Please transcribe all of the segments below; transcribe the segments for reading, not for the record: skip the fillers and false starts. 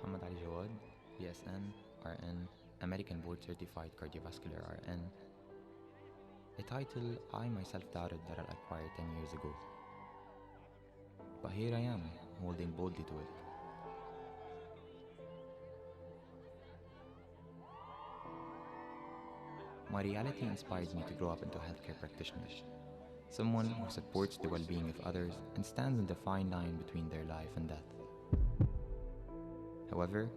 Muhammad Ali Jawad, BSN, RN, American Board Certified Cardiovascular RN, a title I myself doubted that I'd acquire 10 years ago. But here I am, holding boldly to it. My reality inspired me to grow up into a healthcare practitioner, someone who supports the well-being of others and stands on the fine line between their life and death. However,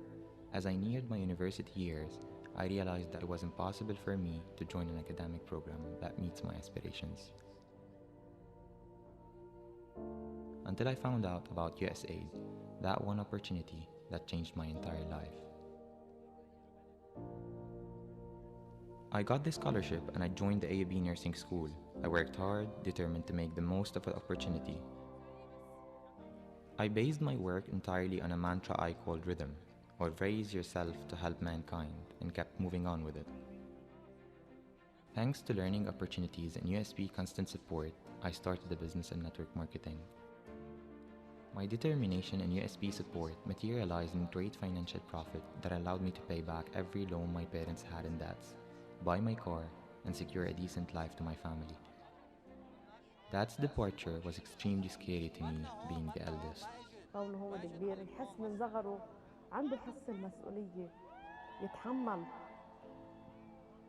as I neared my university years, I realized that it was impossible for me to join an academic program that meets my aspirations. Until I found out about USAID, that one opportunity that changed my entire life. I got this scholarship and I joined the AUB nursing school. I worked hard, determined to make the most of the opportunity. I based my work entirely on a mantra I called rhythm, or raise yourself to help mankind, and kept moving on with it. Thanks to learning opportunities and USB constant support, I started the business and network marketing. My determination and USB support materialized in great financial profit that allowed me to pay back every loan my parents had in debts, buy my car, and secure a decent life to my family. Dad's departure was extremely scary to me, being the eldest. كونه هو الكبير يحس من صغره عنده حس المسؤولية يتحمل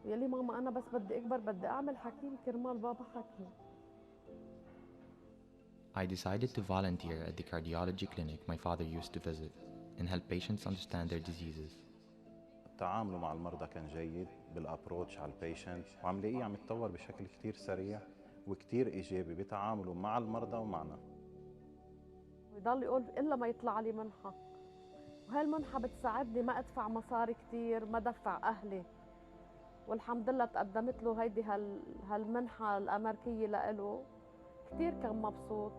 ويقول ماما أنا بس بدي أكبر بدي أعمل حكيم كرمال بابا حكيم. I decided to volunteer at the cardiology clinic my father used to visit and help patients understand their diseases. تعامله مع المرضى كان جيد بالابروتش على البيشنت وعم لاقيه عم يتطور بشكل كتير سريع وكتير ايجابي بتعامله مع المرضى ومعنا. ويضل يقول إلا ما يطلع لي منحة وهي المنحة بتساعدني ما أدفع مصاري كتير ما دفع أهلي والحمد لله تقدمت له هيدي هالمنحة الأمريكية لإله كتير كان مبسوط.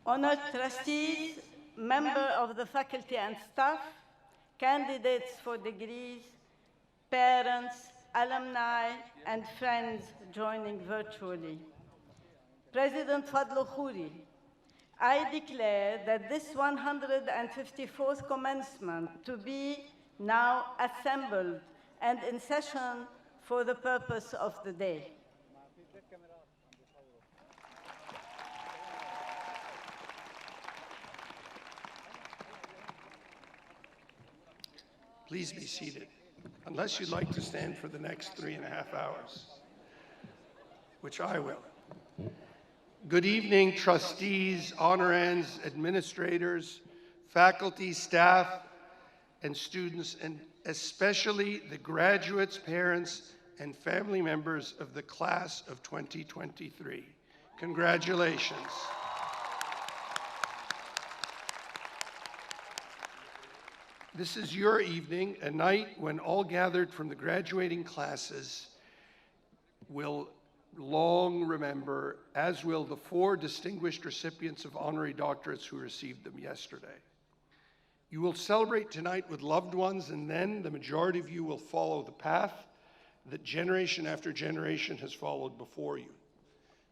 Honored trustees, members of the faculty and staff, candidates for degrees, parents, alumni, and friends joining virtually. President Fadlo Khouri, I declare that this 154th commencement to be now assembled and in session for the purpose of the day. Please be seated, unless you'd like to stand for the next 3.5 hours, which I will. Good evening, trustees, honorands, administrators, faculty, staff, and students, and especially the graduates, parents, and family members of the class of 2023. Congratulations. This is your evening, a night when all gathered from the graduating classes will long remember, as will the 4 distinguished recipients of honorary doctorates who received them yesterday. You will celebrate tonight with loved ones, and then the majority of you will follow the path that generation after generation has followed before you.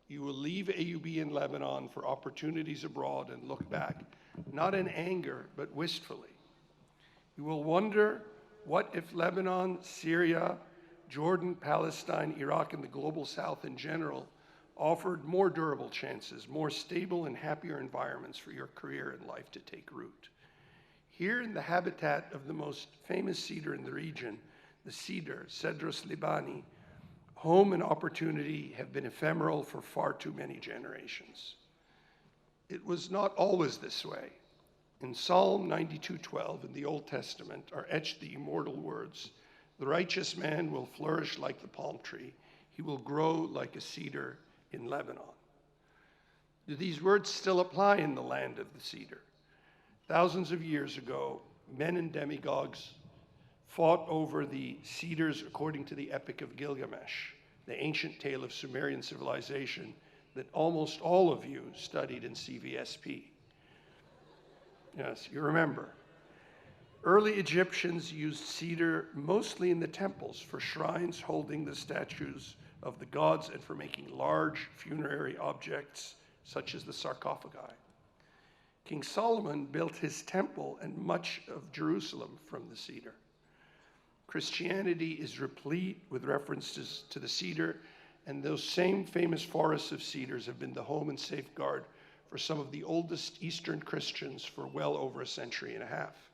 You will leave AUB in Lebanon for opportunities abroad and look back, not in anger, but wistfully. You will wonder, what if Lebanon, Syria, Jordan, Palestine, Iraq, and the global South in general offered more durable chances, more stable and happier environments for your career and life to take root? Here in the habitat of the most famous cedar in the region, the cedar, Cedrus libani, home and opportunity have been ephemeral for far too many generations. It was not always this way. In Psalm 92:12 in the Old Testament are etched the immortal words, "The righteous man will flourish like the palm tree. He will grow like a cedar in Lebanon." Do these words still apply in the land of the cedar? Thousands of years ago, men and demigods fought over the cedars according to the Epic of Gilgamesh, the ancient tale of Sumerian civilization that almost all of you studied in CVSP. Yes, you remember. Early Egyptians used cedar mostly in the temples for shrines holding the statues of the gods and for making large funerary objects such as the sarcophagi. King Solomon built his temple and much of Jerusalem from the cedar. Christianity is replete with references to the cedar, and those same famous forests of cedars have been the home and safeguard for some of the oldest Eastern Christians for well over a century and a half.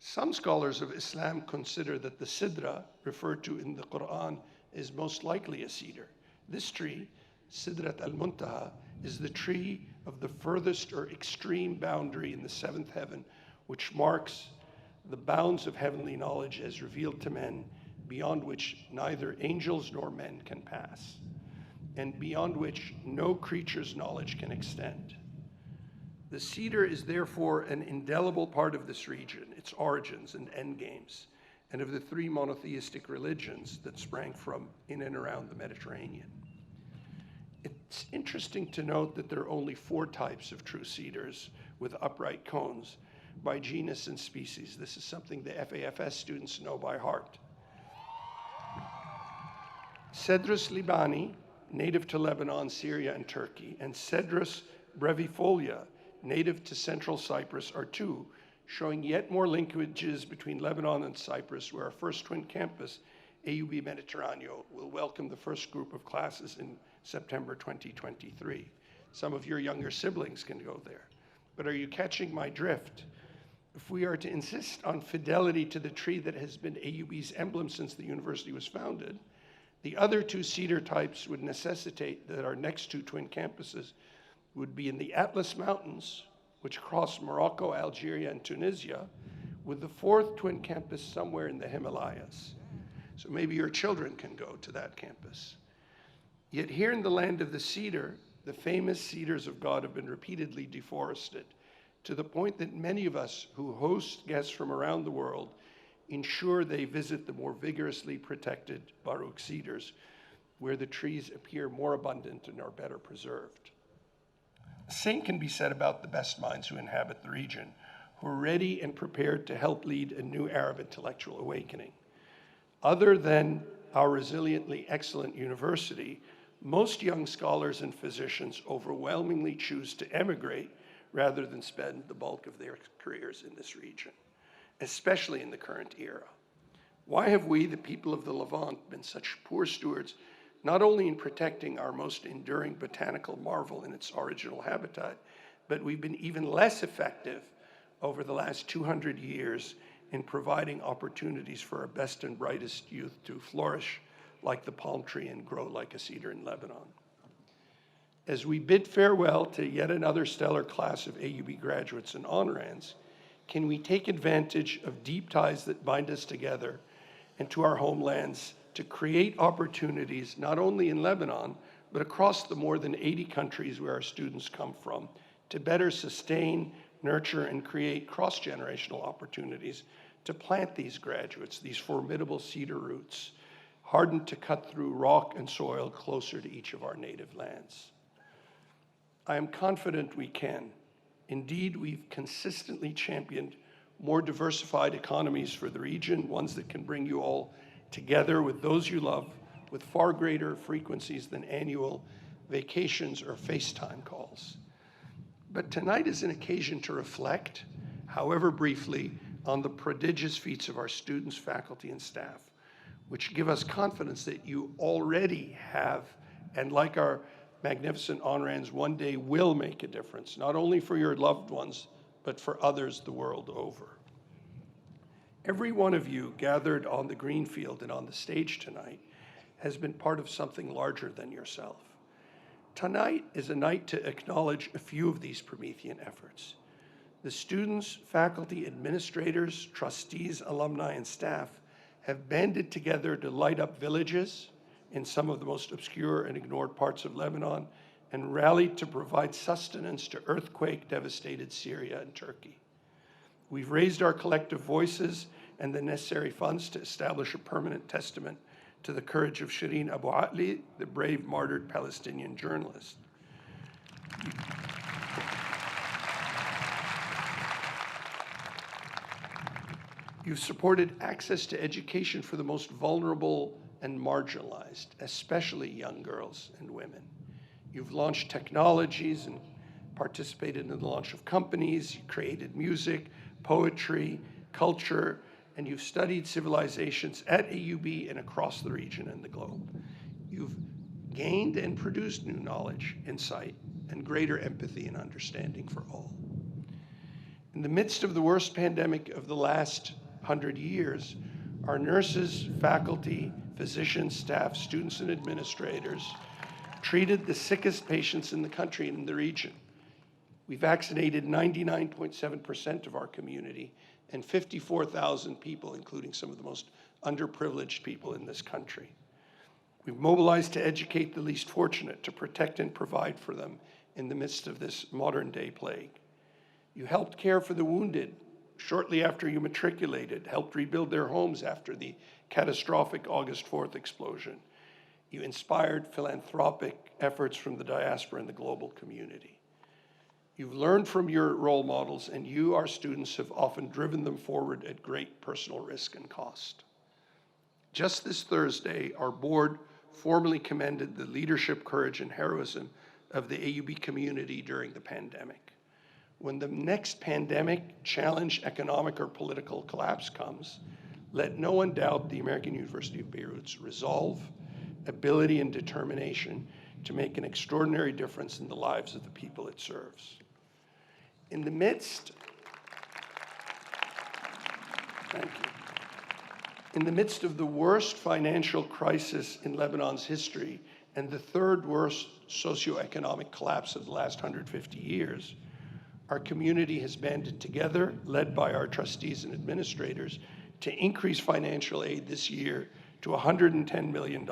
Some scholars of Islam consider that the sidra, referred to in the Quran, is most likely a cedar. This tree, Sidrat al-Muntaha, is the tree of the furthest or extreme boundary in the seventh heaven, which marks the bounds of heavenly knowledge as revealed to men, beyond which neither angels nor men can pass, and beyond which no creature's knowledge can extend. The cedar is therefore an indelible part of this region, its origins and endgames, and of the 3 monotheistic religions that sprang from in and around the Mediterranean. It's interesting to note that there are only 4 types of true cedars with upright cones by genus and species. This is something the FAFS students know by heart. Cedrus libani, native to Lebanon, Syria, and Turkey, and Cedrus brevifolia, native to Central Cyprus, are two, showing yet more linkages between Lebanon and Cyprus, where our first twin campus, AUB Mediterraneo, will welcome the first group of classes in September 2023. Some of your younger siblings can go there. But are you catching my drift? If we are to insist on fidelity to the tree that has been AUB's emblem since the university was founded, the other two cedar types would necessitate that our next two twin campuses would be in the Atlas Mountains, which cross Morocco, Algeria, and Tunisia, with the fourth twin campus somewhere in the Himalayas. So maybe your children can go to that campus. Yet here in the land of the cedar, the famous cedars of God have been repeatedly deforested, to the point that many of us who host guests from around the world ensure they visit the more vigorously protected Baruch cedars, where the trees appear more abundant and are better preserved. The same can be said about the best minds who inhabit the region, who are ready and prepared to help lead a new Arab intellectual awakening. Other than our resiliently excellent university, most young scholars and physicians overwhelmingly choose to emigrate rather than spend the bulk of their careers in this region, especially in the current era. Why have we, the people of the Levant, been such poor stewards, not only in protecting our most enduring botanical marvel in its original habitat, but we've been even less effective over the last 200 years in providing opportunities for our best and brightest youth to flourish like the palm tree and grow like a cedar in Lebanon? As we bid farewell to yet another stellar class of AUB graduates and honorands, can we take advantage of deep ties that bind us together and to our homelands to create opportunities not only in Lebanon, but across the more than 80 countries where our students come from, to better sustain, nurture, and create cross-generational opportunities to plant these graduates, these formidable cedar roots, hardened to cut through rock and soil closer to each of our native lands? I am confident we can. Indeed, we've consistently championed more diversified economies for the region, ones that can bring you all together with those you love with far greater frequencies than annual vacations or FaceTime calls. But tonight is an occasion to reflect, however briefly, on the prodigious feats of our students, faculty, and staff, which give us confidence that you already have, and like our magnificent honorands, one day will make a difference, not only for your loved ones, but for others the world over. Every one of you gathered on the green field and on the stage tonight has been part of something larger than yourself. Tonight is a night to acknowledge a few of these Promethean efforts. The students, faculty, administrators, trustees, alumni, and staff have banded together to light up villages in some of the most obscure and ignored parts of Lebanon, and rallied to provide sustenance to earthquake-devastated Syria and Turkey. We've raised our collective voices and the necessary funds to establish a permanent testament to the courage of Shireen Abu Akleh, the brave martyred Palestinian journalist. You've supported access to education for the most vulnerable and marginalized, especially young girls and women. You've launched technologies and participated in the launch of companies. You created music, poetry, culture, and you've studied civilizations at AUB and across the region and the globe. You've gained and produced new knowledge, insight, and greater empathy and understanding for all. In the midst of the worst pandemic of the last 100 years, our nurses, faculty, physicians, staff, students, and administrators treated the sickest patients in the country and in the region. We vaccinated 99.7% of our community and 54,000 people, including some of the most underprivileged people in this country. We've mobilized to educate the least fortunate, to protect and provide for them in the midst of this modern-day plague. You helped care for the wounded shortly after you matriculated, helped rebuild their homes after the catastrophic August 4th explosion. You inspired philanthropic efforts from the diaspora and the global community. You've learned from your role models, and you, our students, have often driven them forward at great personal risk and cost. Just this Thursday, our board formally commended the leadership, courage, and heroism of the AUB community during the pandemic. When the next pandemic, challenge, economic, or political collapse comes, let no one doubt the American University of Beirut's resolve, ability, and determination to make an extraordinary difference in the lives of the people it serves. In the midst of the worst financial crisis in Lebanon's history and the third worst socioeconomic collapse of the last 150 years, our community has banded together, led by our trustees and administrators, to increase financial aid this year to $110 million,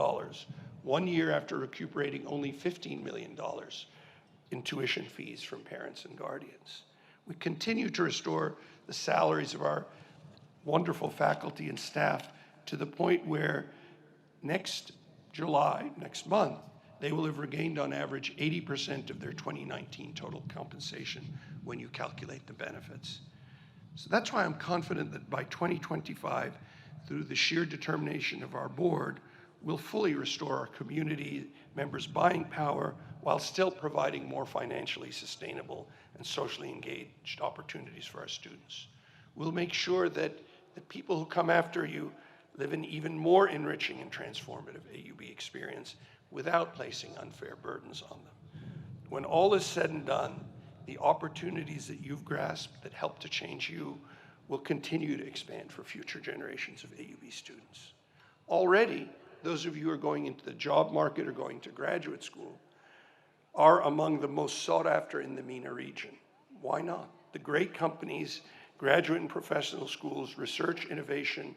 1 year after recuperating only $15 million in tuition fees from parents and guardians. We continue to restore the salaries of our wonderful faculty and staff to the point where next July, next month, they will have regained on average 80% of their 2019 total compensation when you calculate the benefits. So that's why I'm confident that by 2025, through the sheer determination of our board, we'll fully restore our community members' buying power while still providing more financially sustainable and socially engaged opportunities for our students. We'll make sure that the people who come after you live an even more enriching and transformative AUB experience without placing unfair burdens on them. When all is said and done, the opportunities that you've grasped that help to change you will continue to expand for future generations of AUB students. Already, those of you who are going into the job market or going to graduate school are among the most sought after in the MENA region. Why not? The great companies, graduate and professional schools, research, innovation,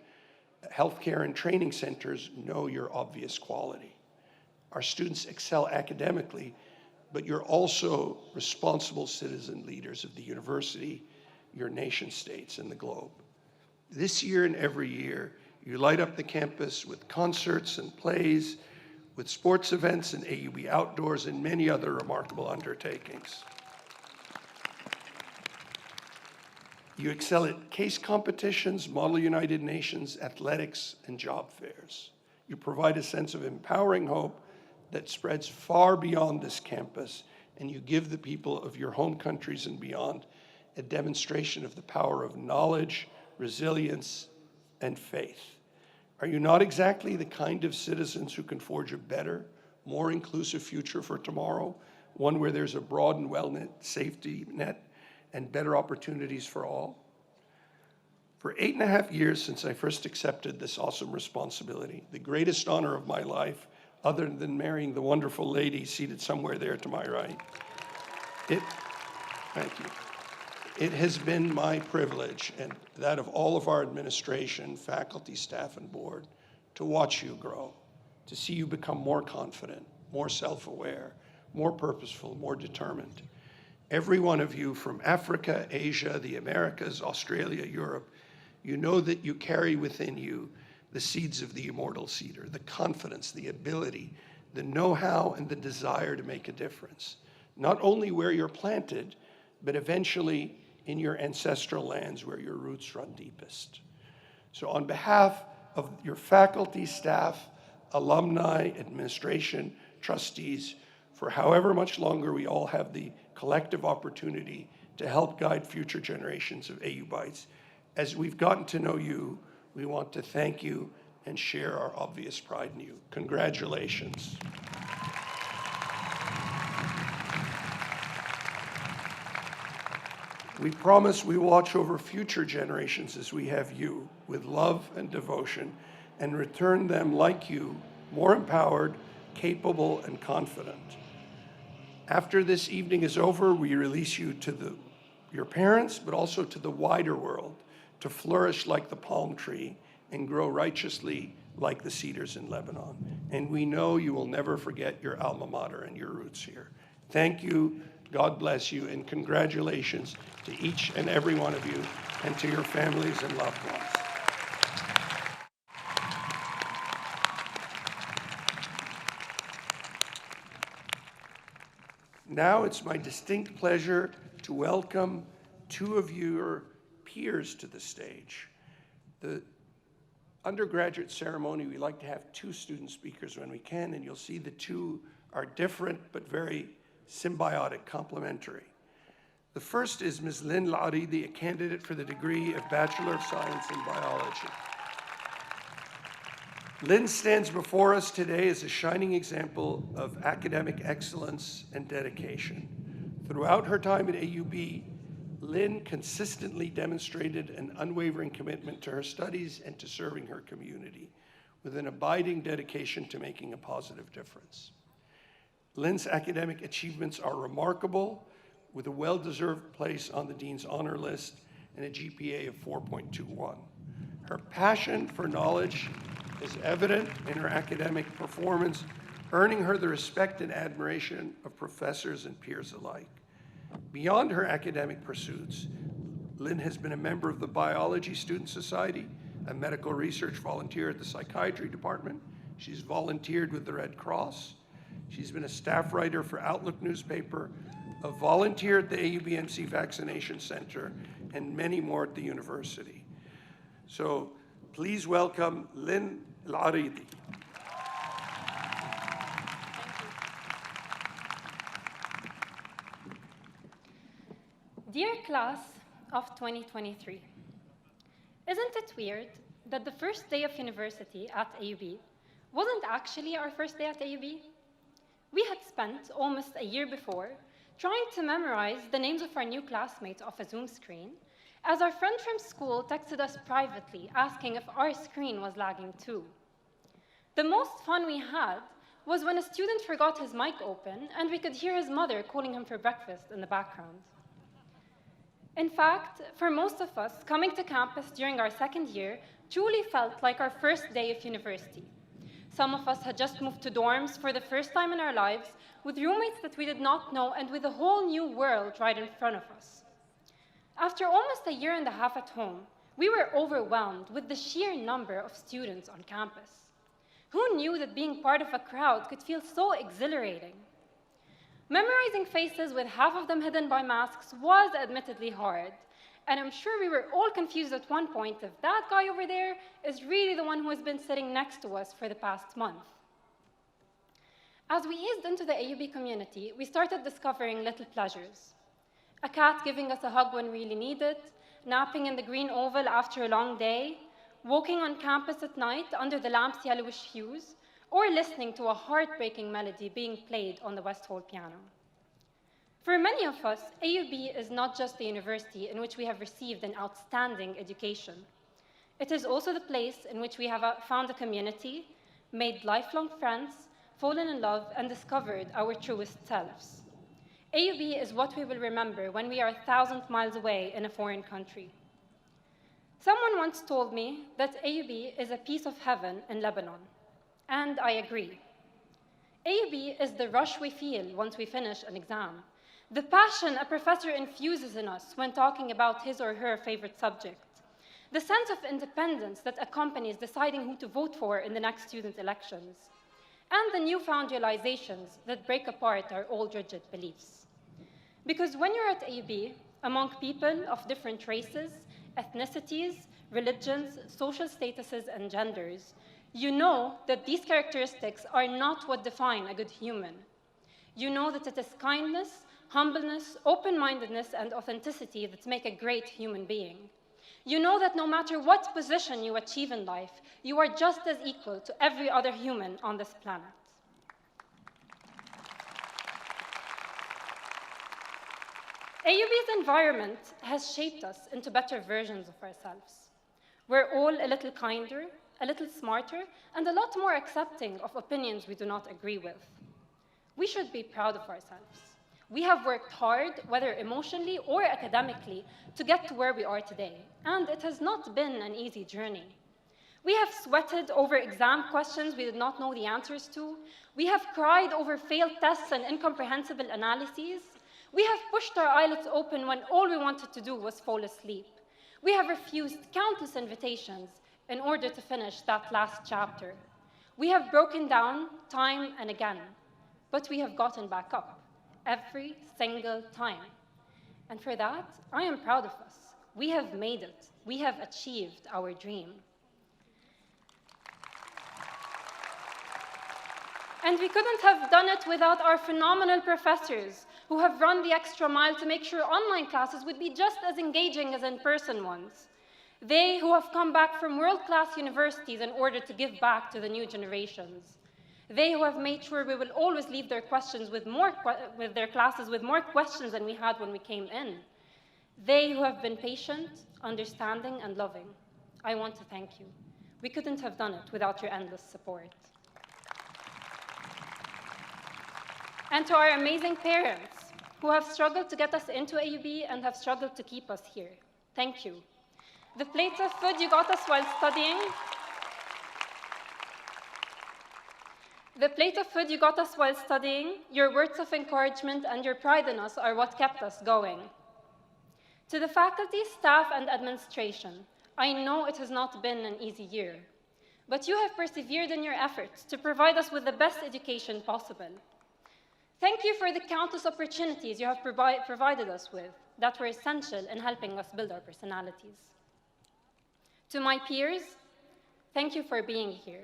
healthcare, and training centers know your obvious quality. Our students excel academically, but you're also responsible citizen leaders of the university, your nation states, and the globe. This year and every year, you light up the campus with concerts and plays, with sports events and AUB Outdoors, and many other remarkable undertakings. You excel at case competitions, Model United Nations, athletics, and job fairs. You provide a sense of empowering hope that spreads far beyond this campus, and you give the people of your home countries and beyond a demonstration of the power of knowledge, resilience, and faith. Are you not exactly the kind of citizens who can forge a better, more inclusive future for tomorrow, one where there's a broad and well-knit safety net and better opportunities for all? For 8.5 years since I first accepted this awesome responsibility, the greatest honor of my life, other than marrying the wonderful lady seated somewhere there to my right, thank you. It has been my privilege, and that of all of our administration, faculty, staff, and board, to watch you grow, to see you become more confident, more self-aware, more purposeful, more determined. Every one of you from Africa, Asia, the Americas, Australia, Europe, you know that you carry within you the seeds of the immortal cedar, the confidence, the ability, the know-how, and the desire to make a difference, not only where you're planted, but eventually in your ancestral lands where your roots run deepest. So on behalf of your faculty, staff, alumni, administration, trustees, for however much longer we all have the collective opportunity to help guide future generations of AUBites, as we've gotten to know you, we want to thank you and share our obvious pride in you. Congratulations. We promise we watch over future generations as we have you with love and devotion and return them like you, more empowered, capable, and confident. After this evening is over, we release you to your parents, but also to the wider world, to flourish like the palm tree and grow righteously like the cedars in Lebanon. And we know you will never forget your alma mater and your roots here. Thank you, God bless you, and congratulations to each and every one of you and to your families and loved ones. Now it's my distinct pleasure to welcome two of your peers to the stage. The undergraduate ceremony, we like to have two student speakers when we can, and you'll see the two are different but very symbiotic, complementary. The first is Ms. Lynn Al-Aridi, a candidate for the degree of Bachelor of Science in Biology. Lynn stands before us today as a shining example of academic excellence and dedication. Throughout her time at AUB, Lynn consistently demonstrated an unwavering commitment to her studies and to serving her community, with an abiding dedication to making a positive difference. Lynn's academic achievements are remarkable, with a well-deserved place on the Dean's Honor List and a GPA of 4.21. Her passion for knowledge is evident in her academic performance, earning her the respect and admiration of professors and peers alike. Beyond her academic pursuits, Lynn has been a member of the Biology Student Society, a medical research volunteer at the Psychiatry Department. She's volunteered with the Red Cross. She's been a staff writer for Outlook newspaper, a volunteer at the AUBMC Vaccination Center, and many more at the university. So please welcome Lynn Al-Aridi. Dear class of 2023, isn't it weird that the first day of university at AUB wasn't actually our first day at AUB? We had spent almost a year before trying to memorize the names of our new classmates off a Zoom screen, as our friend from school texted us privately asking if our screen was lagging too. The most fun we had was when a student forgot his mic open and we could hear his mother calling him for breakfast in the background. In fact, for most of us, coming to campus during our second year truly felt like our first day of university. Some of us had just moved to dorms for the first time in our lives, with roommates that we did not know and with a whole new world right in front of us. After almost a year and a half at home, we were overwhelmed with the sheer number of students on campus. Who knew that being part of a crowd could feel so exhilarating? Memorizing faces with half of them hidden by masks was admittedly hard, and I'm sure we were all confused at one point if that guy over there is really the one who has been sitting next to us for the past month. As we eased into the AUB community, we started discovering little pleasures. A cat giving us a hug when we really need it, napping in the green oval after a long day, walking on campus at night under the lamp's yellowish hues, or listening to a heartbreaking melody being played on the West Hall piano. For many of us, AUB is not just the university in which we have received an outstanding education. It is also the place in which we have found a community, made lifelong friends, fallen in love, and discovered our truest selves. AUB is what we will remember when we are 1,000 miles away in a foreign country. Someone once told me that AUB is a piece of heaven in Lebanon. And I agree. AUB is the rush we feel once we finish an exam, the passion a professor infuses in us when talking about his or her favorite subject, the sense of independence that accompanies deciding who to vote for in the next student elections, and the newfound realizations that break apart our old rigid beliefs. Because when you're at AUB, among people of different races, ethnicities, religions, social statuses, and genders, you know that these characteristics are not what define a good human. You know that it is kindness, humbleness, open-mindedness, and authenticity that make a great human being. You know that no matter what position you achieve in life, you are just as equal to every other human on this planet. AUB's environment has shaped us into better versions of ourselves. We're all a little kinder, a little smarter, and a lot more accepting of opinions we do not agree with. We should be proud of ourselves. We have worked hard, whether emotionally or academically, to get to where we are today, and it has not been an easy journey. We have sweated over exam questions we did not know the answers to. We have cried over failed tests and incomprehensible analyses. We have pushed our eyelids open when all we wanted to do was fall asleep. We have refused countless invitations in order to finish that last chapter. We have broken down time and again, but we have gotten back up every single time. And for that, I am proud of us. We have made it. We have achieved our dream. And we couldn't have done it without our phenomenal professors who have run the extra mile to make sure online classes would be just as engaging as in-person ones. They who have come back from world-class universities in order to give back to the new generations. They who have made sure we will always leave their questions with their classes with more questions than we had when we came in. They who have been patient, understanding, and loving. I want to thank you. We couldn't have done it without your endless support. And to our amazing parents who have struggled to get us into AUB and have struggled to keep us here. Thank you. The plates of food you got us while studying, your words of encouragement, and your pride in us are what kept us going. To the faculty, staff, and administration, I know it has not been an easy year, but you have persevered in your efforts to provide us with the best education possible. Thank you for the countless opportunities you have provided us with that were essential in helping us build our personalities. To my peers, thank you for being here.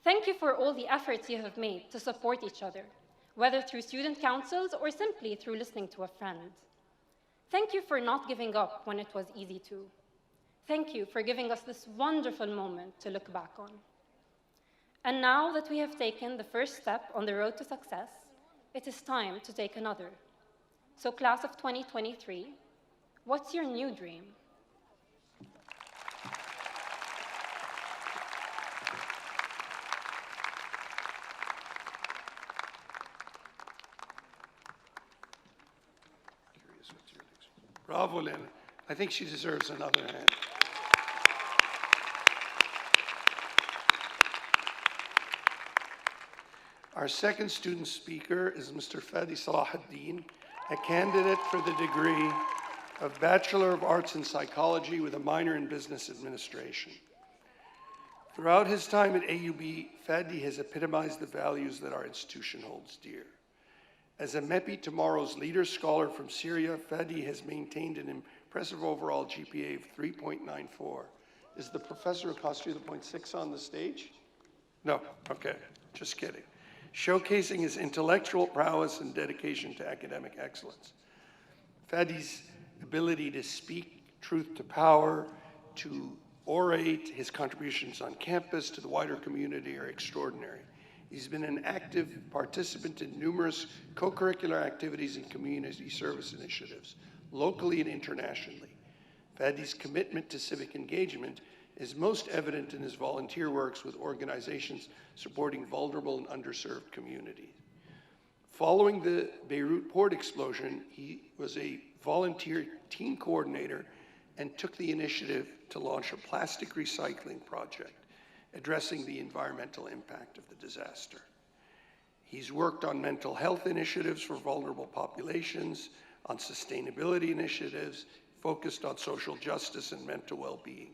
Thank you for all the efforts you have made to support each other, whether through student councils or simply through listening to a friend. Thank you for not giving up when it was easy to. Thank you for giving us this wonderful moment to look back on. And now that we have taken the first step on the road to success, it is time to take another. So class of 2023, what's your new dream? Bravo, Lynn. I think she deserves another hand. Our second student speaker is Mr. Fadi Salahuddin, a candidate for the degree of Bachelor of Arts in Psychology with a minor in Business Administration. Throughout his time at AUB, Fadi has epitomized the values that our institution holds dear. As a MEPI Tomorrow's Leader Scholar from Syria, Fadi has maintained an impressive overall GPA of 3.94. Is the professor who cost you the 0.6 on the stage? No, okay, just kidding. Showcasing his intellectual prowess and dedication to academic excellence. Fadi's ability to speak truth to power, to orate, his contributions on campus to the wider community are extraordinary. He's been an active participant in numerous co-curricular activities and community service initiatives, locally and internationally. Fadi's commitment to civic engagement is most evident in his volunteer works with organizations supporting vulnerable and underserved communities. Following the Beirut port explosion, he was a volunteer team coordinator and took the initiative to launch a plastic recycling project addressing the environmental impact of the disaster. He's worked on mental health initiatives for vulnerable populations, on sustainability initiatives, focused on social justice and mental well-being.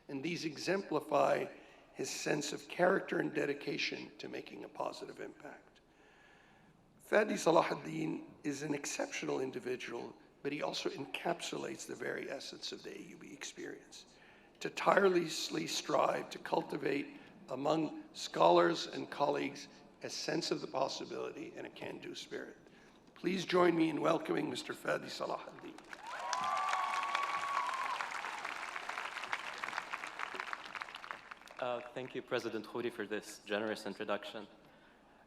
And these exemplify his sense of character and dedication to making a positive impact. Fadi Salahuddin is an exceptional individual, but he also encapsulates the very essence of the AUB experience. To tirelessly strive to cultivate among scholars and colleagues a sense of the possibility and a can-do spirit. Please join me in welcoming Mr. Fadi Salahuddin. Thank you, President Khouri, for this generous introduction.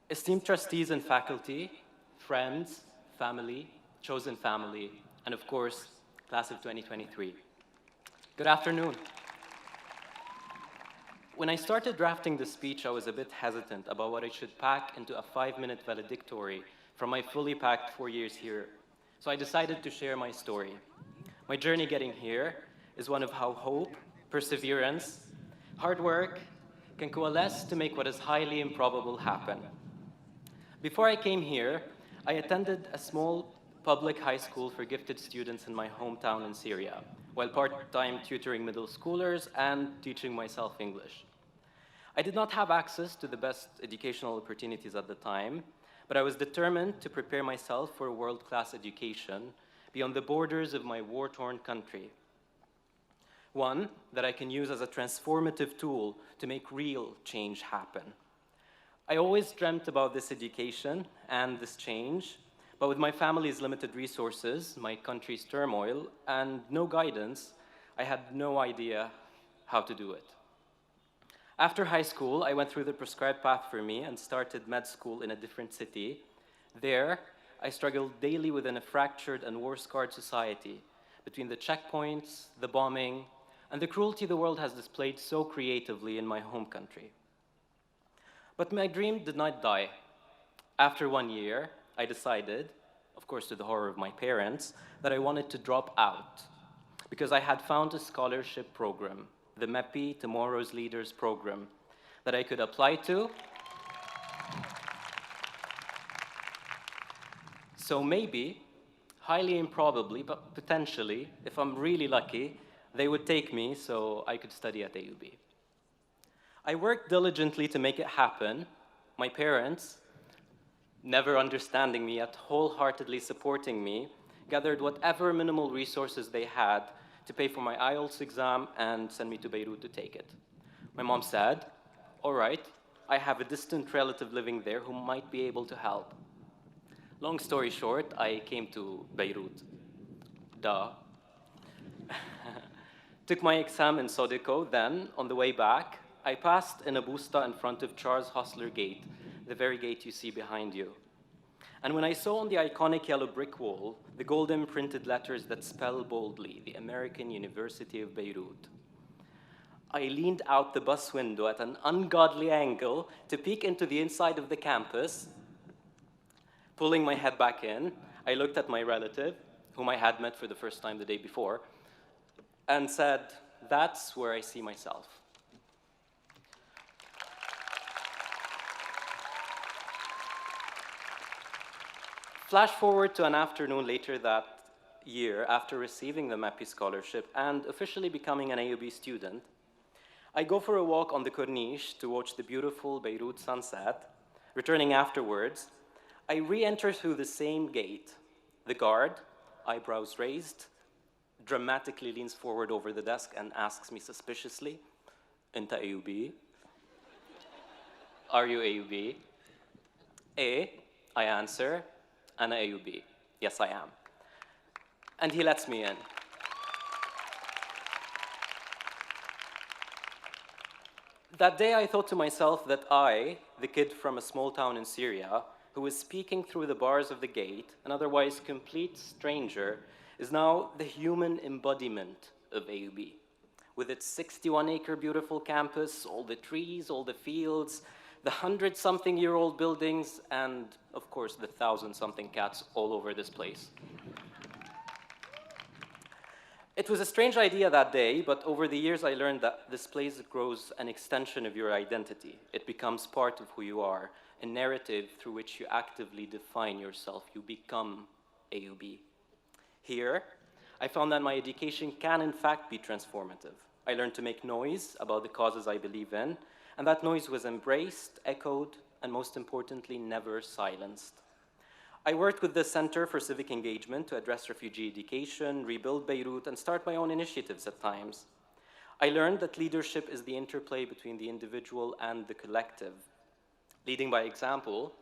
Esteemed trustees and faculty, friends, family, chosen family, and of course, class of 2023. Good afternoon. When I started drafting the speech, I was a bit hesitant about what I should pack into a 5-minute valedictory from my fully packed 4 years here. So I decided to share my story. My journey getting here is one of how hope, perseverance, hard work can coalesce to make what is highly improbable happen. Before I came here, I attended a small public high school for gifted students in my hometown in Syria, while part-time tutoring middle schoolers and teaching myself English. I did not have access to the best educational opportunities at the time, but I was determined to prepare myself for a world-class education beyond the borders of my war-torn country. One that I can use as a transformative tool to make real change happen. I always dreamt about this education and this change, but with my family's limited resources, my country's turmoil, and no guidance, I had no idea how to do it. After high school, I went through the prescribed path for me and started med school in a different city. There, I struggled daily within a fractured and war-scarred society, between the checkpoints, the bombing, and the cruelty the world has displayed so creatively in my home country. But my dream did not die. After 1 year, I decided, of course to the horror of my parents, that I wanted to drop out because I had found a scholarship program, the MEPI Tomorrow's Leaders program, that I could apply to. So maybe, highly improbably, but potentially, if I'm really lucky, they would take me so I could study at AUB. I worked diligently to make it happen. My parents, never understanding me yet wholeheartedly supporting me, gathered whatever minimal resources they had to pay for my IELTS exam and send me to Beirut to take it. My mom said, all right, I have a distant relative living there who might be able to help. Long story short, I came to Beirut. Duh. Took my exam in Sodico, then, on the way back, I passed in a busta in front of Charles Hostler Gate, the very gate you see behind you. And when I saw on the iconic yellow brick wall the golden printed letters that spell boldly, the American University of Beirut, I leaned out the bus window at an ungodly angle to peek into the inside of the campus. Pulling my head back in, I looked at my relative, whom I had met for the first time the day before, and said, that's where I see myself. Flash forward to an afternoon later that year, after receiving the MEPI scholarship and officially becoming an AUB student, I go for a walk on the Corniche to watch the beautiful Beirut sunset. Returning afterwards, I re-enter through the same gate. The guard, eyebrows raised, dramatically leans forward over the desk and asks me suspiciously, "Inta AUB? Are you AUB?" I answer, "Ana AUB. Yes, I am." And he lets me in. That day I thought to myself that I, the kid from a small town in Syria, who was speaking through the bars of the gate, an otherwise complete stranger, is now the human embodiment of AUB. With its 61-acre beautiful campus, all the trees, all the fields, the 100-something-year-old buildings, and, of course, the 1,000-something cats all over this place. It was a strange idea that day, but over the years I learned that this place grows an extension of your identity. It becomes part of who you are, a narrative through which you actively define yourself. You become AUB. Here, I found that my education can in fact be transformative. I learned to make noise about the causes I believe in, and that noise was embraced, echoed, and most importantly, never silenced. I worked with the Center for Civic Engagement to address refugee education, rebuild Beirut, and start my own initiatives at times. I learned that leadership is the interplay between the individual and the collective. Leading by example,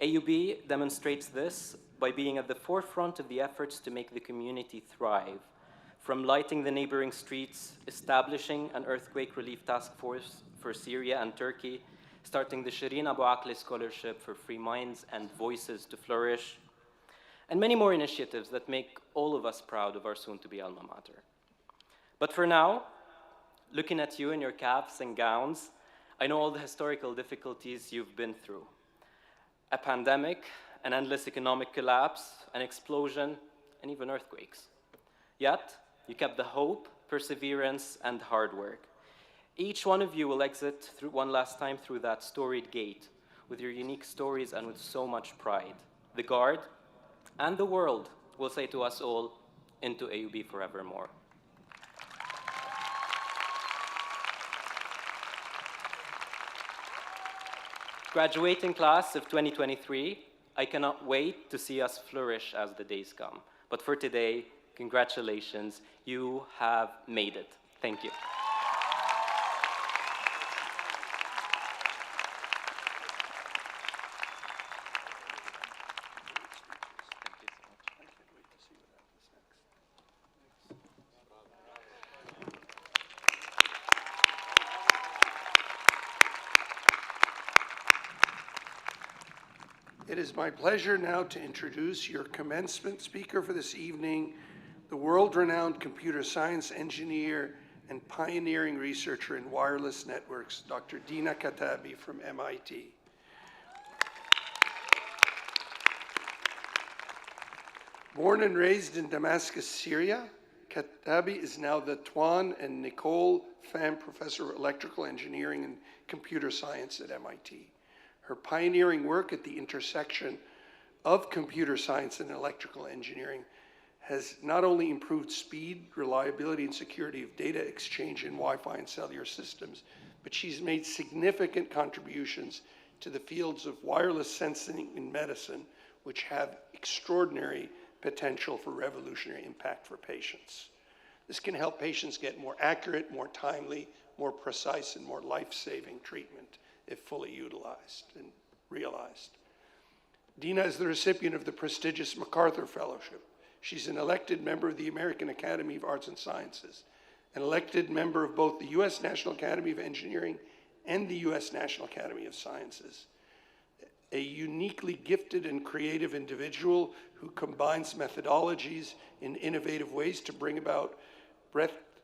AUB demonstrates this by being at the forefront of the efforts to make the community thrive, from lighting the neighboring streets, establishing an earthquake relief task force for Syria and Turkey, starting the Shireen Abu Akleh Scholarship for Free Minds and Voices to Flourish, and many more initiatives that make all of us proud of our soon-to-be alma mater. But for now, looking at you in your caps and gowns, I know all the historical difficulties you've been through. A pandemic, an endless economic collapse, an explosion, and even earthquakes. Yet, you kept the hope, perseverance, and hard work. Each one of you will exit through one last time through that storied gate with your unique stories and with so much pride. The Guard and the world will say to us all, "Into AUB forevermore." Graduating class of 2023, I cannot wait to see us flourish as the days come. But for today, congratulations, you have made it. Thank you. is my pleasure now to introduce your commencement speaker for this evening, the world-renowned computer science engineer and pioneering researcher in wireless networks, Dr. Dina Katabi from MIT. Born and raised in Damascus, Syria, Katabi is now the Tuan and Nicole Pham Professor of Electrical Engineering and Computer Science at MIT. Her pioneering work at the intersection of computer science and electrical engineering has not only improved speed, reliability, and security of data exchange in Wi-Fi and cellular systems, but she's made significant contributions to the fields of wireless sensing in medicine, which have extraordinary potential for revolutionary impact for patients. This can help patients get more accurate, more timely, more precise, and more life-saving treatment if fully utilized and realized. Dina is the recipient of the prestigious MacArthur Fellowship. She's an elected member of the American Academy of Arts and Sciences, an elected member of both the U.S. National Academy of Engineering and the U.S. National Academy of Sciences. A uniquely gifted and creative individual who combines methodologies in innovative ways to bring about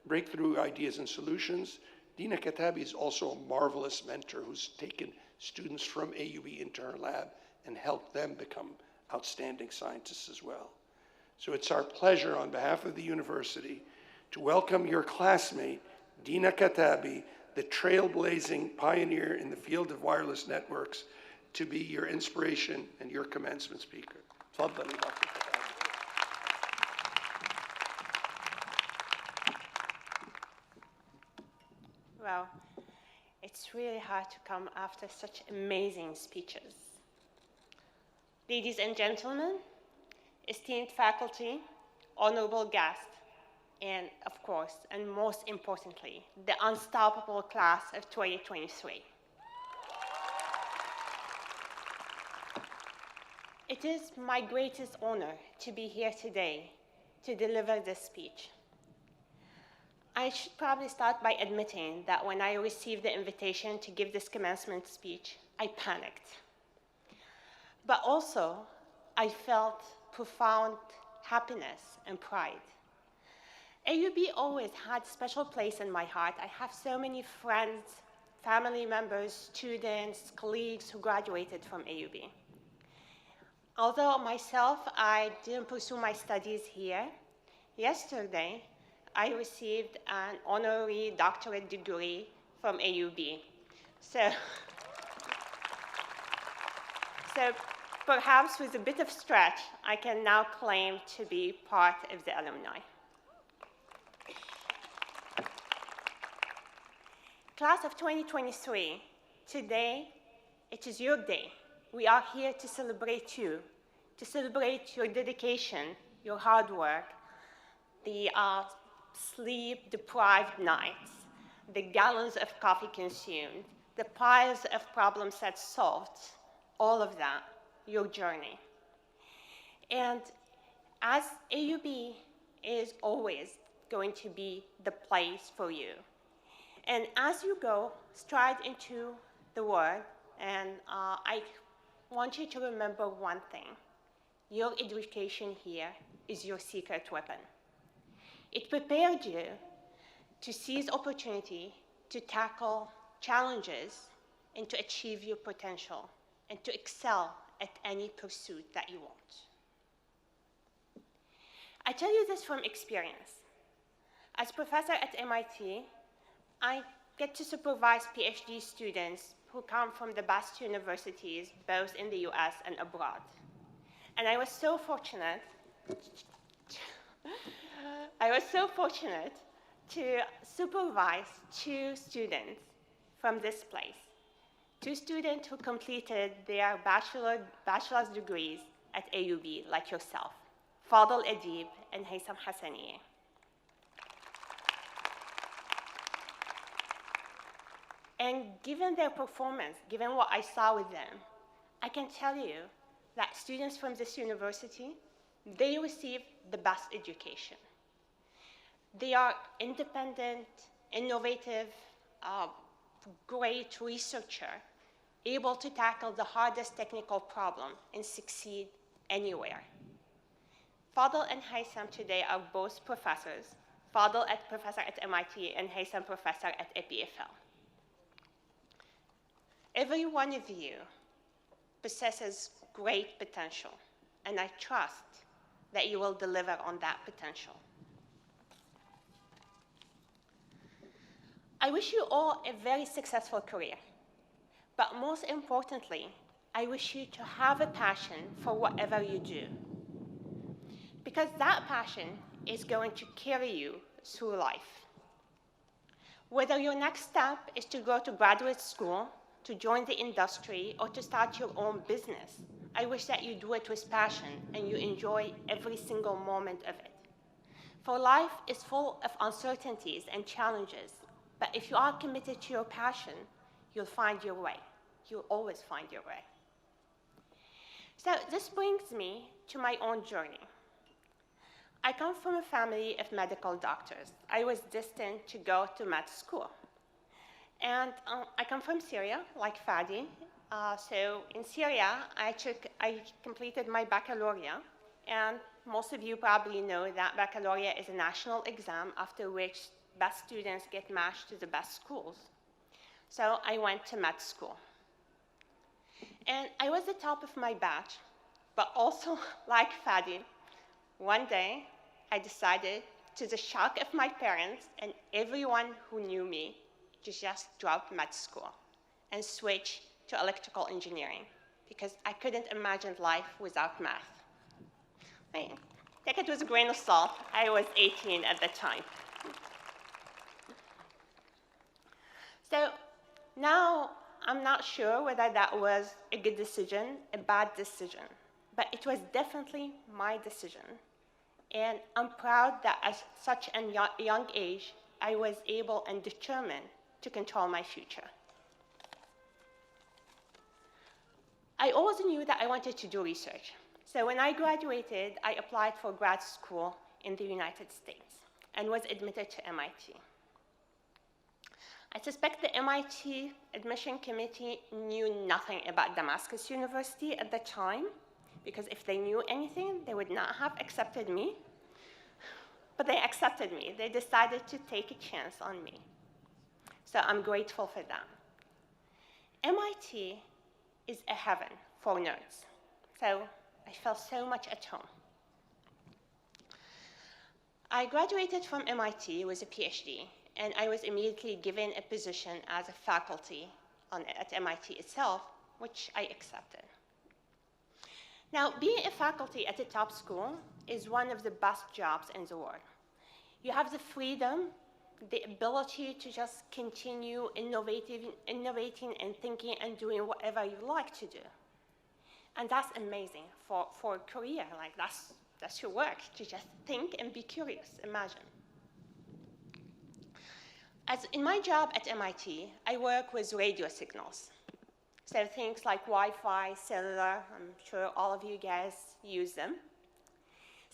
breakthrough ideas and solutions. Dina Katabi is also a marvelous mentor who's taken students from AUB into her lab and helped them become outstanding scientists as well. So it's our pleasure on behalf of the university to welcome your classmate, Dina Katabi, the trailblazing pioneer in the field of wireless networks, to be your inspiration and your commencement speaker. Tfaddali, Dr. Katabi. Wow, it's really hard to come after such amazing speeches. Ladies and gentlemen, esteemed faculty, honorable guests, and of course, and most importantly, the unstoppable class of 2023. It is my greatest honor to be here today to deliver this speech. I should probably start by admitting that when I received the invitation to give this commencement speech, I panicked. But also, I felt profound happiness and pride. AUB always had a special place in my heart. I have so many friends, family members, students, colleagues who graduated from AUB. Although myself, I didn't pursue my studies here, yesterday, I received an honorary doctorate degree from AUB. So perhaps with a bit of stretch, I can now claim to be part of the alumni. Class of 2023, today, it is your day. We are here to celebrate you, to celebrate your dedication, your hard work, the sleep-deprived nights, the gallons of coffee consumed, the piles of problem sets solved, all of that, your journey. And as AUB is always going to be the place for you. And as you go, stride into the world, and I want you to remember one thing. Your education here is your secret weapon. It prepared you to seize opportunity, to tackle challenges, and to achieve your potential, and to excel at any pursuit that you want. I tell you this from experience. As professor at MIT, I get to supervise PhD students who come from the best universities, both in the US and abroad. And I was so fortunate to supervise two students from this place, two students who completed their bachelor's degrees at AUB, like yourself, Fadl Adib and Haitham Hassanieh. And given their performance, given what I saw with them, I can tell you that students from this university, they receive the best education. They are independent, innovative, great researcher able to tackle the hardest technical problem and succeed anywhere. Fadl and Haitham today are both professors. Fadl professor at MIT and Haitham professor at EPFL. Every one of you possesses great potential, and I trust that you will deliver on that potential. I wish you all a very successful career, but most importantly, I wish you to have a passion for whatever you do, because that passion is going to carry you through life. Whether your next step is to go to graduate school, to join the industry, or to start your own business, I wish that you do it with passion and you enjoy every single moment of it. For life is full of uncertainties and challenges, but if you are committed to your passion, you'll find your way. You'll always find your way. So this brings me to my own journey. I come from a family of medical doctors. I was destined to go to med school. And I come from Syria, like Fadi. So in Syria, I completed my baccalaureate. And most of you probably know that baccalaureate is a national exam after which best students get matched to the best schools. So I went to med school. And I was the top of my batch, but also like Fadi, one day I decided, to the shock of my parents and everyone who knew me, to just drop med school and switch to electrical engineering because I couldn't imagine life without math. Take it with a grain of salt. I was 18 at the time. So now I'm not sure whether that was a good decision, a bad decision, but it was definitely my decision. And I'm proud that at such a young age, I was able and determined to control my future. I always knew that I wanted to do research. So when I graduated, I applied for grad school in the United States and was admitted to MIT. I suspect the MIT admission committee knew nothing about Damascus University at the time, because if they knew anything, they would not have accepted me. But they accepted me. They decided to take a chance on me. So I'm grateful for that. MIT is a heaven for nerds. So I felt so much at home. I graduated from MIT with a PhD, and I was immediately given a position as a faculty at MIT itself, which I accepted. Now, being a faculty at a top school is one of the best jobs in the world. You have the freedom, the ability to just continue innovating and thinking and doing whatever you like to do. And that's amazing for a career. Like that's your work, to just think and be curious, imagine. As in my job at MIT, I work with radio signals. So things like Wi-Fi, cellular, I'm sure all of you guys use them.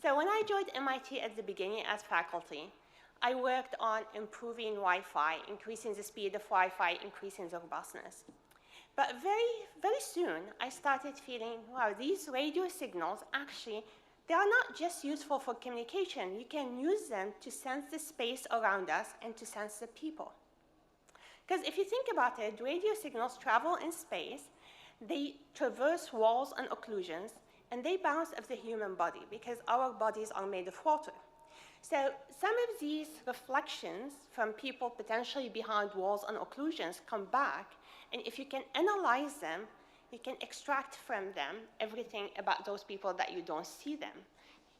So when I joined MIT at the beginning as faculty, I worked on improving Wi-Fi, increasing the speed of Wi-Fi, increasing the robustness. But very soon, I started feeling, wow, these radio signals actually, they are not just useful for communication. You can use them to sense the space around us and to sense the people. Because if you think about it, radio signals travel in space, they traverse walls and occlusions, and they bounce off the human body because our bodies are made of water. So some of these reflections from people potentially behind walls and occlusions come back, and if you can analyze them, you can extract from them everything about those people that you don't see them.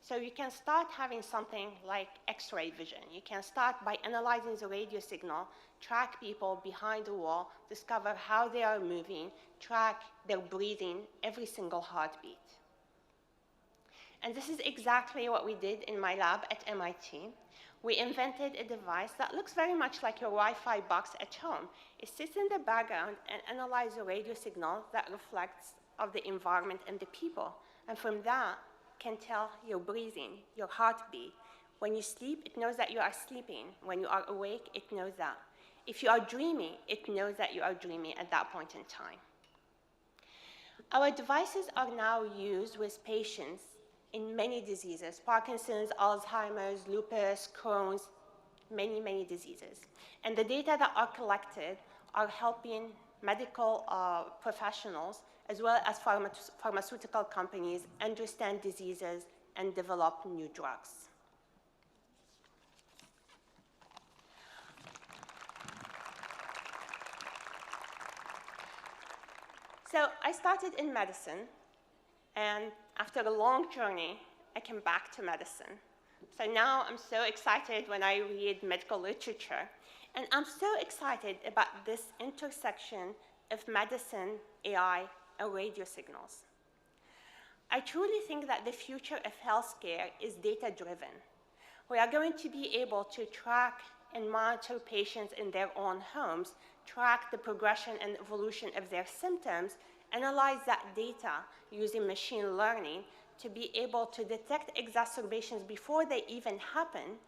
So you can start having something like X-ray vision. You can start by analyzing the radio signal, track people behind the wall, discover how they are moving, track their breathing, every single heartbeat. And this is exactly what we did in my lab at MIT. We invented a device that looks very much like your Wi-Fi box at home. It sits in the background and analyzes a radio signal that reflects of the environment and the people. And from that, can tell your breathing, your heartbeat. When you sleep, it knows that you are sleeping. When you are awake, it knows that. If you are dreaming, it knows that you are dreaming at that point in time. Our devices are now used with patients in many diseases: Parkinson's, Alzheimer's, lupus, Crohn's, many, many diseases. And the data that are collected are helping medical professionals as well as pharmaceutical companies understand diseases and develop new drugs. So I started in medicine, and after a long journey, I came back to medicine. So now I'm so excited when I read medical literature, and I'm so excited about this intersection of medicine, AI, and radio signals. I truly think that the future of healthcare is data-driven. We are going to be able to track and monitor patients in their own homes, track the progression and evolution of their symptoms, analyze that data using machine learning to be able to detect exacerbations before they even happen,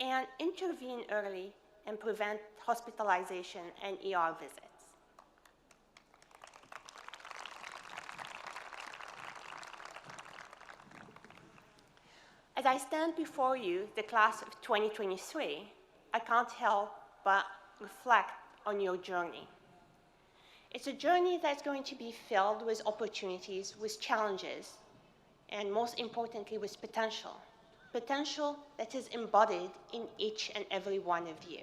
and intervene early and prevent hospitalization and ER visits. As I stand before you, the class of 2023, I can't help but reflect on your journey. It's a journey that's going to be filled with opportunities, with challenges, and most importantly, with potential. Potential that is embodied in each and every one of you.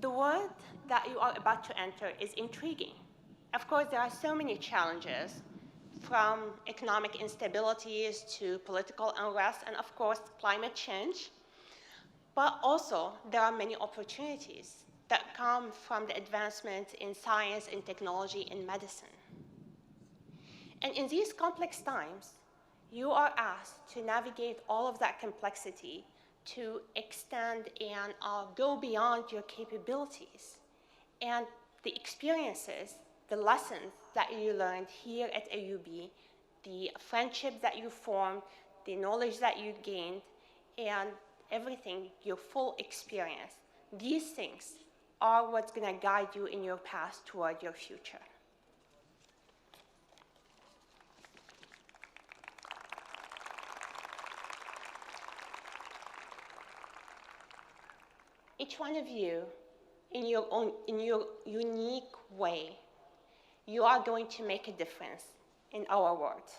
The world that you are about to enter is intriguing. Of course, there are so many challenges, from economic instabilities to political unrest, and of course, climate change. But also, there are many opportunities that come from the advancement in science and technology in medicine. And in these complex times, you are asked to navigate all of that complexity, to extend and go beyond your capabilities. And the experiences, the lessons that you learned here at AUB, the friendship that you formed, the knowledge that you gained, and everything, your full experience, these things are what's going to guide you in your path toward your future. Each one of you, in your unique way, you are going to make a difference in our world.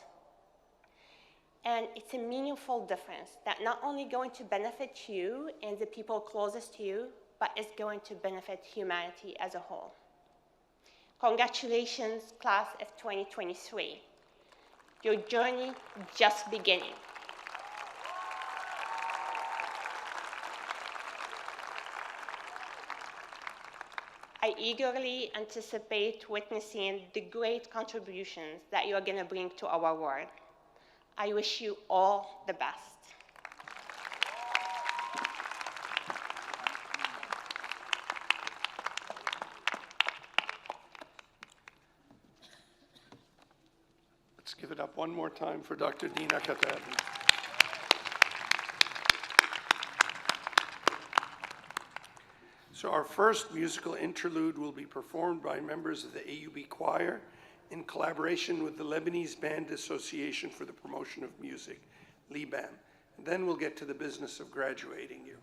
And it's a meaningful difference that not only going to benefit you and the people closest to you, but it's going to benefit humanity as a whole. Congratulations, class of 2023. Your journey just beginning. I eagerly anticipate witnessing the great contributions that you are going to bring to our world. I wish you all the best. Let's give it up one more time for Dr. Dina Katabi. So our first musical interlude will be performed by members of the AUB Choir in collaboration with the Lebanese Band Association for the Promotion of Music, LEBAM. And then we'll get to the business of graduating you.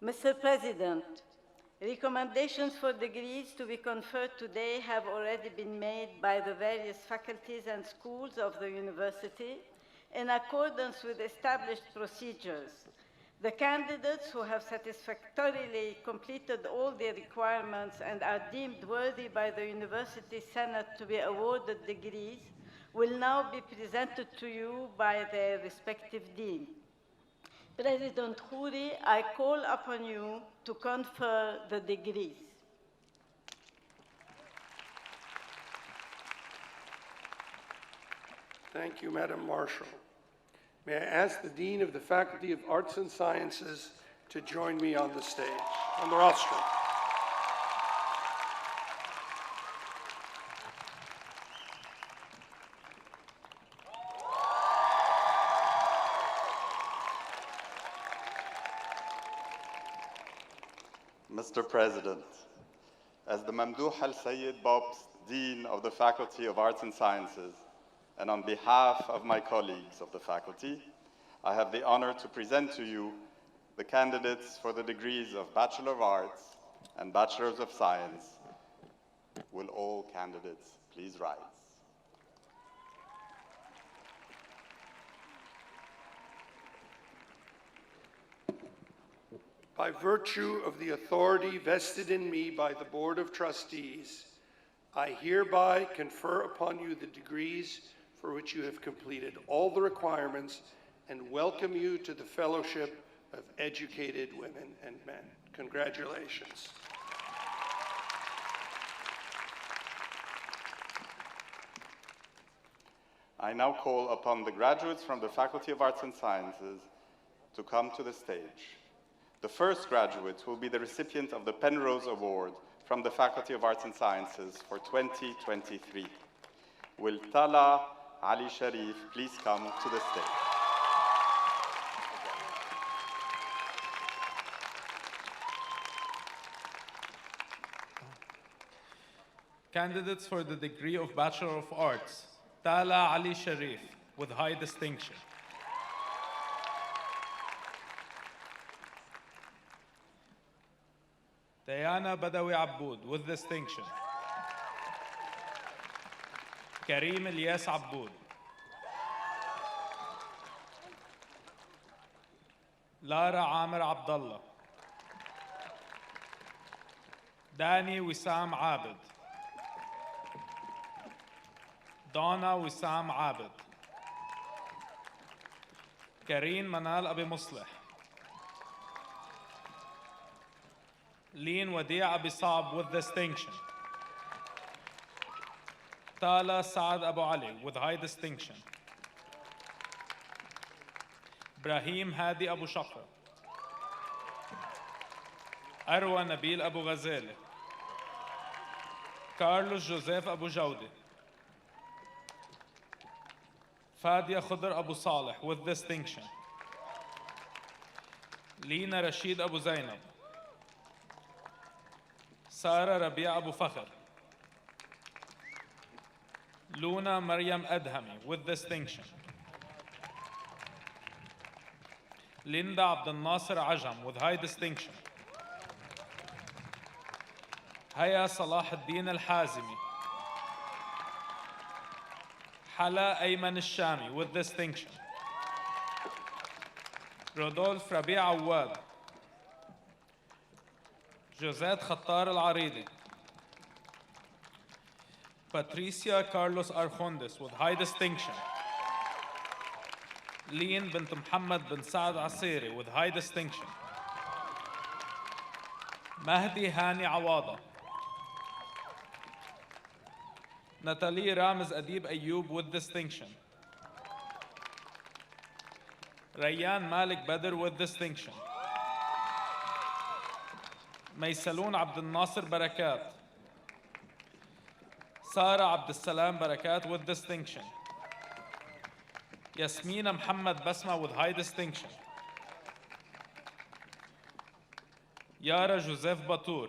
Mr. President, recommendations for degrees to be conferred today have already been made by the various faculties and schools of the university in accordance with established procedures. The candidates who have satisfactorily completed all the requirements and are deemed worthy by the University Senate to be awarded degrees will now be presented to you by their respective dean. President Khoury, I call upon you to confer the degrees. Thank you, Madam Marshall. May I ask the Dean of the Faculty of Arts and Sciences to join me on the stage, on the rostrum. Mr. President, as the Mamdouh Al-Sayyid Bobs Dean of the Faculty of Arts and Sciences, and on behalf of my colleagues of the faculty, I have the honor to present to you the candidates for the degrees of Bachelor of Arts and Bachelors of Science. Will all candidates please rise? By virtue of the authority vested in me by the Board of Trustees, I hereby confer upon you the degrees for which you have completed all the requirements and welcome you to the Fellowship of Educated Women and Men. Congratulations. I now call upon the graduates from the Faculty of Arts and Sciences to come to the stage. The first graduate will be the recipient of the Penrose Award from the Faculty of Arts and Sciences for 2023. Will Tala Ali Sharif please come to the stage? Candidates for the degree of Bachelor of Arts, Tala Ali Sharif, with high distinction. Diana Badawi Aboud, with distinction. Kareem Ilyas Aboud. Lara Amir Abdullah. Dani Wissam Abid. Donna Wissam Abid. Kareen Manal Abi Musleh. Leen Wadi' Abi Saab, with distinction. Tala Saad Abu Ali, with high distinction. Brahim Hadi Abu Shakra. Arwa Nabil Abu Ghazali. Carlos Joseph Abu Jawdi. Fadia Khudr Abu Saleh, with distinction. Lina Rashid Abu Zainab. Sara Rabia Abu Fakhr. Luna Maryam Adhami, with distinction. Linda Abdel Nasser Ajam, with high distinction. Haya Salah ad-Din al-Hazimi. Hala Ayman al-Shami, with distinction. Rodolphe Rabi' Awad. Josette Khattar al-Aridi. Patricia Carlos Arjondes, with high distinction. Leen bint Muhammad bin Saad Asiri, with high distinction. Mahdi Hani Awada. Natalie Ramiz Adib Ayoub, with distinction. Rayyan Malik Badr, with distinction. Maysaloon Abdel Nasser Barakat. Sara Abdel Salam Barakat, with distinction. Yasmina Muhammad Basma, with high distinction. Yara Joseph Batour.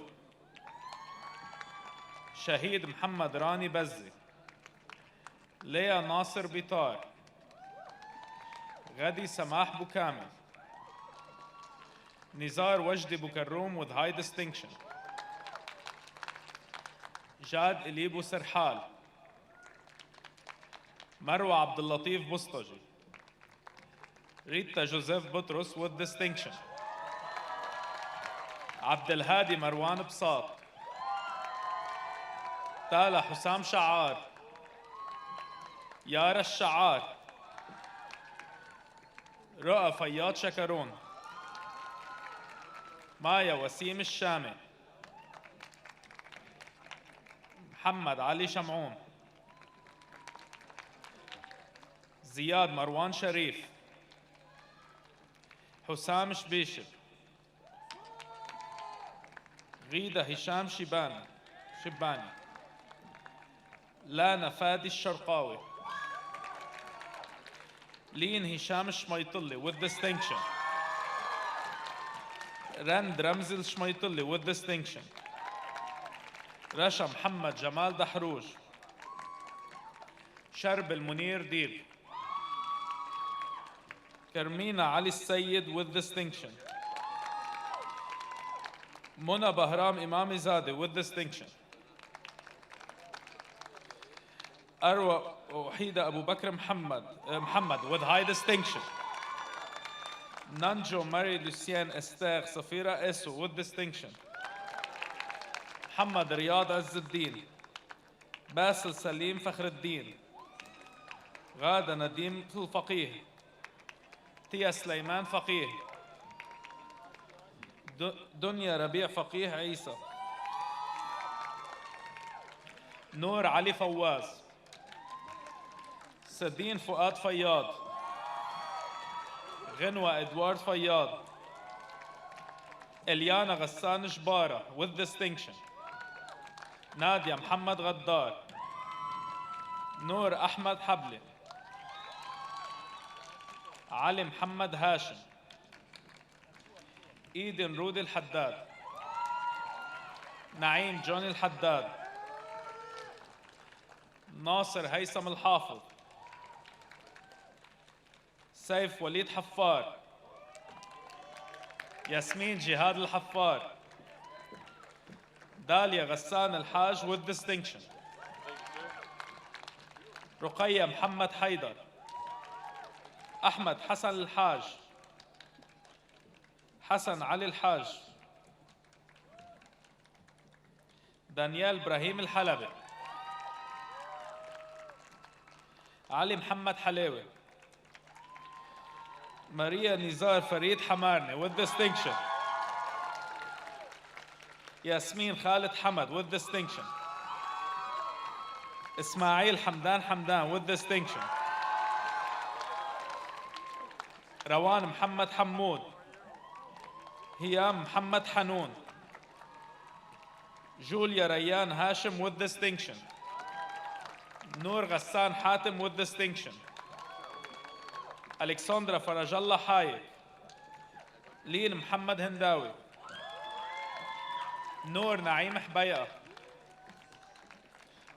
Shahid Muhammad Rani Bazzi. Leah Nasser Bitar. Ghadi Samah Bukamil. Nizar Wajdi Bukarroum with high distinction. Jad Elibu Serhal. Marwa Abdullatif Bustaji. Rita Joseph Butros with distinction. Abdelhadi Marwan Bsat. Tala Hussam Sha'ar. Yara Sha'ar. رؤى فياض شكرون. مايا وسيم الشامي. محمد علي شمعون. زياد مروان شريف. حسام شبيشب. غيدة هشام شباني. لانا فادي الشرقاوي. لين هشام الشميطلي with distinction. رند رمزي الشميطلي with distinction. رشا محمد جمال دحروج. شرب المنير ديب. كرمينا علي السيد with distinction. منى بهرام إمامي زادي with distinction. أروى وحيدة أبو بكر محمد with high distinction. نانجو ماري لوسيان استاغ صفيرة إسو with distinction. محمد رياض عز الدين. باسل سليم فخر الدين. غادة نديم الفقيه. تيا سليمان فقيه. دنيا ربيع فقيه عيسى. نور علي فواز. سدين فؤاد فياض. غنوة إدوارد فياض. إليانا غسان جبارة with distinction. نادية محمد غدار. نور أحمد حبلي. علي محمد هاشم. إيدن رودي الحداد. نعيم جوني الحداد. ناصر هيثم الحافظ. سيف وليد حفار. ياسمين جهاد الحفار. داليا غسان الحاج with distinction. رقية محمد حيدر. أحمد حسن الحاج. حسن علي الحاج. دانيال إبراهيم الحلبي. علي محمد حلاوي. ماريا نزار فريد حمارني with distinction. ياسمين خالد حمد with distinction. إسماعيل حمدان with distinction. روان محمد حمود. هيام محمد حنون. جوليا ريان هاشم with distinction. نور غسان حاتم with distinction. ألكسندرا فرج الله حايد. لين محمد هنداوي. نور نعيم حبيقة.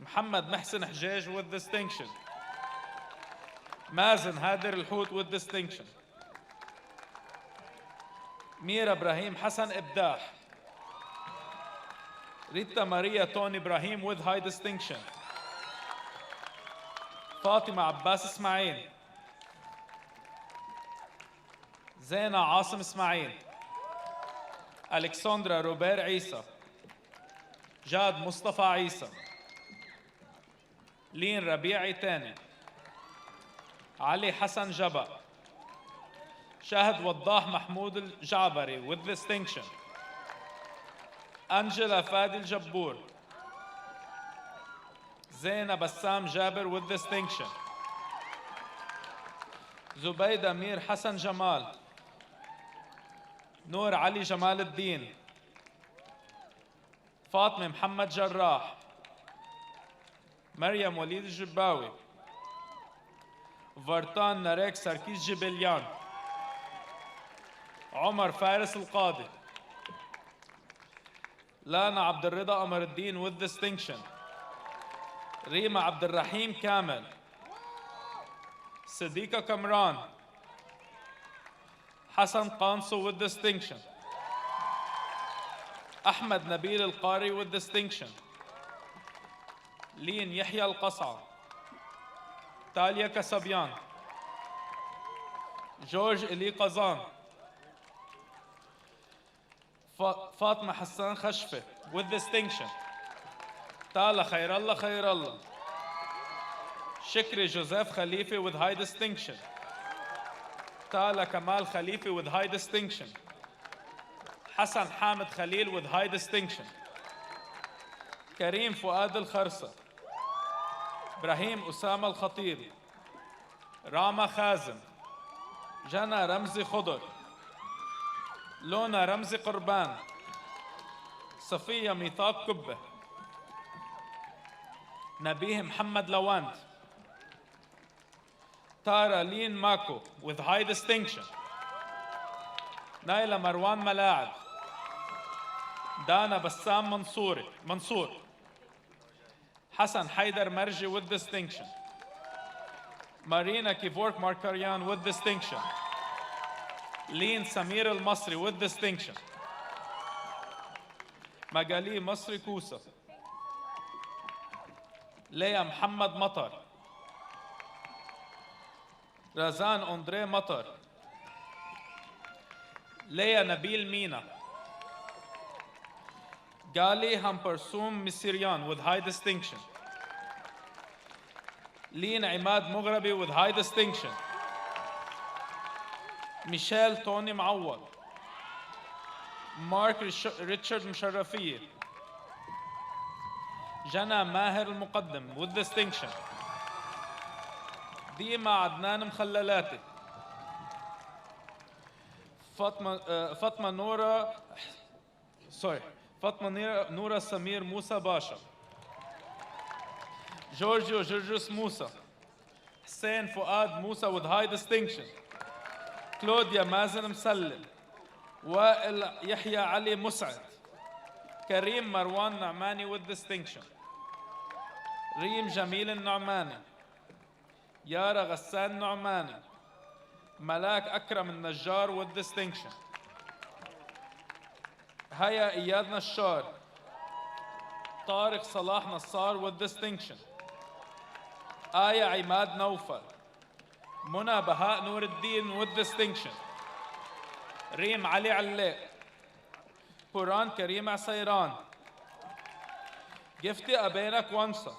محمد محسن حجاج with distinction. مازن هادر الحوت with distinction. ميرا إبراهيم حسن إبداح. ريتا ماريا توني إبراهيم with high distinction. فاطمة عباس إسماعيل. زينة عاصم إسماعيل. ألكسندرا روبير عيسى. جاد مصطفى عيسى. لين ربيع عيتاني. علي حسن جبا. شاهد وضاح محمود الجعبري with distinction. أنجلا فادي الجبور. زينة بسام جابر with distinction. زبيدة مير حسن جمال. نور علي جمال الدين. فاطمة محمد جراح. مريم وليد الجباوي. فرطان ناريك سركيس جبليان. عمر فارس القاضي. لانا عبد الرضا قمر الدين with distinction. ريما عبد الرحيم كامل. صديقة كمران. حسن قانصو with distinction. أحمد نبيل القاري with distinction. لين يحيى القصعة. تاليا كسبيان. جورج إلي قزان. فاطمة حسان خشفة with distinction. تالا خير الله خير الله. شكري جوزيف خليفة with high distinction. تالا كمال خليفة with high distinction. حسن حامد خليل with high distinction. كريم فؤاد الخرصة. إبراهيم أسامة الخطيب. راما خازم. جنى رمزي خضر. لونا رمزي قربان. صفية ميثاق كبة. نبيه محمد لواند. تارا لين ماكو with high distinction. نايلة مروان ملاعب. دانا بسام منصور. حسن حيدر مرجي with distinction. مارينا كيفورك ماركاريان with distinction. لين سمير المصري with distinction. مجالي مصري كوسة. ليا محمد مطر. رزان أندري مطر. ليا نبيل مينا. غالي همبرسوم مسيريان with high distinction. لين عماد مغربي with high distinction. ميشيل توني معوض. مارك ريتشارد مشرفية. جنى ماهر المقدم with distinction. ديما عدنان مخللاتي. فاطمة نورة سمير موسى باشا. جورجيو جرجس موسى. حسين فؤاد موسى with high distinction. كلوديا مازن مسلم. وائل يحيى علي مسعد. كريم مروان نعماني with distinction. ريم جميل النعماني. يارا غسان نعماني. ملاك أكرم النجار with distinction. هيا إياد نشار. طارق صلاح نصار with distinction. آية عماد نوفل. منى بهاء نور الدين with distinction. ريم علي علاء. بوران كريم عسيران. جفتي أبينك وانسا.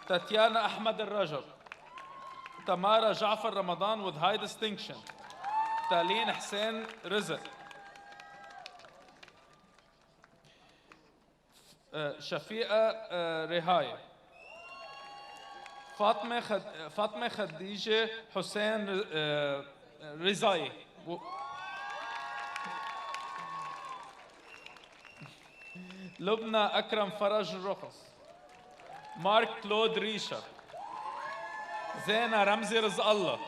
تاتيانا أحمد الرجب. تمارا جعفر رمضان with high distinction. تالين حسين رزق. شفيقة رهاية. فاطمة خديجة حسين رزاي. لبنى أكرم فرج الرخص. مارك كلود ريشا. زينة رمزي رزق الله.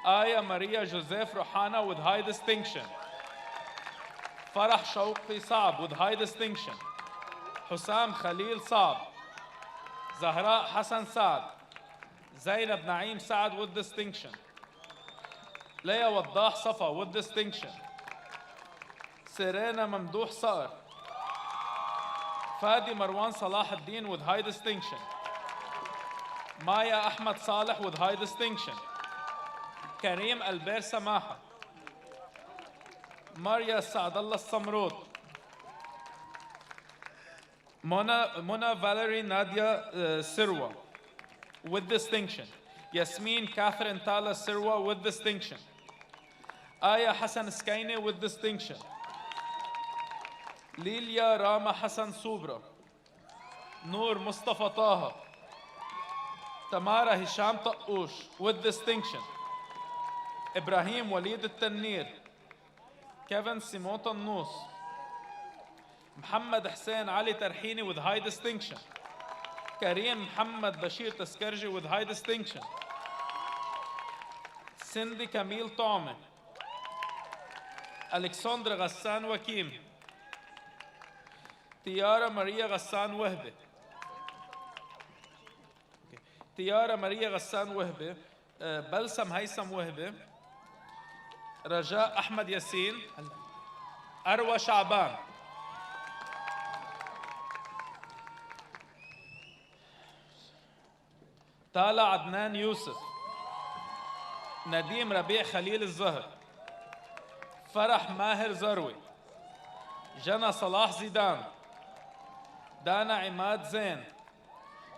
آية ماريا جوزيف روحانا with high distinction. فرح شوقي صعب with high distinction. حسام خليل صعب. زهراء حسن سعد. زينب نعيم سعد with distinction. ليا وضاح صفا with distinction. سيرينا ممدوح صقر. فادي مروان صلاح الدين with high distinction. مايا أحمد صالح with high distinction. كريم ألبير سماحة. ماريا سعد الله السمروت. منى فاليري ناديا سروة with distinction. ياسمين كاثرين تالا سروة with distinction. آية حسن سكيني with distinction. ليليا راما حسن صوبرا. نور مصطفى طه. تمارا هشام طقوش with distinction. إبراهيم وليد التنير. كيفن سيمون طنوس. محمد حسين علي ترحيني with high distinction. كريم محمد بشير تسكرجي with high distinction. سندي كميل طعمة. ألكسندر غسان وكيم. تيارا ماريا غسان وهبة. تيارا ماريا غسان وهبة. بلسم هيثم وهبة. رجاء أحمد ياسين. أروى شعبان، طالع عدنان يوسف، نديم ربيع خليل الزهر، فرح ماهر زروي، جنى صلاح زيدان، دانا عماد زين،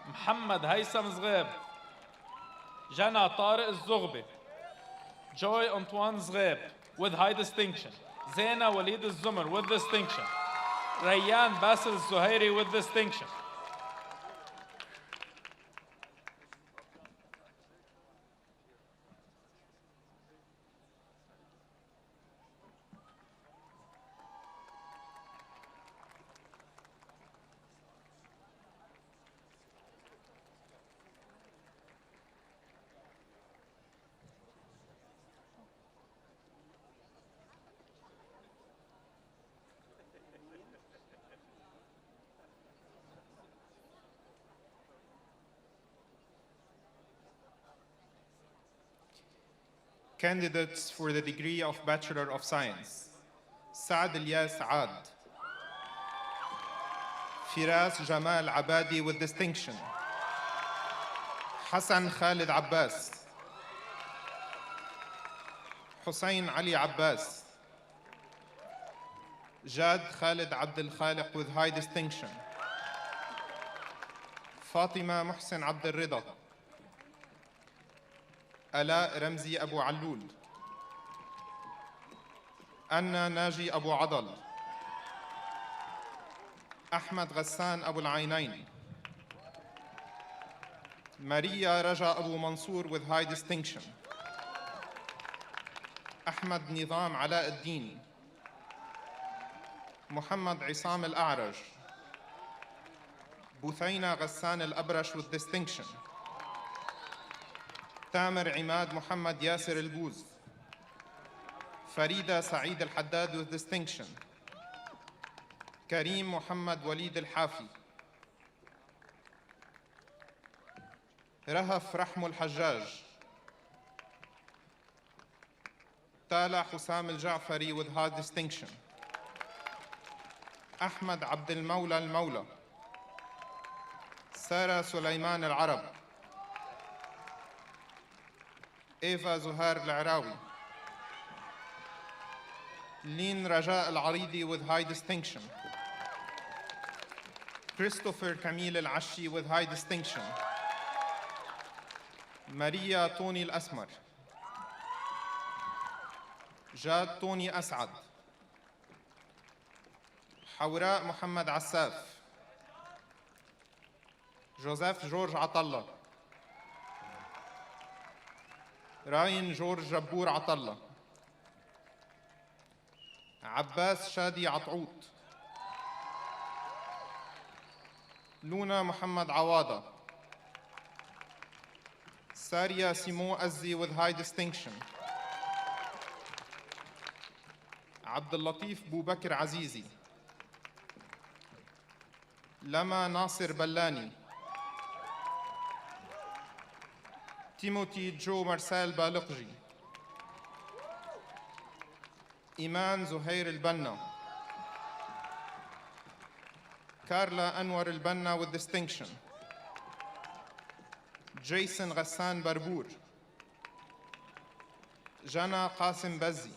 محمد هيثم زغيب، جنى طارق الزغبي، جوي أنطوان زغيب with high distinction, زينة وليد الزمر with distinction, ريان باسل الزهيري with distinction. Candidates for the degree of Bachelor of Science: Saad Ilyas Aad, Firas Jamal Abadi with distinction, Hassan Khalid Abbas, Hussein Ali Abbas, Jad Khalid Abdel Khaliq with high distinction, Fatima Muhsin Abdel Rida, آلاء رمزي أبو علول، أنا ناجي أبو عضل، أحمد غسان أبو العينين، ماريا رجا أبو منصور with high distinction، أحمد نظام علاء الدين، محمد عصام الأعرج، بثينة غسان الأبرش with distinction، تامر عماد محمد ياسر البوز، فريدة سعيد الحداد with distinction، كريم محمد وليد الحافي، رهف رحم الحجاج، تالا حسام الجعفري with high distinction، أحمد عبد المولى المولى، سارة سليمان العرب، إيفا زهار العراوي، لين رجاء العريضي with high distinction، كريستوفر كميل العشي with high distinction، ماريا توني الأسمر، جاد توني أسعد، حوراء محمد عساف، جوزيف جورج عطلة، راين جورج جبور عطلة، عباس شادي عطعوط، لونا محمد عواضة، ساريا سيمو أزي with high distinction، عبد اللطيف بو بكر عزيزي، لما ناصر بلاني، تيموتي جو مرسال بالقجي، إيمان زهير البنا، كارلا أنور البنا with distinction، جيسون غسان بربور، جنى قاسم بزي،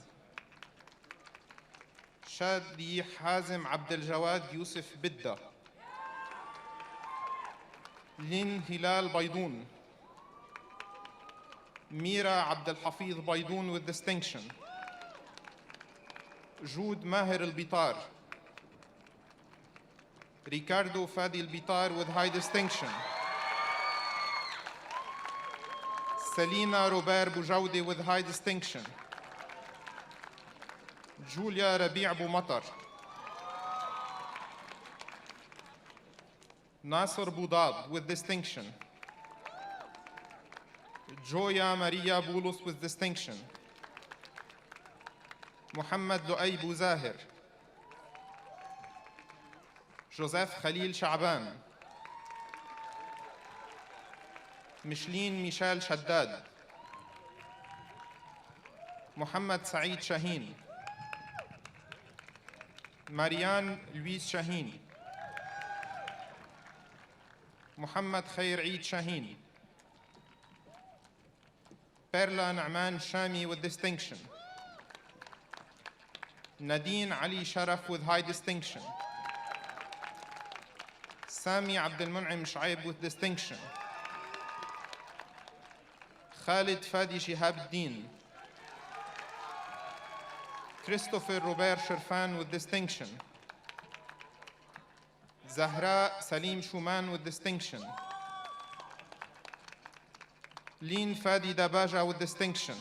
شادي حازم عبد الجواد يوسف بدة، لين هلال بيضون، ميرا عبد الحفيظ بيضون with distinction، جود ماهر البيطار، ريكاردو فادي البيطار with high distinction، سلينا روبير بوجودي with high distinction، جوليا ربيع بومطر، ناصر بوضاد with distinction، جويا ماريا بولس with distinction، محمد لؤي بوزاهر، جوزيف خليل شعبان، مشلين ميشيل شداد، محمد سعيد شاهين، ماريان لويس شاهين. محمد خير عيد شاهين. بيرلا نعمان شامي with distinction. Nadine Ali Sharaf with high distinction. Sami Abdelmun'im Shaib with distinction. Khalid Fadi Shihab Din. Christopher Robert Sherfan with distinction. Zahra Salim Shuman with distinction. Leen Fadi Dabaja with distinction.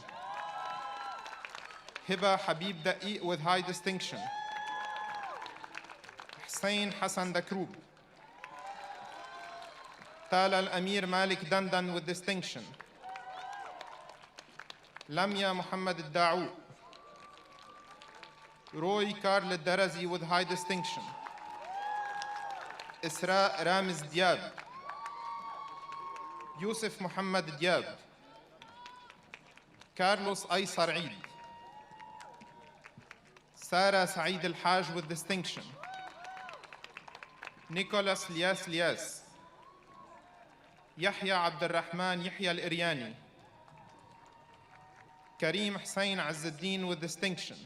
Hiba Habib Da'i with high distinction. Hussein Hassan Dakroob. Tal Al-Amir Malik Dandan with distinction. Lamia Muhammad Al-Da'u. Roy Karl Al-Darazi with high distinction. Isra Ramiz Diab. Yusuf Muhammad Diab. Carlos Aysar Eid. Sarah Saeed Al-Haj with distinction. Nicholas Lias Lias. Yahya Abdurrahman Yahya Al-Iryani. Kareem Hussein Azzuddin with distinction.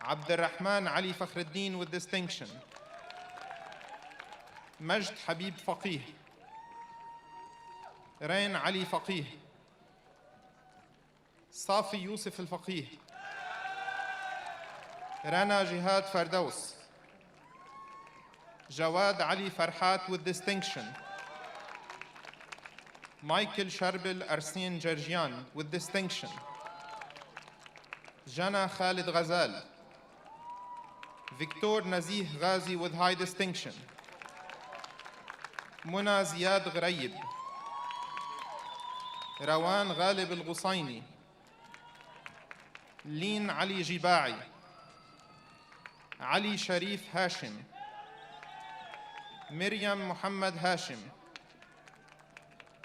Abdurrahman Ali Fakhruddin with distinction. Majd Habib Faqih. Rain Ali Faqih. Safi Yusuf Al-Faqih. Rana Jihad Fardaus. Jawad Ali Farhat with distinction. Michael Sharbil Arsene Gergian with distinction. Jana Khalid Ghazal. Victor Nazih Ghazi with high distinction. Muna Ziyad Ghraib. Rawan Ghalib Al-Ghusayni. Leen Ali Jiba'i. Ali Sharif Hashim. Miriam Muhammad Hashim.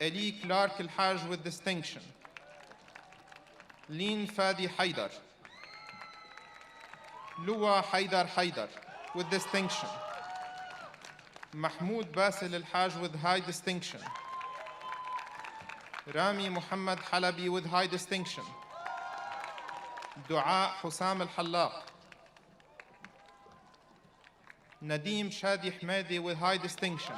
Ali Clark Al-Haj with distinction. Leen Fadi Haidar. Lua Haidar Haidar with distinction. Mahmoud Basil Al-Haj with high distinction. Rami Muhammad Halabi with high distinction. Dua Hussam Al-Hallaq. Nadeem Shadi Ahmadi with high distinction.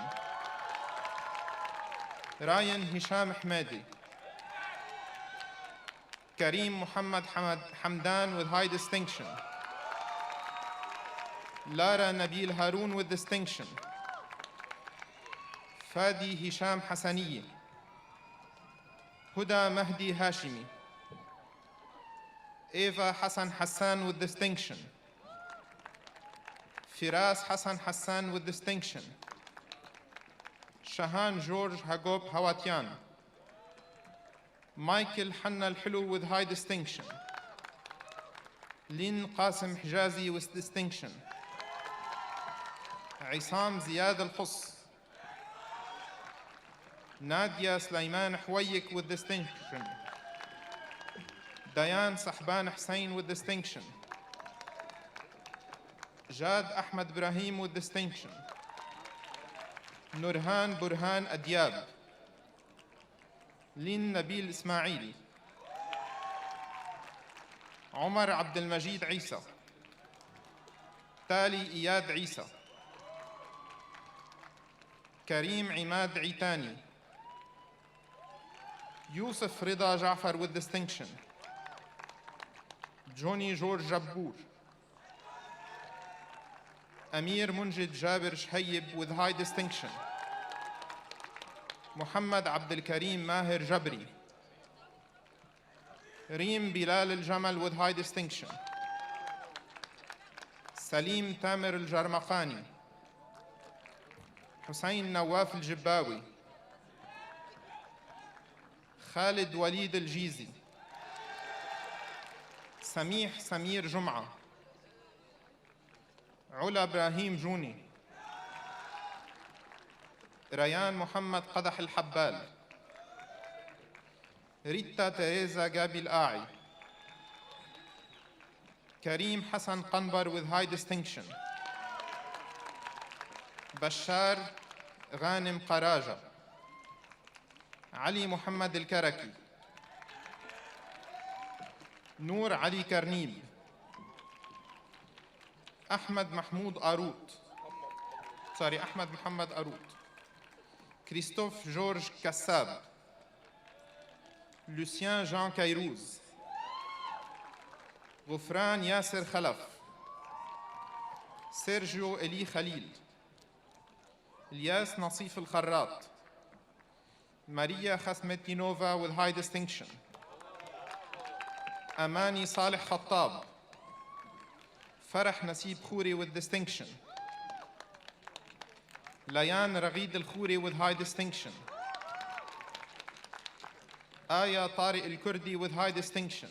Ryan Hisham Ahmadi. Kareem Muhammad Hamdan with high distinction. Lara Nabil Haroun with distinction. Fadi Hisham Hassaniye. Huda Mahdi Hashimi. Eva Hassan Hassan with distinction. Firas Hassan Hassan with distinction. Shahan George Hagop Hawatian. Michael Hanna Al-Hulu with high distinction. Lin Qasim Hijazi with distinction. Isam Ziyad Al-Khus. Nadia Sulaiman Hwayik with distinction. Dayan Sahban Hussein with distinction. Jad Ahmed Ibrahim with distinction. Nurhan Burhan Adyab. Lin Nabil Ismaili. Omar Abdel Majid Isa. Tali Iyad Isa. Kareem Imad Itani. Yusuf Rida Jafar with distinction. Johnny George Jabbour. Amir Munjid Jabir Shhayyib with high distinction. Muhammad Abdul Kareem Mahir Jabri. Reem Bilal Al-Jamal with high distinction. Salim Tamir Al-Jarmaqani. Hussein Nawaf Al-Jibbawi. Khalid Walid Al-Jizi. Samih Samir Jum'a. Ula Ibrahim Juni. Rayan Muhammad Qadah Al-Habbal. Rita Teresa Gabil A'i. Karim Hassan Qanbar with high distinction. Bashar Ghanim Qaraja. Ali Muhammad Al-Karaki. Noor Ali Karnib. Ahmed Mahmoud Arout. Ahmed Muhammad Arout. Christophe Georges Kassab. Lucien Jean Kairouz. Ghufran Yasser Khalaf. Sergio Eli Khalil. Ilyas Nasif Al-Kharrat. Maria Khasmetinova with high distinction. Amani Saleh Khattab. Farah Nasib Khouri with distinction. Layan Raghid Al-Khouri with high distinction. Aya Tariq Al-Kurdi with high distinction.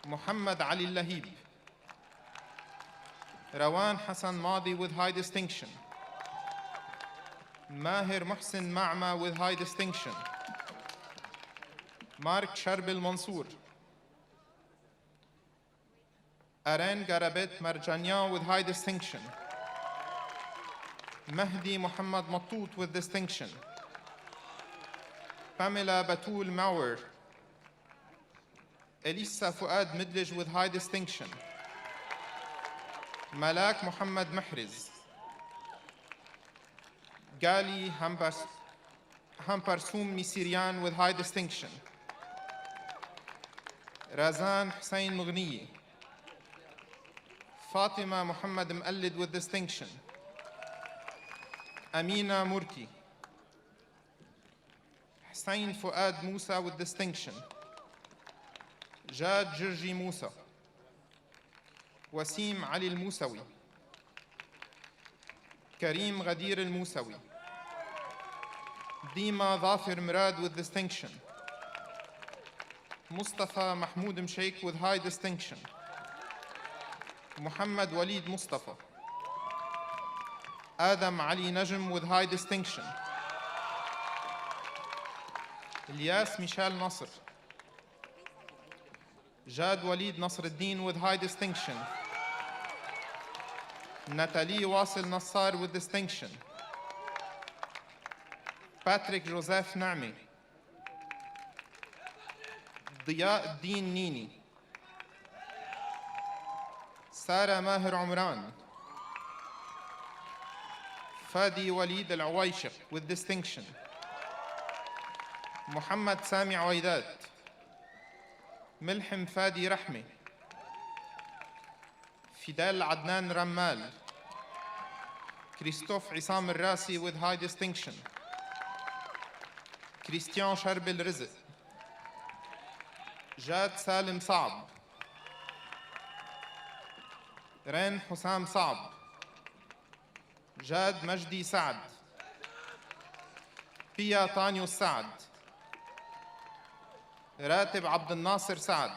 Muhammad Ali Lahib. Rawan Hassan Madi with high distinction. Mahir Muhsin Ma'ma with high distinction. Mark Sharbil Mansour. Aren Garabet Marjanian with high distinction. Mahdi Muhammad Matut with distinction. Pamela Batul Mauer. Elisa Fuad Midlij with high distinction. Malak Muhammad Mahriz. Gali Hamparsum Misirian with high distinction. Razan Hussein Mughniyi. Fatima Muhammad Muallid with distinction. Amina Murki. Hussein Fuad Musa with distinction. Jad Jirji Musa. Wasim Ali Al-Musawi. Karim Ghadir Al-Musawi. Dima Dhafir Murad with distinction. Mustafa Mahmoud Mshaikh with high distinction. Muhammad Walid Mustafa. Adam Ali Najm with high distinction. Ilyas Michal Nasr. Jad Walid Nasr al-Din with high distinction. Nathalie Wasil Nassar with distinction. Patrick Joseph Naami. Diya Din Nini. Sarah Mahir Umran. Fadi Walid Al-Awaishiq with distinction. Muhammad Sami Awaidat. Milhim Fadi Rahmi. Fidel Adnan Rammal. Christophe Isam Al-Rasi with high distinction. Christian Sharbil Rizq. Jad Salim Saab. Ren Hussam Saab. Jad Majdi Saad. Pia Tanyo Saad. Ratib Abdel Nasser Saad.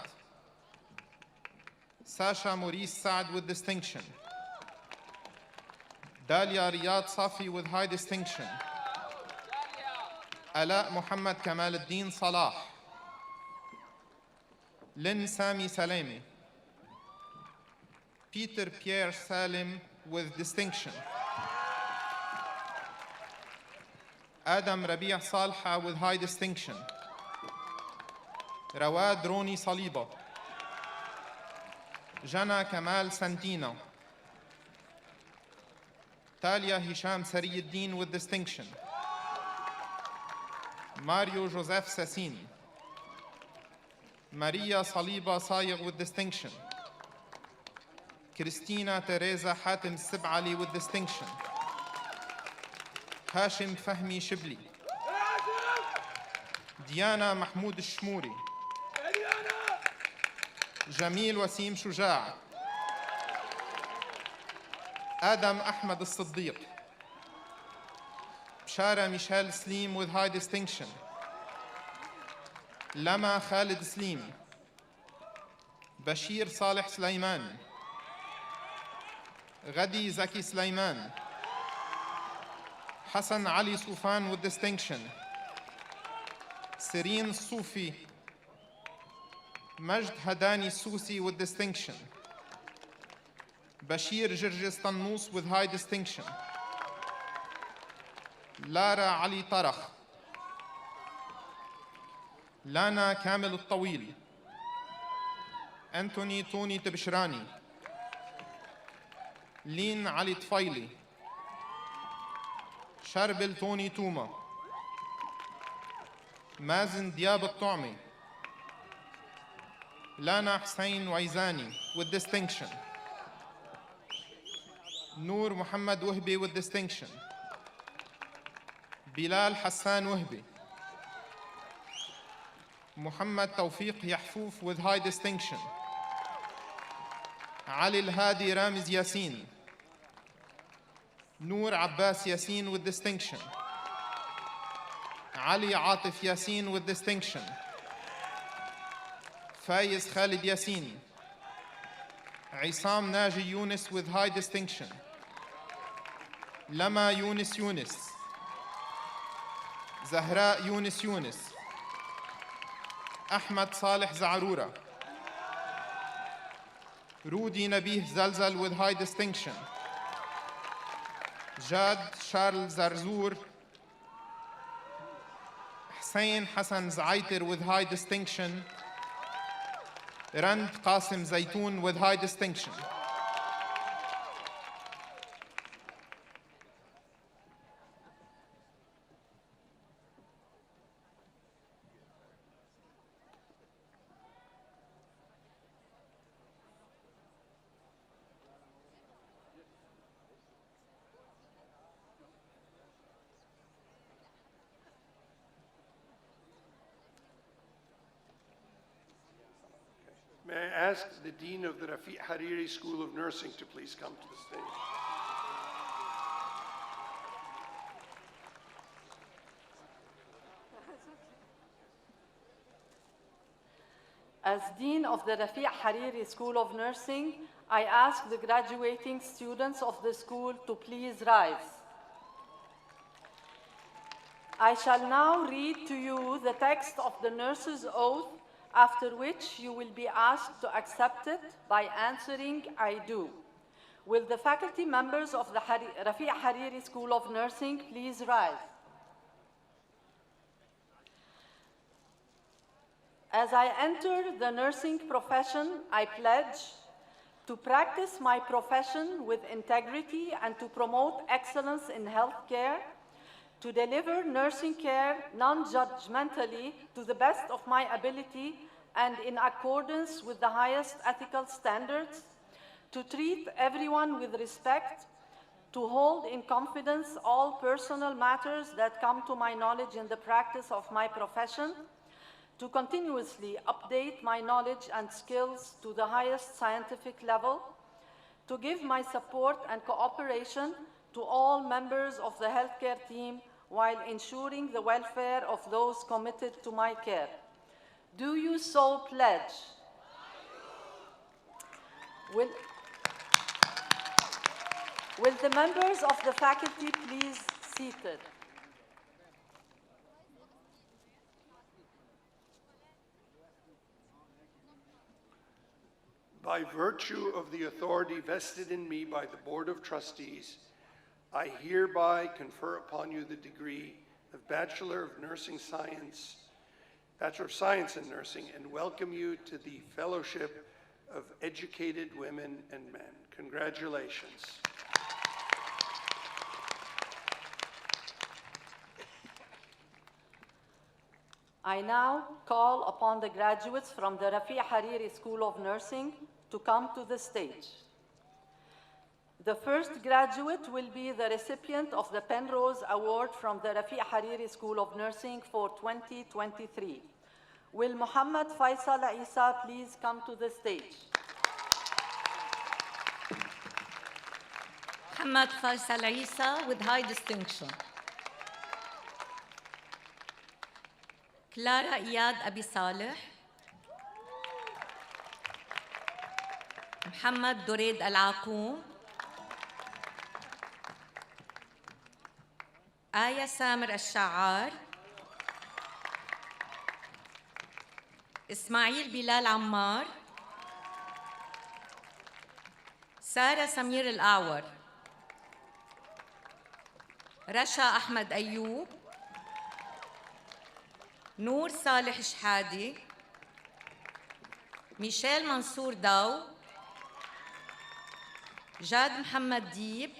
Sasha Maurice Saad with distinction. Dalia Riyad Safi with high distinction. Ala Muhammad Kamal al-Din Salah. Lynn Sami Salemi. Peter Pierre Salim with distinction. Adam Rabi' Salha with high distinction. Rawad Roni Saliba. Jana Kamal Santina. Talia Hisham Sariyuddin with distinction. Mario Joseph Sassin. Maria Saliba Sayegh with distinction. Christina Teresa Hatem Sibali with distinction. Hashim Fahmi Shibli. Diana Mahmoud Shmouri. Jamil Wasim Shuja'. Adam Ahmed Al-Siddiq. Bshara Michel Slim with high distinction. Lama Khalid Slim. Bashir Saleh Sulaiman. Ghadi Zaki Sulaiman. Hassan Ali Soufan with distinction. Sireen Sufi. مجد هداني السوسي with distinction. بشير جرجس طنوس with high distinction. لارا علي طرخ. لانا كامل الطويل. أنتوني توني تبشراني. لين علي طفيلي. شربل توني توما. مازن دياب الطعمي. لانا حسين ويزاني with distinction. نور محمد وهبي with distinction. بلال حسان وهبي. محمد توفيق يحفوف with high distinction. علي الهادي رامز ياسين. نور عباس ياسين with distinction. علي عاطف ياسين with distinction. فايز خالد ياسين. عصام ناجي يونس with high distinction. لما يونس يونس. زهراء يونس يونس. أحمد صالح زعرورة. رودي نبيه زلزل with high distinction. جاد شارل زرزور. حسين حسن زعيتر with high distinction. رند قاسم زيتون with high distinction. May I ask the Dean of the Rafiq Hariri School of Nursing to please come to the stage. As Dean of the Rafiq Hariri School of Nursing, I ask the graduating students of the school to please rise. I shall now read to you the text of the nurse's oath, after which you will be asked to accept it by answering, I do. Will the faculty members of the Rafiq Hariri School of Nursing please rise? As I enter the nursing profession, I pledge to practice my profession with integrity and to promote excellence in healthcare, to deliver nursing care non-judgmentally to the best of my ability and in accordance with the highest ethical standards, to treat everyone with respect, to hold in confidence all personal matters that come to my knowledge in the practice of my profession, to continuously update my knowledge and skills to the highest scientific level, to give my support and cooperation to all members of the healthcare team while ensuring the welfare of those committed to my care. Do you so pledge? Will the members of the faculty please seated? By virtue of the authority vested in me by the Board of Trustees, I hereby confer upon you the degree of Bachelor of Science in Nursing, and welcome you to the Fellowship of Educated Women and Men. Congratulations. I now call upon the graduates from the Rafiq Hariri School of Nursing to come to the stage. The first graduate will be the recipient of the Penrose Award from the Rafiq Hariri School of Nursing for 2023. Will Muhammad Faisal Isa please come to the stage? Muhammad Faisal Isa with high distinction. Clara Iyad Abi Saleh. Muhammad Dureid Al-Aqoum. Aya Samir Al-Sha'ar. إسماعيل بلال عمار، سارة سمير الأعور، رشا أحمد أيوب، نور صالح شحادي، ميشيل منصور داو، جاد محمد ديب،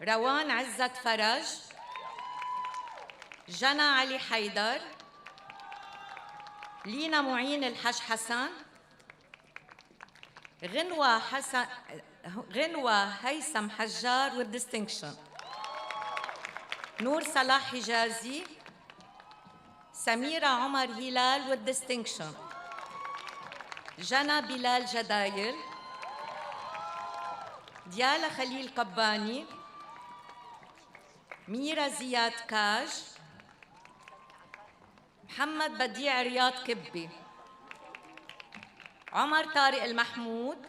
روان عزت فرج، جنى علي حيدر، لينا معين الحج حسن، غنوة هيثم حجار with distinction، نور صلاح حجازي، سميرة عمر هلال with distinction، جنى بلال جدايل، ديالا خليل قباني، ميرا زياد كاج، محمد بديع رياض كبي، عمر طارق المحمود،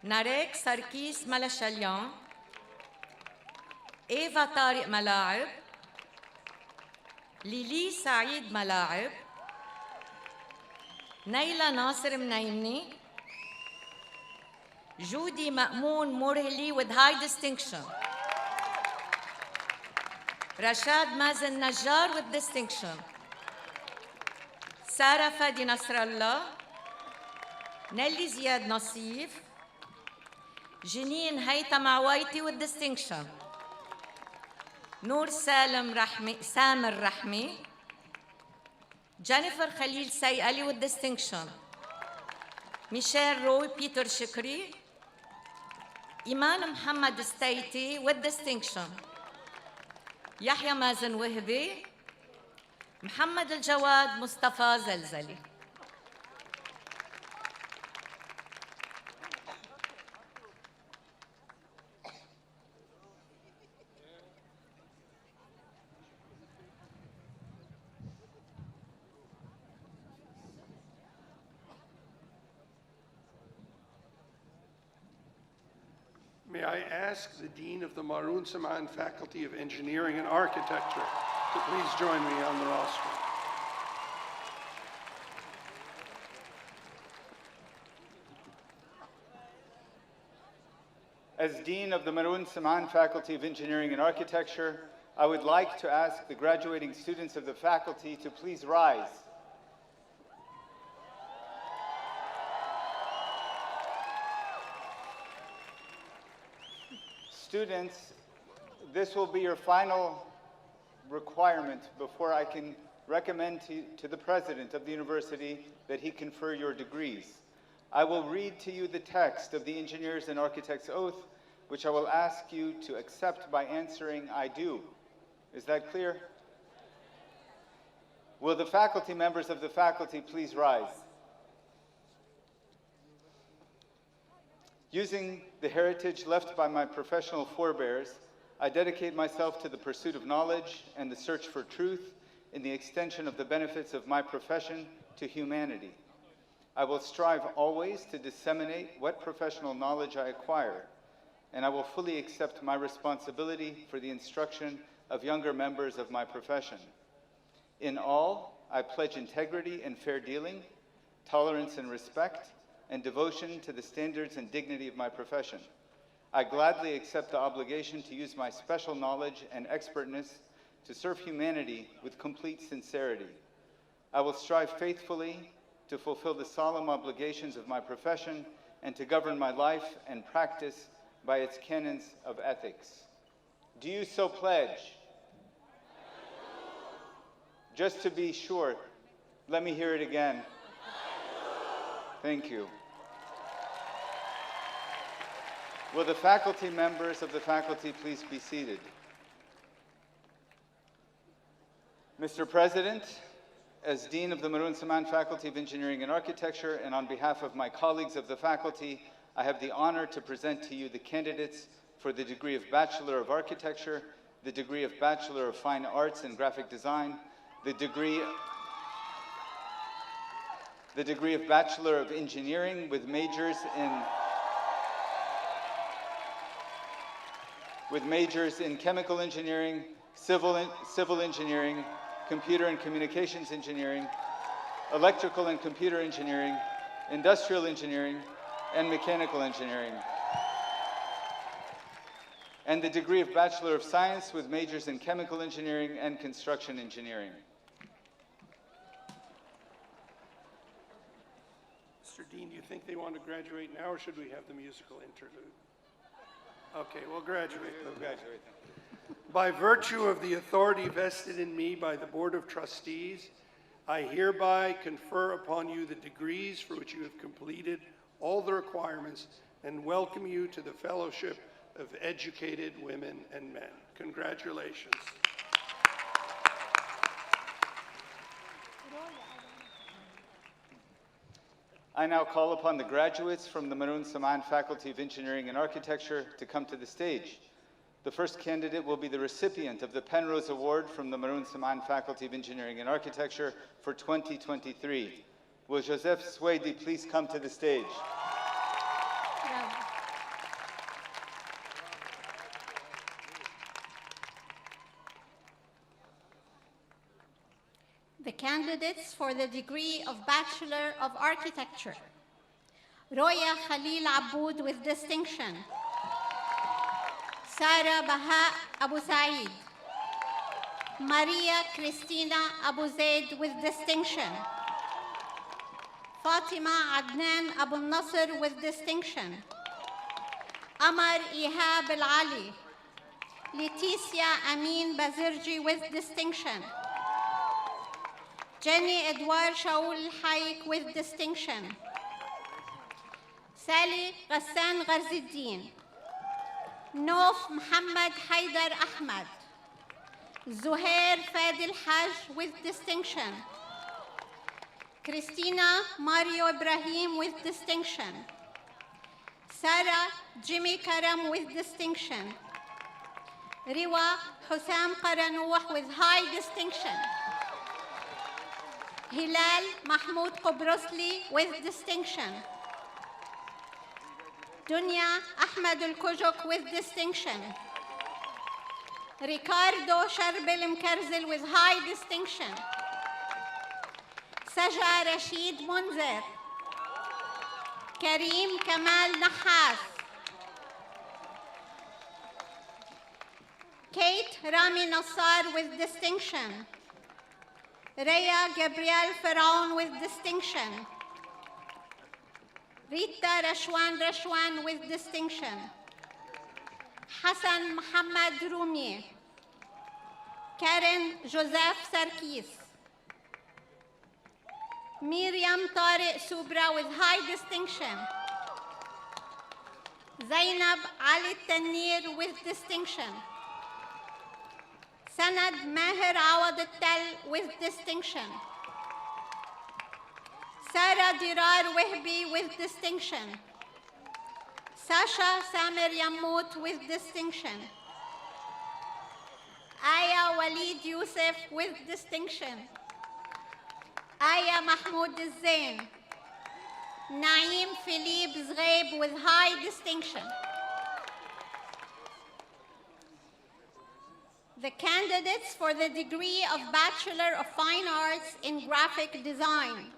ناريك سركيس ملشليان، إيفا طارق ملاعب، ليلي سعيد ملاعب، نيلة ناصر منيمني، جودي مأمون مرهلي with high distinction، رشاد مازن نجار with distinction، سارة فادي نصر الله، نيلي زياد نصيف، جنين هيثم عويتي with distinction، نور سامر رحمي، جينيفر خليل سيئلي with distinction، ميشيل روي بيتر شكري، إيمان محمد ستيتي with distinction، يحيى مازن وهبي، محمد الجواد مصطفى زلزلي. May I ask the Dean of the Maroon Saman Faculty of Engineering and Architecture to please join me on the rostrum. As Dean of the Maroon Saman Faculty of Engineering and Architecture, I would like to ask the graduating students of the faculty to please rise. Students, this will be your final requirement before I can recommend to the president of the university that he confer your degrees. I will read to you the text of the Engineers and Architects Oath, which I will ask you to accept by answering I do. Is that clear? Will the faculty members of the faculty please rise? Using the heritage left by my professional forebears, I dedicate myself to the pursuit of knowledge and the search for truth in the extension of the benefits of my profession to humanity. I will strive always to disseminate what professional knowledge I acquire, and I will fully accept my responsibility for the instruction of younger members of my profession. In all, I pledge integrity and fair dealing, tolerance and respect, and devotion to the standards and dignity of my profession. I gladly accept the obligation to use my special knowledge and expertness to serve humanity with complete sincerity. I will strive faithfully to fulfill the solemn obligations of my profession and to govern my life and practice by its canons of ethics. Do you so pledge? Just to be sure, let me hear it again. Thank you. Will the faculty members of the faculty please be seated? Mr. President, as Dean of the Maroon Saman Faculty of Engineering and Architecture, and on behalf of my colleagues of the faculty, I have the honor to present to you the candidates for the degree of Bachelor of Architecture, the degree of Bachelor of Fine Arts and Graphic Design, the degree of Bachelor of Engineering with majors in chemical engineering, civil engineering, Computer and Communications Engineering, Electrical and Computer Engineering, Industrial Engineering, and Mechanical Engineering, and the degree of Bachelor of Science with majors in Chemical Engineering and Construction Engineering. Mr. Dean, do you think they want to graduate now, or should we have the musical interlude? Okay, we'll graduate. We'll graduate. By virtue of the authority vested in me by the Board of Trustees, I hereby confer upon you the degrees for which you have completed all the requirements and welcome you to the Fellowship of Educated Women and Men. Congratulations. I now call upon the graduates from the Maroon Saman Faculty of Engineering and Architecture to come to the stage. The first candidate will be the recipient of the Penrose Award from the Maroon Saman Faculty of Engineering and Architecture for 2023. Will Joseph Swady please come to the stage? The candidates for the degree of Bachelor of Architecture: Roya Khalil Aboud with distinction, Sarah Baha Abu Said, Maria Cristina Abu Zaid with distinction, Fatima Adnan Abu Nasr with distinction, Amar Ihab Al Ali, Leticia Amin Bazirji with distinction, Jenny Edouard Shaul Hayek with distinction, Sally Ghassan Gharziddin, Nof Muhammad Haidar Ahmad, Zuhair Fadil Haj with distinction, Christina Mario Ibrahim with distinction, Sarah Jimmy Karam with distinction, Riwa Hussam Qaranouh with high distinction, Hilal Mahmoud Qobrosli with distinction, Dunya Ahmed Al-Kujuk with distinction, Ricardo Sharbel Mkarzel with high distinction, Saja Rashid Munzer, Karim Kamal Nahas, Kate Rami Nassar with distinction, Raya Gabriel Faraon with distinction, Rita Rashwan with distinction, Hassan Muhammad Rumi, Karen Joseph Sarkis, Miriam Tariq Subra with high distinction, Zainab Ali Tanir with distinction, Sanad Maher Awad Al-Tal with distinction, Sarah Dirar Wehbi with distinction, Sasha Samir Yammout with distinction, Aya Walid Youssef with distinction, Aya Mahmoud Zain, Naeem Philippe Zghaib with high distinction. The candidates for the degree of Bachelor of Fine Arts in Graphic Design: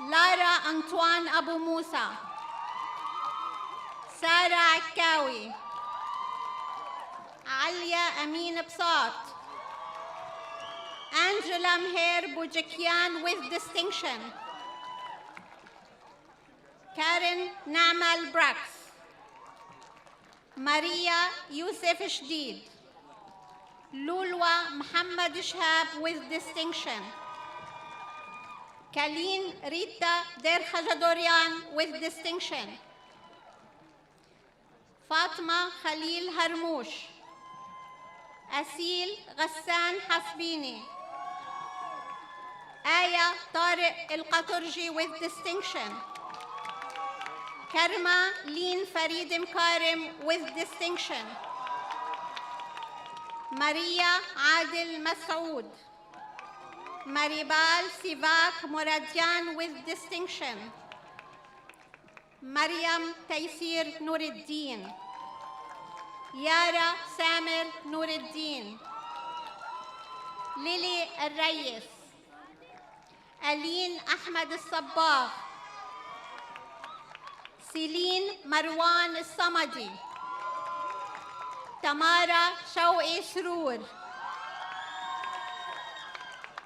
Lara Antoine Abu Musa, Sarah Akawi, Alia Amin Bsat, Angela Mher Boujakian with distinction, Karen Namal Brax, Maria Youssef Shdid, Lulwa Muhammad Shahab with distinction, Kaleen Rita Der Khajadorian with distinction, Fatma Khalil Harmoush, Asil Ghassan Hasbini, Aya Tariq El-Qaturji with distinction, Karma Leen Farid Mkarim with distinction, Maria Adil Masoud, Maribal Sivak Muradian with distinction, Mariam Taysir Nuruddin, Yara Samir Nuruddin, ليلي الريس، ألين أحمد الصباغ، سيلين مروان الصمدي، تمارا شوقي سرور،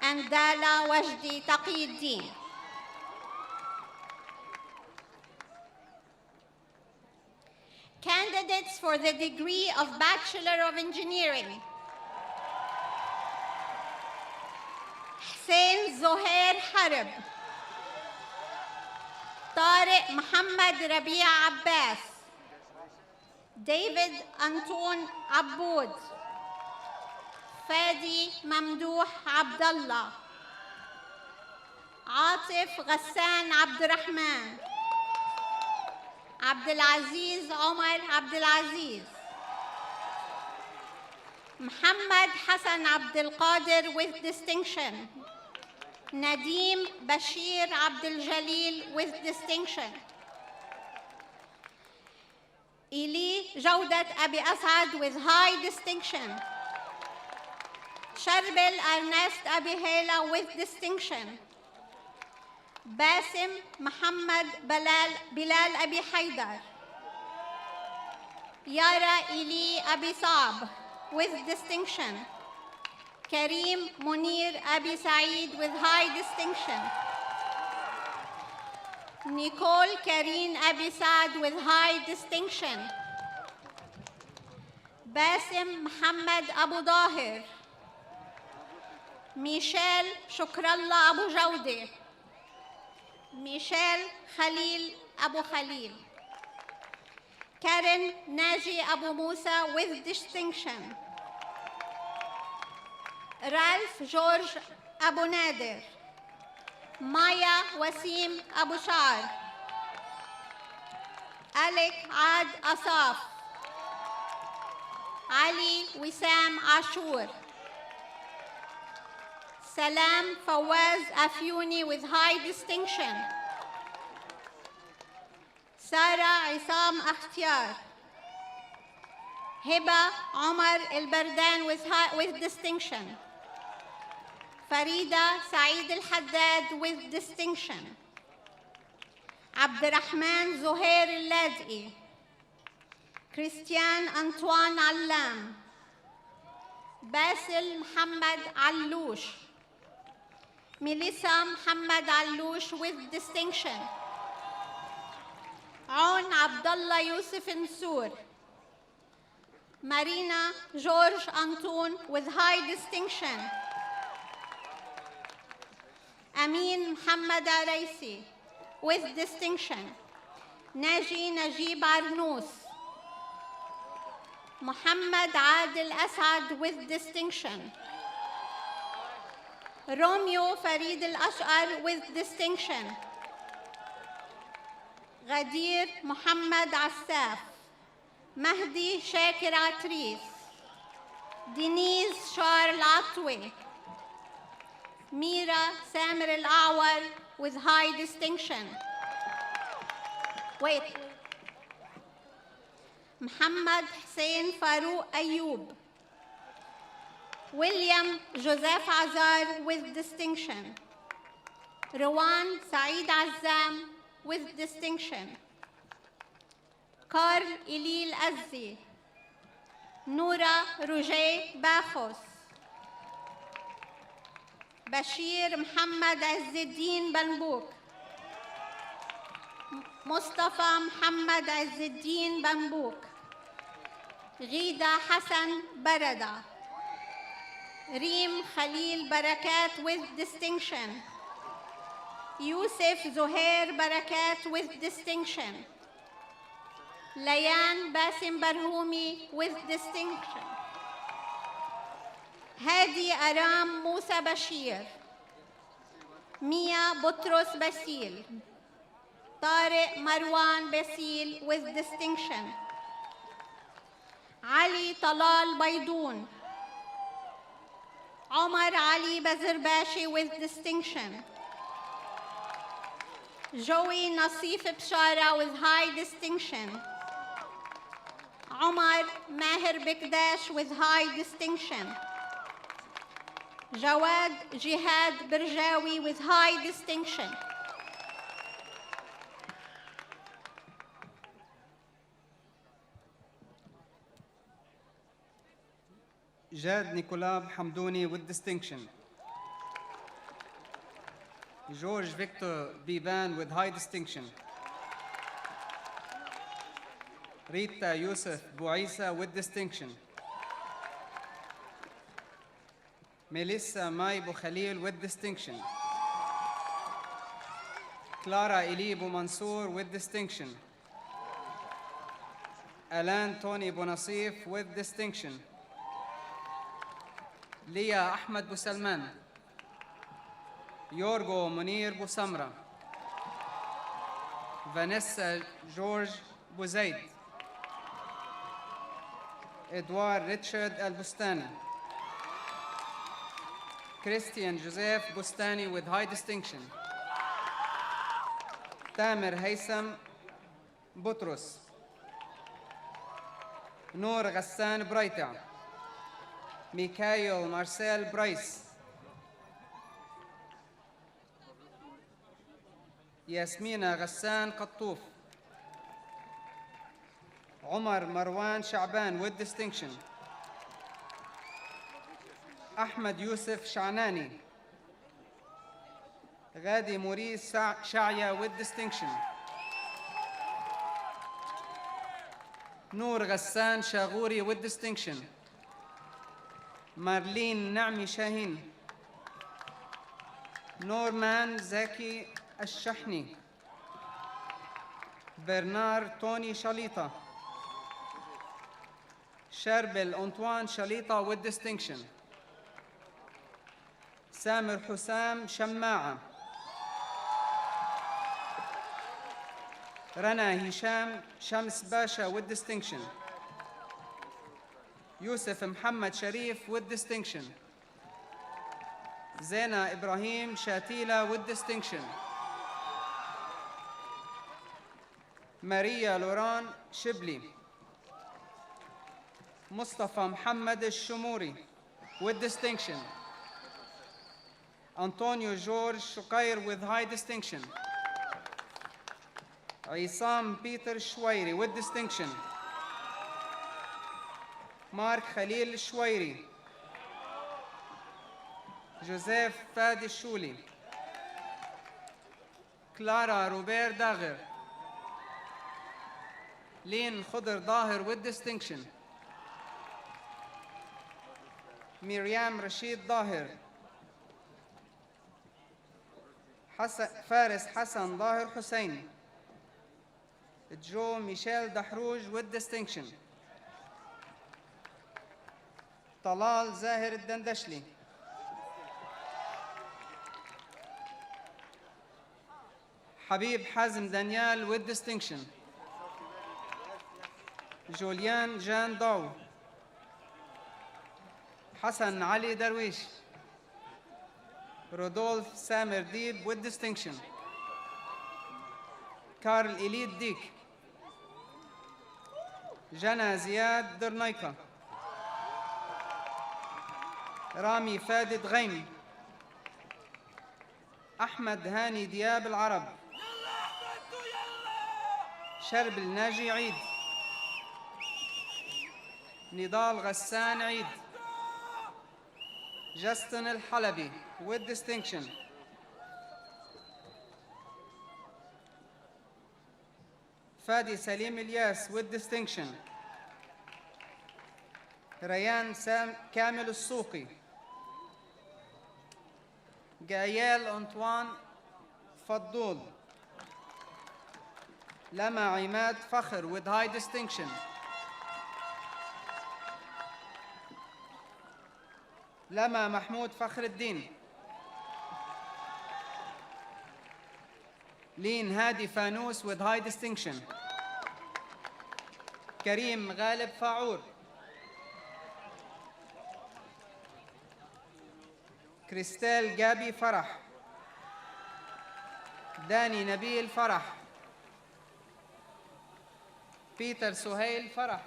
أندالا وجدي تقي الدين. Candidates for the degree of Bachelor of Engineering: حسين زهير حرب، طارق محمد ربيع عباس، ديفيد أنطون عبود، فادي ممدوح عبد الله، عاطف غسان عبد الرحمن، عبد العزيز عمر عبد العزيز، محمد حسن عبد القادر with distinction، نديم بشير عبد الجليل with distinction، إيلي جودة أبي أسعد with high distinction، شربل أرنست أبي هيلا with distinction، باسم محمد بلال أبي حيدر، يارا إيلي أبي صعب with distinction، كريم منير أبي سعيد with high distinction، نيكول كريم أبي سعد with high distinction، باسم محمد أبو ظاهر، ميشيل شكر الله أبو جودة، ميشيل خليل أبو خليل، كارين ناجي أبو موسى with distinction، رالف جورج أبو نادر، مايا وسيم أبو شعر، أليك عاد أصاف، علي وسام عاشور، سلام فواز أفيوني with high distinction، سارة عصام اختيار، هبة عمر البردان with distinction، فريدة سعيد الحداد with distinction، عبد الرحمن زهير اللادقي، كريستيان أنطوان علام، باسل محمد علوش، ميليسا محمد علوش with distinction، عون عبد الله يوسف نسور، مارينا جورج أنطون with high distinction، أمين محمد عريسي with distinction، ناجي نجيب عرنوس، محمد عادل أسعد with distinction، روميو فريد الأشقر with distinction، غدير محمد عساف، مهدي شاكر عتريس، دينيز شارل عطوي، ميرا سامر الأعور with high distinction. Wait. محمد حسين فاروق أيوب، ويليام جوزيف عزار with distinction، روان سعيد عزام with distinction، كارل إليل أزي، نورا روجيه باخوس، بشير محمد عز الدين بنبوك، مصطفى محمد عز الدين بنبوك، غيدة حسن بردة، ريم خليل بركات with distinction، يوسف زهير بركات with distinction، ليان باسم برهومي with distinction، هادي أرام موسى بشير، ميا بطرس باسيل، طارق مروان باسيل with distinction، علي طلال بيضون، عمر علي بزرباشي with distinction، جوي نصيف بشارة with high distinction، عمر ماهر بكداش with high distinction، Jawad Jihad Berjawi with high distinction. Jad Nicolas Hamdouni with distinction. George Victor Biban with high distinction. Rita Yusuf Bouisa with distinction. Melissa Mai Bukhalil with distinction. Clara Eli Boumansour with distinction. Alan Tony Bonasif with distinction. Leah Ahmed Bousalman. Yorgo Munir Bousamra. Vanessa George Bouzaid. Edouard Richard Al-Bustani. Christian Joseph Bustani with high distinction. Tamer Haysam Butros. Noor Ghassan Braita. Mikhail Marcel Bryce. Yasmina Ghassan Qattouf. Omar Marwan Sha'ban with distinction. Ahmed Yusuf Shanani. Ghadi Maurice Shaya with distinction. Noor Ghassan Shagouri with distinction. Marlene Na'mi Shaheen. Norman Zaki Al-Shahni. Bernard Tony Shalita. Sharbel Antoine Shalita with distinction. Samir Hussam Shamma'a. Rana Hisham Shams Basha with distinction. Yusuf Muhammad Sharif with distinction. Zaina Ibrahim Shatila with distinction. Maria Laurent Shibli. Mustafa Muhammad Al-Shumuri with distinction. Antonio George Shukair with high distinction. Isam Peter Shwairi with distinction. Mark Khalil Shwairi. Joseph Fadi Shuli. Clara Robert Dagher. Lynn Khudr Dahir with distinction. Miriam Rashid Dahir. Faris Hassan Dahir Hussein. Joe Michel Dahrouj with distinction. Talal Zahir Dandashli. Habib Hazm Daniel with distinction. Julian Jean Daw. Hassan Ali Darwish. Rodolphe Samer Deeb with distinction. Karl Elid Dik. Jana Ziad Dernaika. Rami Fadid Ghaim. Ahmed Hani Diab Al Arab. Sharb Al Naji Eid. Nidal Ghassan Eid. Justin Al Halabi with distinction. Fadi Salim Ilyas with distinction. Rayan Kamil Al-Souqi. Gael Antoine Faddoul. Lama Imad Fakhr with high distinction. Lama Mahmoud Fakhruddin. Lin Hadi Fanous with high distinction. Karim Ghalib Faour. Christelle Gabi Farah. Dani Nabil Farah. Peter Suhail Farah.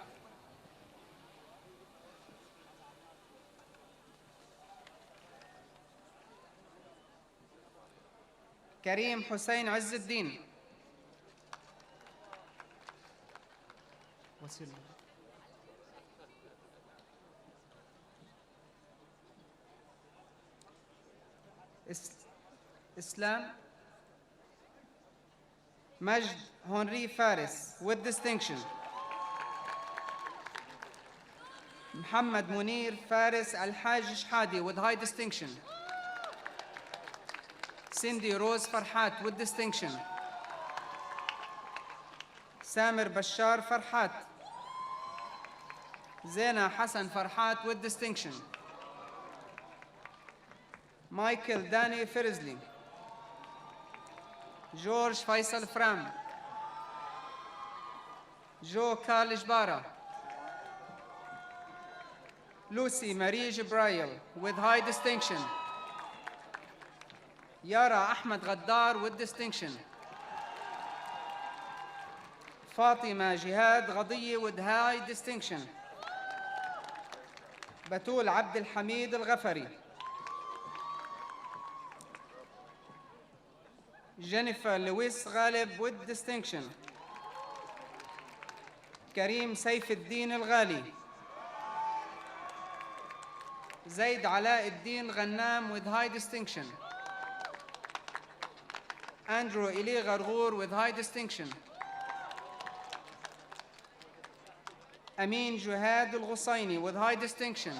كريم حسين عز الدين. إسلام مجد هنري فارس with distinction. محمد منير فارس الحاج شحادي with high distinction. سيندي روز فرحات with distinction. سامر بشار فرحات. زينة حسن فرحات with distinction. مايكل داني فرزلي. جورج فيصل فرام. جو كارل جبارة. لوسي ماري جبرايل with high distinction. يارا أحمد غدار with distinction. فاطمة جهاد غضية with high distinction. بتول عبد الحميد الغفري. جينيفر لويس غالب with distinction. كريم سيف الدين الغالي. زيد علاء الدين غنام with high distinction. أندرو إلي غرغور with high distinction. أمين جهاد الغصيني with high distinction.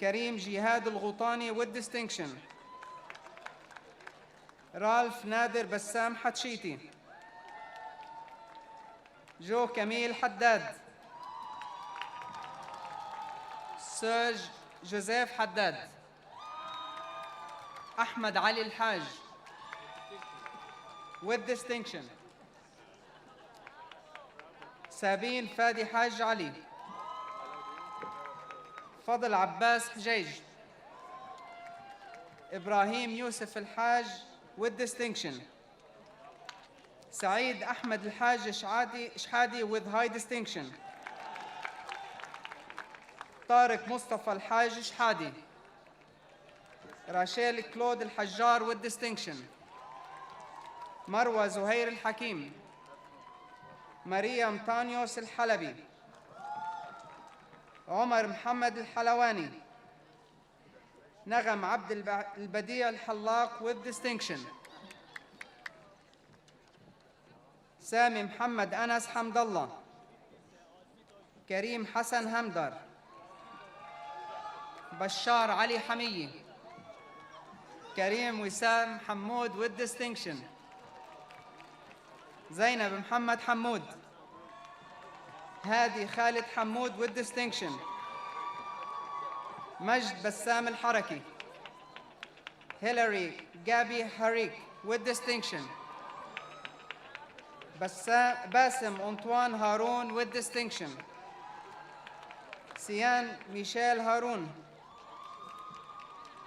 كريم جهاد الغطاني with distinction. رالف نادر بسام حتشيتي. جو كميل حداد. سيرج جوزيف حداد. أحمد علي الحاج with distinction. سابين فادي حاج علي. فضل عباس حجيج. إبراهيم يوسف الحاج with distinction. سعيد أحمد الحاج شحادي with high distinction. طارق مصطفى الحاج شحادي. راشيل كلود الحجار with distinction. مروى زهير الحكيم. مريم تانيوس الحلبي. عمر محمد الحلواني. نغم عبد البديع الحلاق with distinction. سامي محمد أنس حمد الله. كريم حسن همدر. بشار علي حمية. كريم وسام حمود with distinction. زينب محمد حمود. هادي خالد حمود with distinction. مجد بسام الحركي. هيلاري جابي هاريك with distinction. باسم أنطوان هارون with distinction. سيان ميشيل هارون.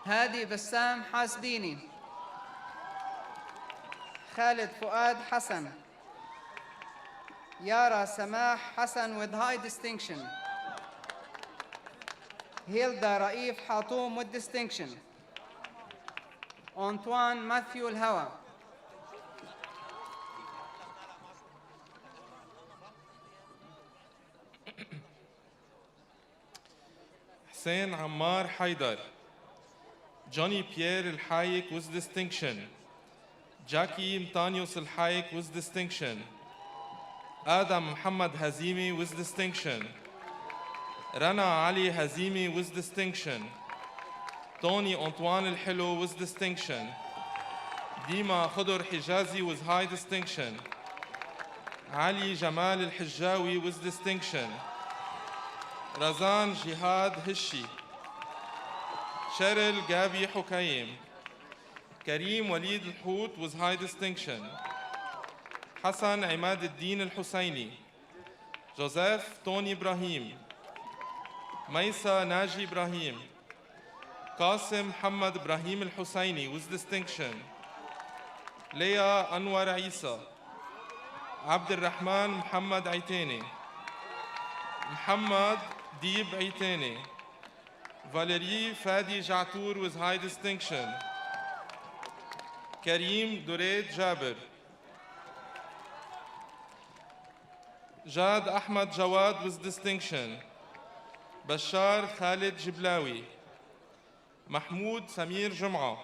هادي بسام حاسبيني. خالد فؤاد حسن. يارا سماح حسن with high distinction. هيلدا رئيف حاطوم with distinction. أنطوان ماثيو الهوى. حسين عمار حيدر. جوني بيير الحايك with distinction. جاكي متانيوس الحايك with distinction. آدم محمد هزيمي with distinction. رنا علي هزيمي with distinction. توني أنطوان الحلو with distinction. ديما خضر حجازي with high distinction. علي جمال الحجاوي with distinction. رزان جهاد هشي. شيرل جابي حكيم. كريم وليد الحوت with high distinction. حسن عماد الدين الحسيني. جوزيف توني إبراهيم. ميسا ناجي إبراهيم. قاسم محمد إبراهيم الحسيني with distinction. ليا أنور عيسى. عبد الرحمن محمد عيتاني. محمد ديب عيتاني. فاليري فادي جعتور with high distinction. كريم دريد جابر. جاد أحمد جواد with distinction. بشار خالد جبلاوي. محمود سمير جمعة.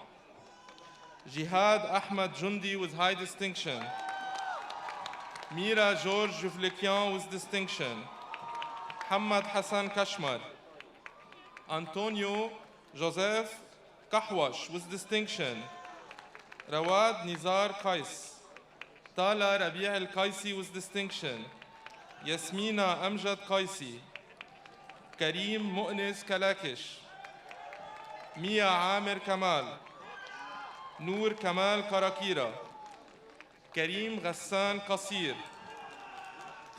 جهاد أحمد جندي with high distinction. ميرا جورج جوفليكيان with distinction. محمد حسن كشمر. أنطونيو جوزيف كحوش with distinction. رواد نزار قيس. طالا ربيع القيسي with distinction. ياسمينة أمجد قيسي. كريم مؤنس كلاكش. ميا عامر كمال. نور كمال كراكيرا. كريم غسان قصير.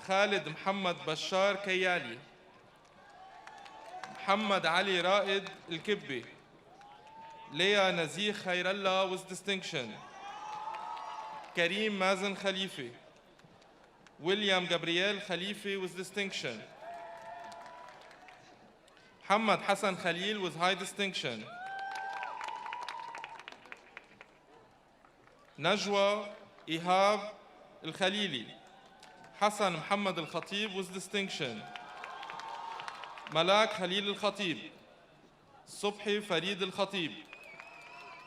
خالد محمد بشار كيالي. محمد علي رائد الكبي. ليا نزيه خير الله with distinction. كريم مازن خليفي. ويليام جابرييل خليفي with distinction. محمد حسن خليل with high distinction. نجوى إيهاب الخليلي. حسن محمد الخطيب with distinction. ملاك خليل الخطيب. صبحي فريد الخطيب.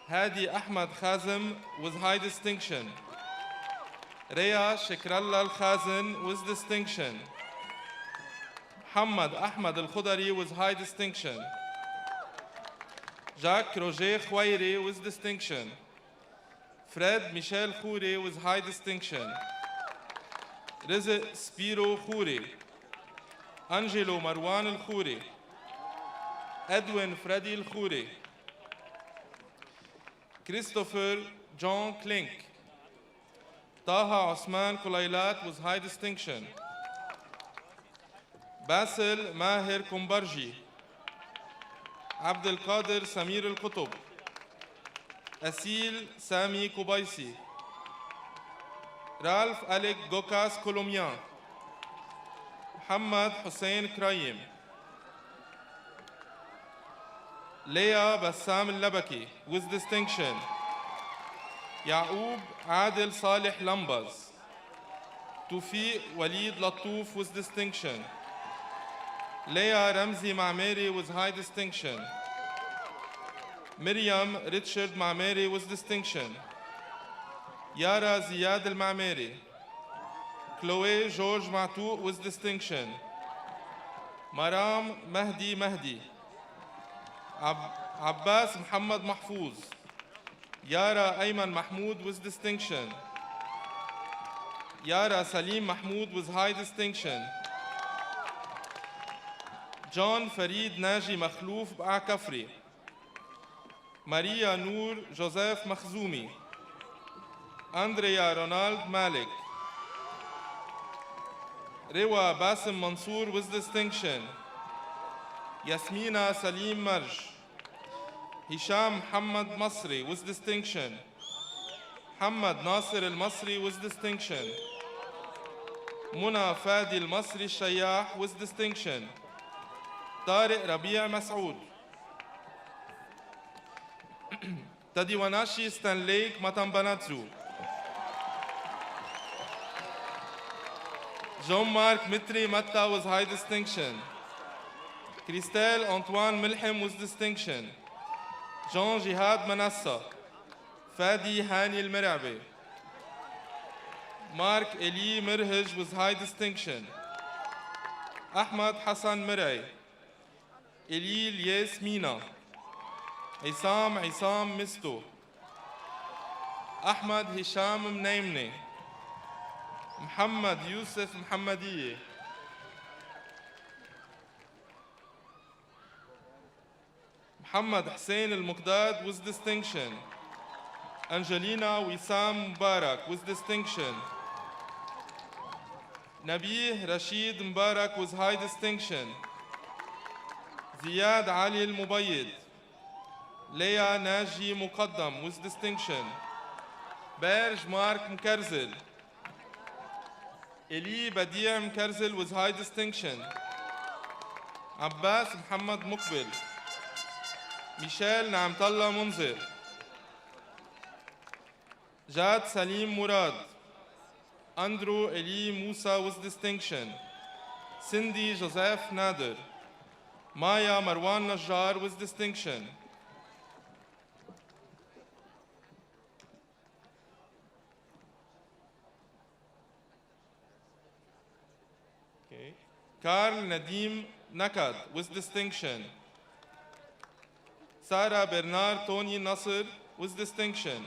هادي أحمد خازم with high distinction. ريا شكر الله الخازن with distinction. محمد أحمد الخضري with high distinction. جاك روجيه خويري with distinction. فريد ميشيل خوري with high distinction. رزق سبيرو خوري. أنجلو مروان الخوري. أدوين فريدي الخوري. كريستوفر جون كلينك. طه عثمان كليلات with high distinction. باسل ماهر كومبرجي. عبد القادر سمير القطب. أسيل سامي كوبايسي. رالف أليك جوكاس كولوميان. محمد حسين كرايم. ليا بسام اللبكي with distinction. يعقوب عادل صالح لمبز. توفيق وليد لطوف with distinction. ليا رمزي معماري with high distinction. مريم ريتشارد معماري with distinction. يارا زياد المعماري. كلوي جورج معتوق with distinction. مرام مهدي مهدي. عباس محمد محفوظ. يارا أيمن محمود with distinction. يارا سليم محمود with high distinction. جون فريد ناجي مخلوف بعكفري. ماريا نور جوزيف مخزومي. أندريا رونالد مالك. روا باسم منصور with distinction. ياسمينة سليم مرج. هشام محمد مصري with distinction. محمد ناصر المصري with distinction. منى فادي المصري الشياح with distinction. طارق ربيع مسعود. تاديواناشي ستانليك ماتامباناتزو. جون مارك متري متا with high distinction. كريستال أنطوان ملحم with distinction. جون جهاد منسا. فادي هاني المرعبي. مارك إلي مرهج with high distinction. أحمد حسن مرعي. إلي الياس مينا. عصام مستو. أحمد هشام منيمني. محمد يوسف محمدية. محمد حسين المقداد with distinction. أنجلينا وسام مبارك with distinction. نبيه رشيد مبارك with high distinction. زياد علي المبيض. ليا ناجي مقدم with distinction. بارج مارك مكرزل. إلي بديع مكرزل with high distinction. عباس محمد مقبل. ميشيل نعمت الله منذر. Jad Salim Murad. Andrew Eli Musa with distinction. Cindy Joseph Nader. Maya Marwan Najjar with distinction. Okay. Carl Nadim Nakad with distinction. Sarah Bernard Tony Nasser with distinction.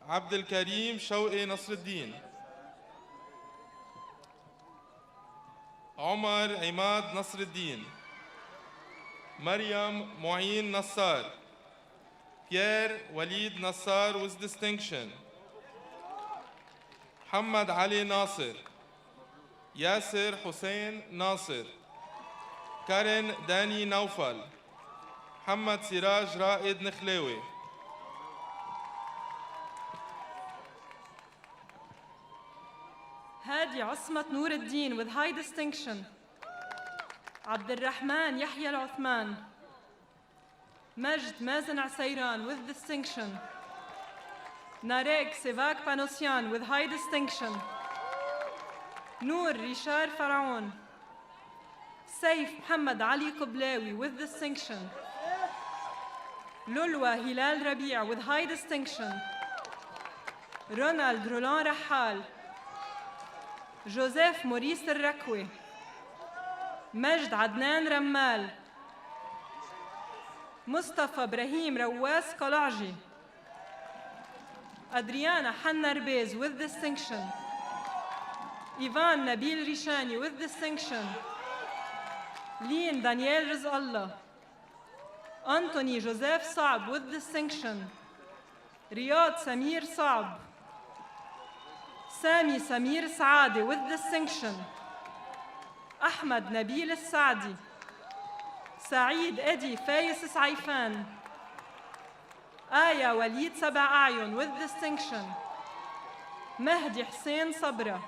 Abdel Karim Shawqi Nasruddin. Omar Imad Nasruddin. Maryam Mu'in Nassar. Pierre Walid Nassar with distinction. Muhammad Ali Nasir. Yasir Hussein Nasir. Karen Dani Naufal. Muhammad Siraj Raed Nikhlawi. Hadi Osmat Nuruddin with high distinction. Abdul Rahman Yahya Al-Uthman. Majd Mazen Asayran with distinction. Narek Sevak Panosyan with high distinction. Noor Rishar Faraon. Saif Muhammad Ali Qublawi with distinction. Lulwa Hilal Rabia with high distinction. Ronald Roland Rahal. Joseph Maurice Rakwe. Majd Adnan Rammal. Mustafa Ibrahim Rawas Kalaji. Adriana Hanna Arbez with distinction. Ivan Nabil Rishani with distinction. Lien Daniel Rizallah. Anthony Joseph Saab with distinction. Riyad Samir Saab. Sami Samir Saadi with distinction. Ahmad Nabil Saadi. Saeed Edi Fayez Saifan. Aya Walid Saba Ayun with distinction. Mahdi Hussein Sabra.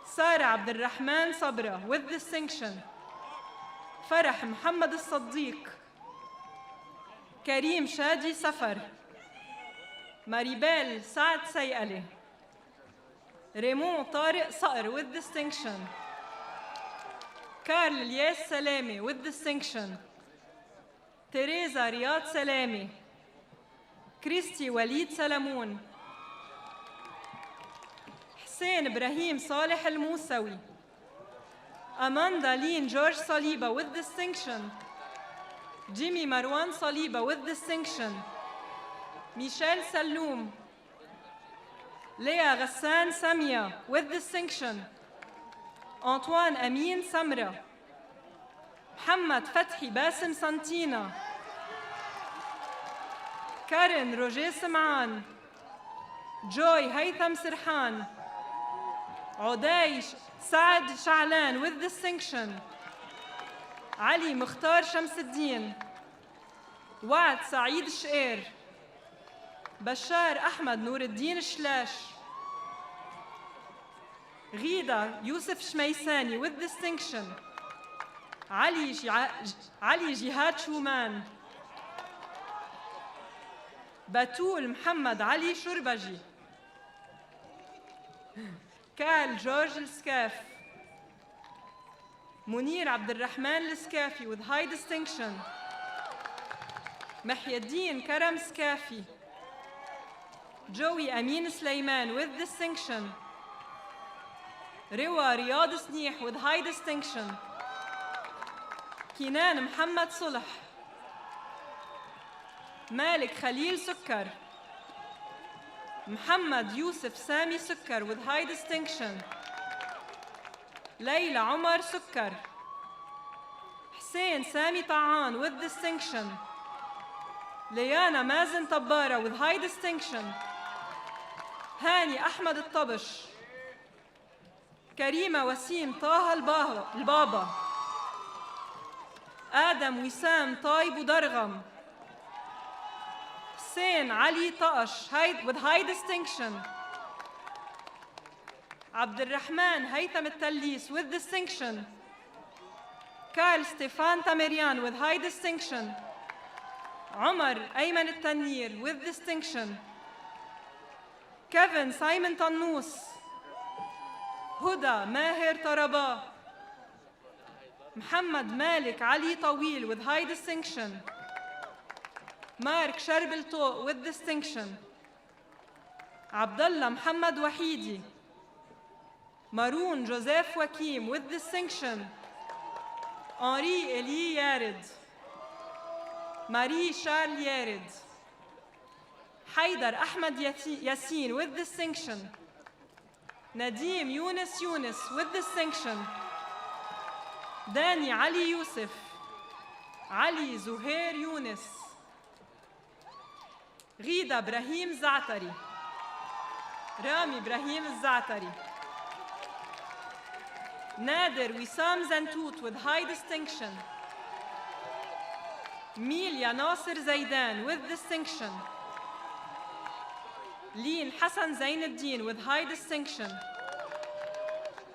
Sarah Abdulrahman Sabra with distinction. Farah Muhammad Al-Saddiq. Karim Shadi Safar. Maribel Saad Sayali. Raymond Tariq Saar with distinction. Karl Ilyas Salami with distinction. Teresa Riyad Salami. Christy Walid Salamoun. Hussein Ibrahim Saleh Al-Musawi. Amanda Lynn George Saliba with distinction. Jimmy Marwan Saliba with distinction. Michelle Saloum. Leah Ghassan Samia with distinction. Antoine Amin Samra. Muhammad Fathi Basim Santina. Karen Roger Simran. Joy Haytham Sirhan. Uday Saad Sha'lan with distinction. Ali Mukhtar Shamsuddin. Waad Saeed Sh'er. Bashar Ahmad Nuruddin Shlash. Ghida Yusuf Shmaysani with distinction. Ali Jihad Shuman. Batul Muhammad Ali Shurbaji. Kal George Al-Skaf. Munir Abdulrahman Al-Skafi with high distinction. Mahyaddin Karam Skafi. Joey Amin Sulaiman with distinction. Rewa Riyad Snih with high distinction. Kinan Muhammad Sulh. Malik Khalil Sukkar. Muhammad Yusuf Sami Sukkar with high distinction. Layla Omar Sukkar. Hussein Sami Ta'an with distinction. Liana Mazen Tabbara with high distinction. Hani Ahmad Al-Tabish. Karima Wasim Taha Al-Baba. Adam Wissam Taib Dargham. Hussein Ali Ta'ash with high distinction. Abdulrahman Haytham Al-Tallis with distinction. Karl Stefan Tamerian with high distinction. عمر أيمن التنير with distinction. كيفن سايمون طنوس. هدى ماهر طربا. محمد مالك علي طويل with high distinction. مارك شربل طوق with distinction. عبد الله محمد وحيدي. مارون جوزيف وكيم with distinction. أنري إلي يارد. ماري شارل يارد. حيدر أحمد ياسين with distinction. نديم يونس with distinction. داني علي يوسف. علي زهير يونس. غيدة إبراهيم زعتري. رامي إبراهيم الزعتري. نادر وسام زنتوت with high distinction. ميليا ناصر زيدان with distinction. لين حسن زين الدين with high distinction.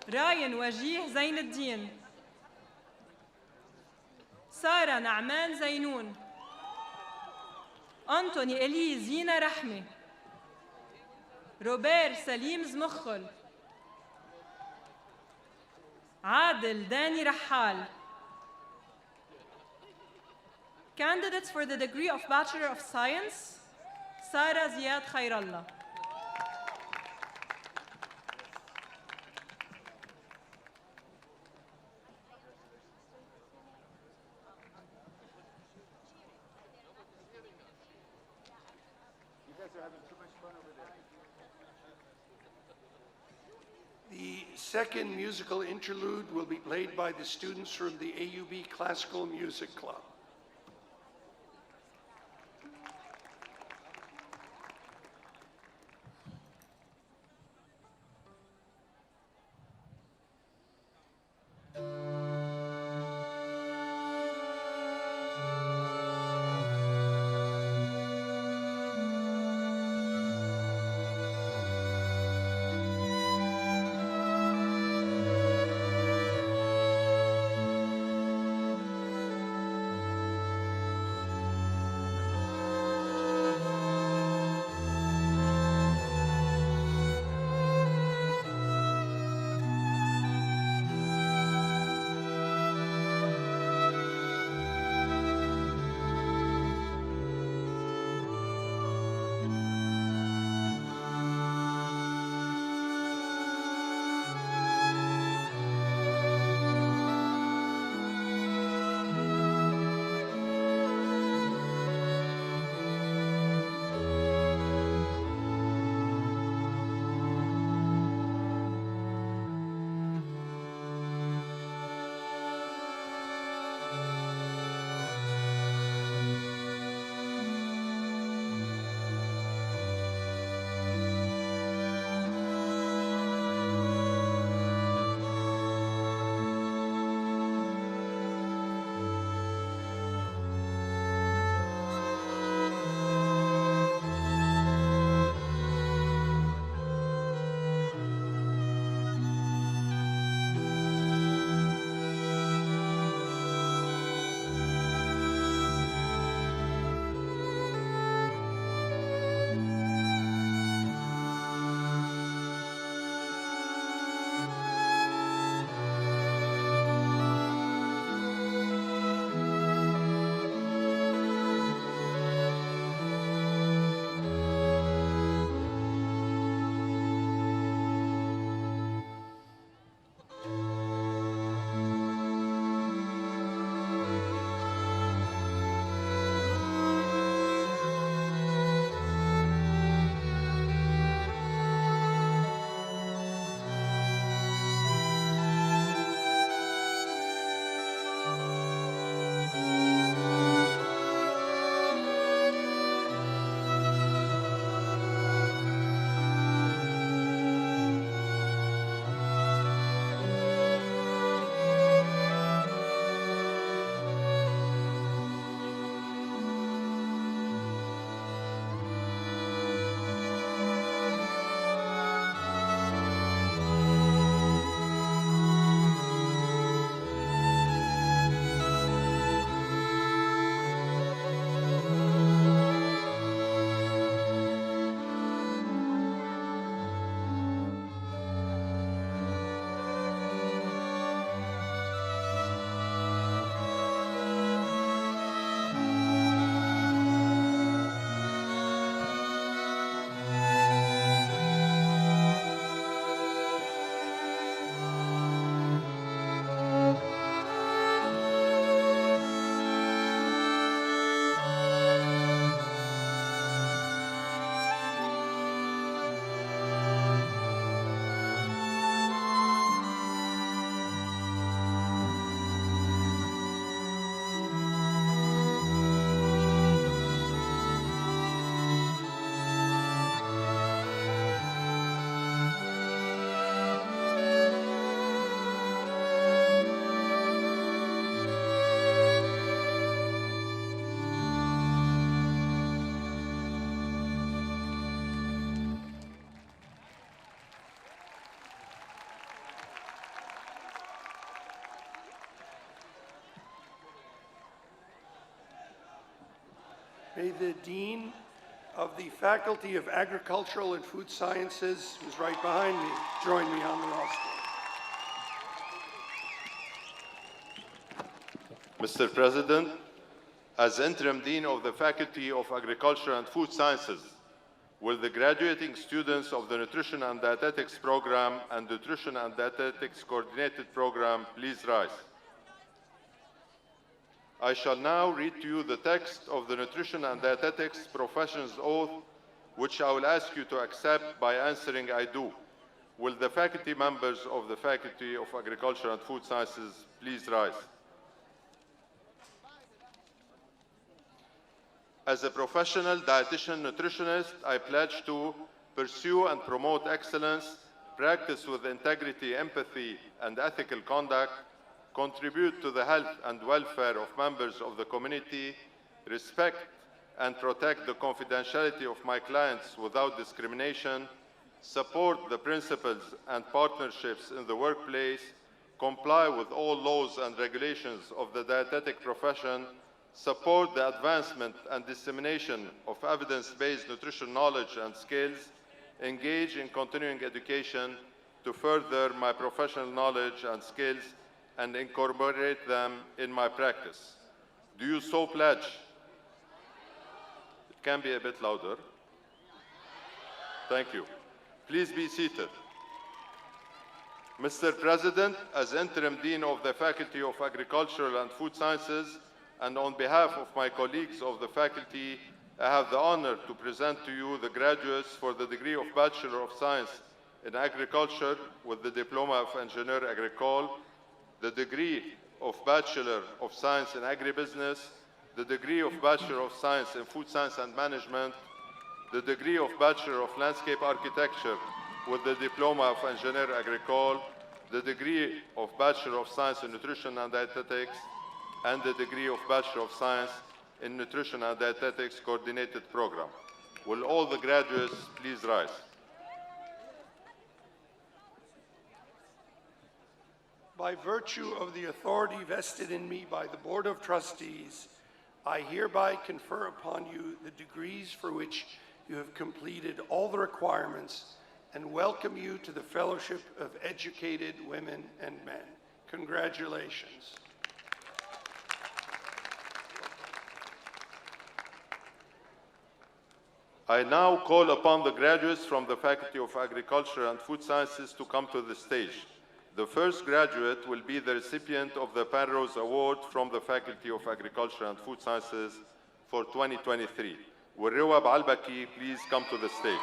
راين وجيه زين الدين. سارة نعمان زينون. أنتوني إلي زينة رحمة. روبير سليم زمخل. عادل داني رحال. Candidates for the degree of Bachelor of Science, Sarah Ziad Khairallah. The second musical interlude will be played by the students from the AUB Classical Music Club. May the Dean of the Faculty of Agricultural and Food Sciences, who's right behind me, join me on the law Mr. President, as Interim Dean of the Faculty of Agriculture and Food Sciences, will the graduating students of the Nutrition and Dietetics Program and Nutrition and Dietetics Coordinated Program please rise? I shall now read to you the text of the Nutrition and Dietetics Profession's Oath, which I will ask you to accept by answering I do. Will the faculty members of the Faculty of Agriculture and Food Sciences please rise? As a professional dietitian nutritionist, I pledge to pursue and promote excellence, practice with integrity, empathy, and ethical conduct, contribute to the health and welfare of members of the community, respect and protect the confidentiality of my clients without discrimination, support the principles and partnerships in the workplace, comply with all laws and regulations of the dietetic profession, support the advancement and dissemination of evidence-based nutrition knowledge and skills, engage in continuing education to further my professional knowledge and skills and incorporate them in my practice. Do you so pledge? It can be a bit louder. Thank you. Please be seated. Mr. President, as Interim Dean of the Faculty of Agricultural and Food Sciences, and on behalf of my colleagues of the faculty, I have the honor to present to you the graduates for the degree of Bachelor of Science in Agriculture with the Diploma of Engineer Agricole, the degree of Bachelor of Science in Agribusiness, the degree of Bachelor of Science in Food Science and Management, the degree of Bachelor of Landscape Architecture with the Diploma of Engineer Agricole, the degree of Bachelor of Science in Nutrition and Dietetics, and the degree of Bachelor of Science in Nutrition and Dietetics Coordinated Program. Will all the graduates please rise? By virtue of the authority vested in me by the Board of Trustees, I hereby confer upon you the degrees for which you have completed all the requirements and welcome you to the Fellowship of Educated Women and Men. Congratulations. I now call upon the graduates from the Faculty of Agriculture and Food Sciences to come to the stage. The first graduate will be the recipient of the Penrose Award from the Faculty of Agriculture and Food Sciences for 2023. Will Rewa Baalbaki please come to the stage?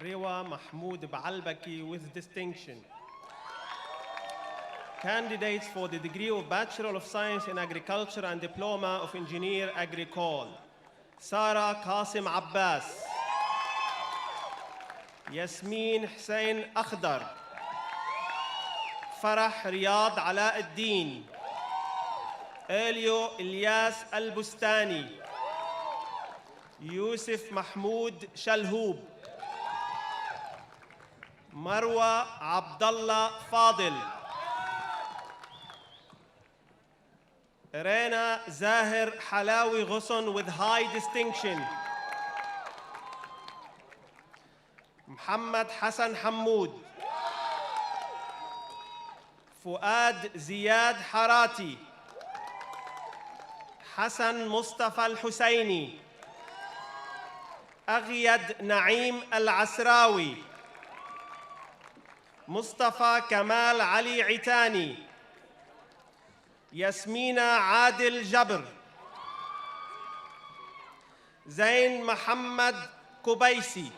Rewa Mahmoud Baalbaki with distinction. Candidates for the degree of Bachelor of Science in Agriculture and Diploma of Engineer Agricole: Sara Qasim Abbas, Yasmin Hussein Akhdar, Farah Riyad Alauddin, Elio Ilyas Al-Bustani, Yusuf Mahmoud Shalhoub, Marwa Abdallah Fadil, Rena Zahir Halawi Ghusn with high distinction, Muhammad Hassan Hammoud, Fuad Ziyad Harati, Hassan Mustafa Al-Husseini, Aghyad Naeem Al-Asrawi, Mustafa Kamal Ali Itani, Yasmina Adil Jabr, Zain Muhammad Kubaisi,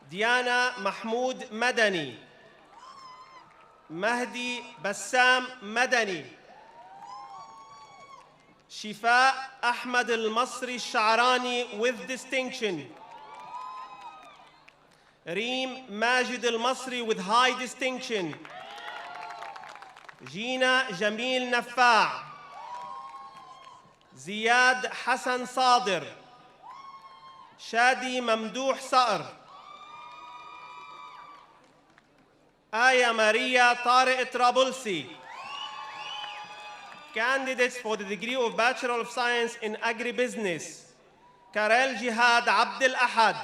Diana Mahmoud Madani, Mahdi Bassam Madani, Shifa Ahmad Al-Masri Sha'rani with distinction, Reem Majid Al-Masri with high distinction, Gina Jamil Nafa', Ziyad Hassan Sadir, Shadi Mamdouh Sa'ar, آيا ماريا طارق طرابلسي. Candidates for the degree of Bachelor of Science in Agribusiness: Karel Jihad Abdel Ahad,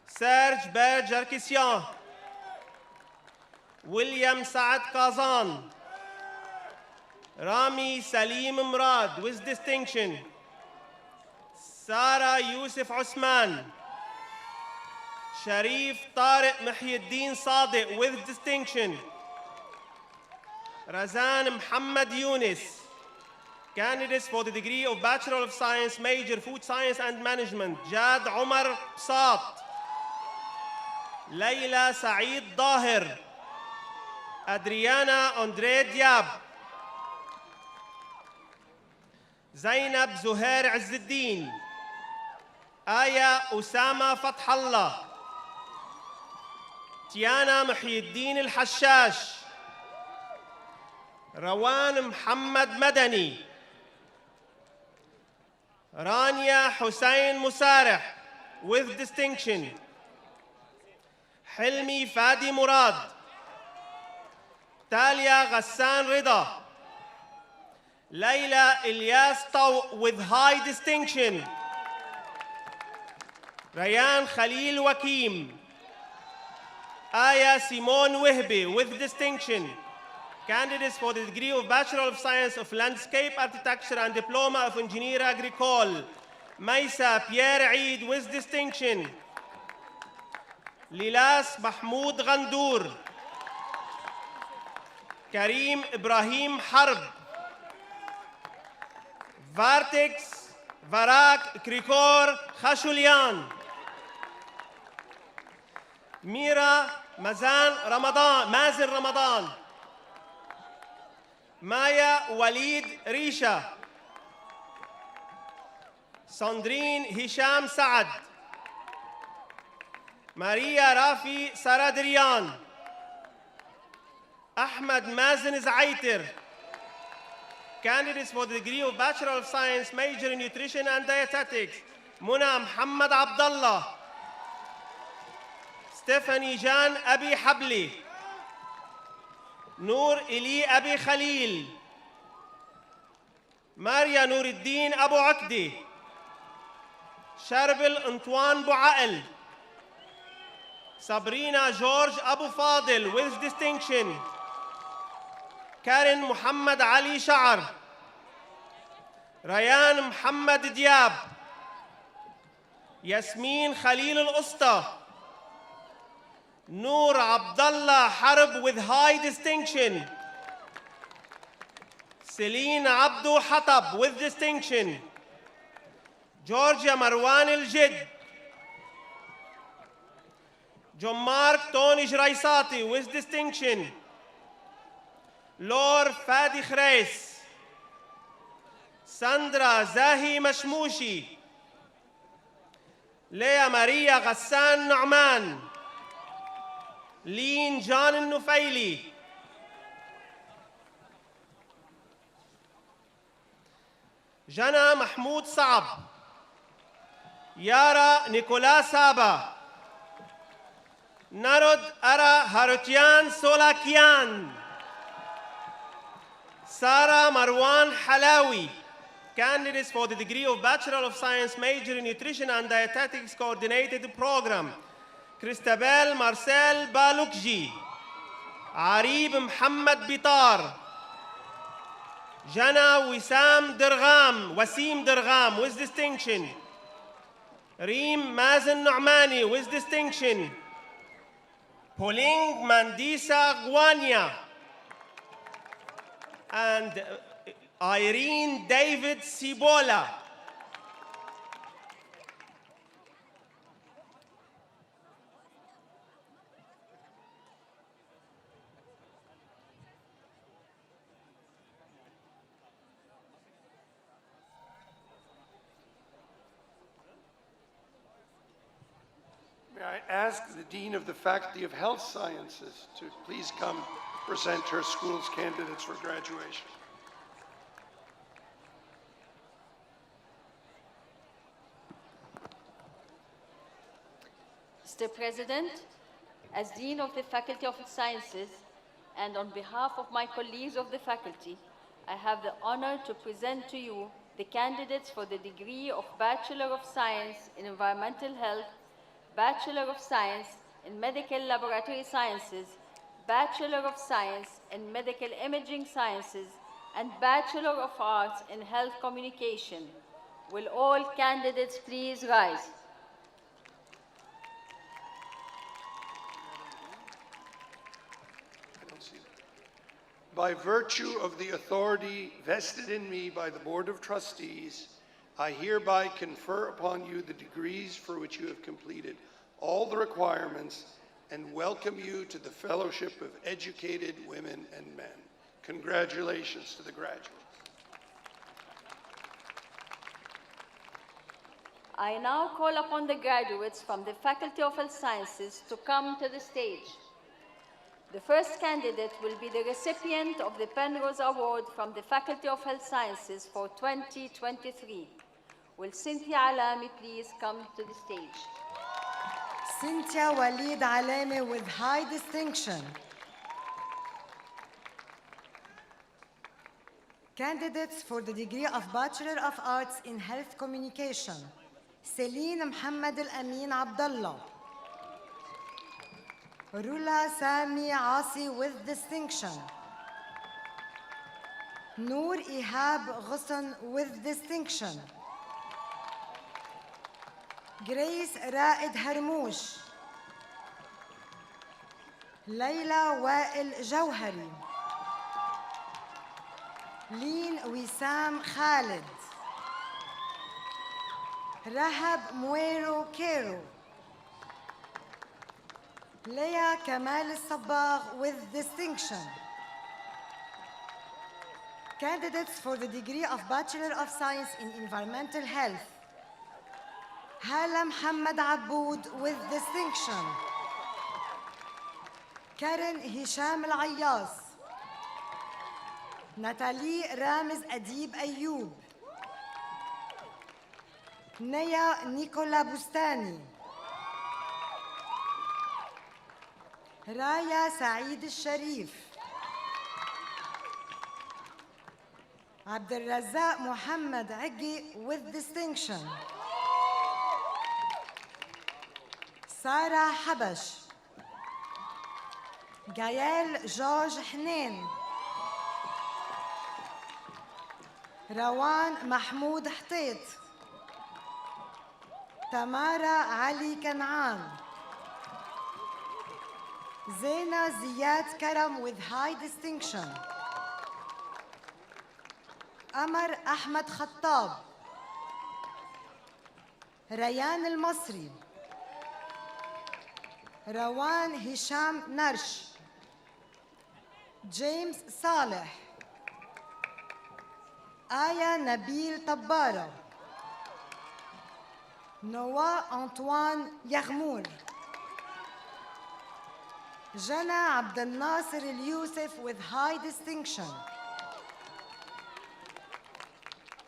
Serge Ber Jarkisyan, William Saad Kazan, Rami Salim Murad with distinction, Sarah Yusuf Osman, Sharif Tariq Mahyiddin Sadiq with distinction, Razan Muhammad Yunus. Candidates for the degree of Bachelor of Science, major Food Science and Management: Jad Omar Psat, Layla Saeed Dahir, Adriana Andre Diab, Zainab Zuhair Azzuddin, Aya Usama Fathallah, Tiana Mahyiddin Al-Hashash, Rawan Muhammad Madani, Rania Hussein Musarih with distinction, Hilmi Fadi Murad, Talia Ghassan Rida, Layla Ilyas Taw with high distinction, Rayan Khalil Wakim, Aya Simone Wehbi with distinction. Candidates for the degree of Bachelor of Science of Landscape Architecture and Diploma of Engineer Agricole: Maisa Pierre Eid with distinction, Lilas Mahmoud Ghandour, Karim Ibrahim Harb, Vartex Varak Krikor Khashulyan, Mira Mazen Ramadan, Maya Walid Risha, Sandrine Hisham Saad, Maria Rafi Saradrian, Ahmad Mazen Zaiter. Candidates for the degree of Bachelor of Science, major in Nutrition and Dietetics: Muna Muhammad Abdullah, Stephanie Jan Abi Habli, Noor Ili Abi Khalil, Maria Nuruddin Abu Akdi, Sharbil Antoine Bouael, Sabrina George Abu Fadil with distinction, Karen Muhammad Ali Sha'ar, Rayan Muhammad Diab, Yasmin Khalil Al-Usta, Noor Abdullah Harb with high distinction, Celine Abdu Hatab with distinction, Georgia Marwan Al-Jid, John-Marc Tony Jraisati with distinction, Lor Fadi Khreis, Sandra Zahi Mashmoushi, Leah Maria Ghassan Nu'man, Leen John Nufaili, Jana Mahmoud Saab, Yara Nicolas Saba, Narod Ara Harutian Solakian, Sarah Marwan Halawi. Candidates for the degree of Bachelor of Science, major in Nutrition and Dietetics Coordinated Program: Christabel Marcel Balukji, Arib Muhammad Bitar, Jana Wasim Dirgham with distinction, Reem Mazen Nu'mani with distinction, Pauline Mandisa Gwania, and Irene David Sibola. May I ask the Dean of the Faculty of Health Sciences to please come present her school's candidates for graduation. Mr. President, As Dean of the Faculty of Sciences, and on behalf of my colleagues of the faculty, I have the honor to present to you the candidates for the degree of Bachelor of Science in Environmental Health, Bachelor of Science in Medical Laboratory Sciences, Bachelor of Science in Medical Imaging Sciences, and Bachelor of Arts in Health Communication. Will all candidates please rise? By virtue of the authority vested in me by the Board of Trustees, I hereby confer upon you the degrees for which you have completed all the requirements and welcome you to the Fellowship of Educated Women and Men. Congratulations to the graduates. I now call upon the graduates from the Faculty of Health Sciences to come to the stage. The first candidate will be the recipient of the Penrose Award from the Faculty of Health Sciences for 2023. Will Cynthia Alami please come to the stage? Cynthia Walid Alami with high distinction. Candidates for the degree of Bachelor of Arts in Health Communication. Celine Mohammed Al-Amin Abdullah. Rula Sami Asi with distinction. Noor Ihab Ghusn with distinction. Grace Raed Harmoush. Layla Wael Jawhari. Lin Wissam Khalid. Rahab Muero Kero. Leah Kamal Sabagh with distinction. Candidates for the degree of Bachelor of Science in Environmental Health. Hala Muhammad Aboud with distinction. Karen Hisham Al-Ayyas. Natalie Ramiz Adib Ayoub. Naya Nicola Bustani. رايا سعيد الشريف. عبد الرزاق محمد عقي with distinction. سارة حبش. جايال جورج حنين. روان محمود حطيط. تمارا علي كنعان. Zena Ziyad Karam with high distinction. Amar Ahmed Khattab. Rayan Al-Masri. Rawan Hisham Narsh. James Saleh. Aya Nabil Tabbara. Noah Antoine Yarmour. Jana Abdel Nasser Al-Yusuf with high distinction.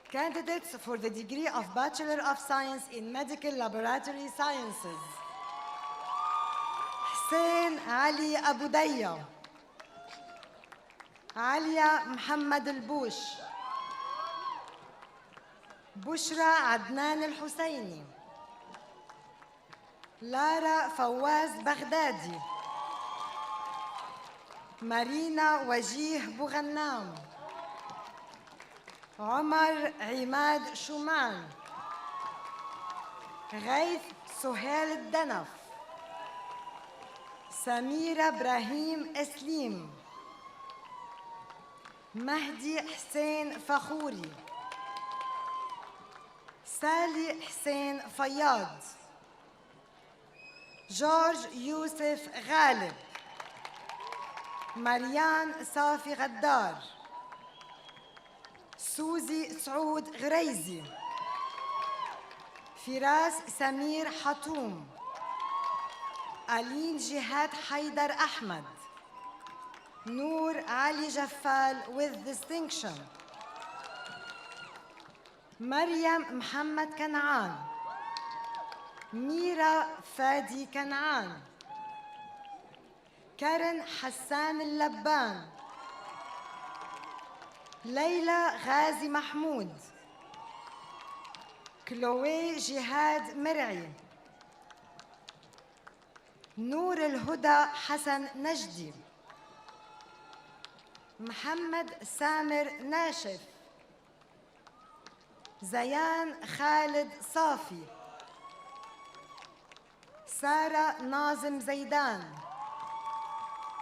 Candidates for the degree of Bachelor of Science in Medical Laboratory Sciences. Hussein Ali Abu Dayya. Alia Muhammad Al-Bush. Bushra Adnan Al-Husseini. Lara Fawaz Baghdadi. مارينا وجيه بوغنام. عمر عماد شومان. غيث سهيل الدنف. سميرة إبراهيم إسليم. مهدي حسين فخوري. سالي حسين فياض. جورج يوسف غالب. مريان صافي غدار. سوزي سعود غريزي. فراس سمير حطوم. ألين جهاد حيدر أحمد. نور علي جفال with distinction. مريم محمد كنعان. ميرا فادي كنعان. كارن حسان اللبان، ليلى غازي محمود، كلوي جهاد مرعي، نور الهدى حسن نجدي، محمد سامر ناشف، زيان خالد صافي، سارة ناظم زيدان،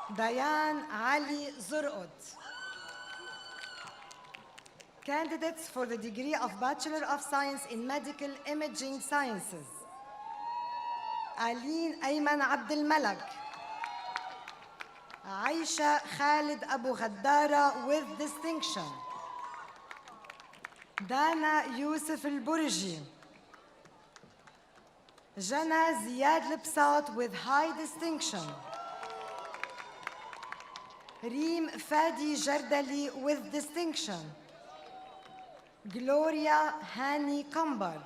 ديان علي زرقط. Candidates for the degree of Bachelor of Science in Medical Imaging Sciences: ألين أيمن عبد الملك، عايشة خالد أبو غدارة with distinction، دانا يوسف البرجي، جنى زياد البساط with high distinction، ريم فادي جردلي with distinction، جلوريا هاني كمبر،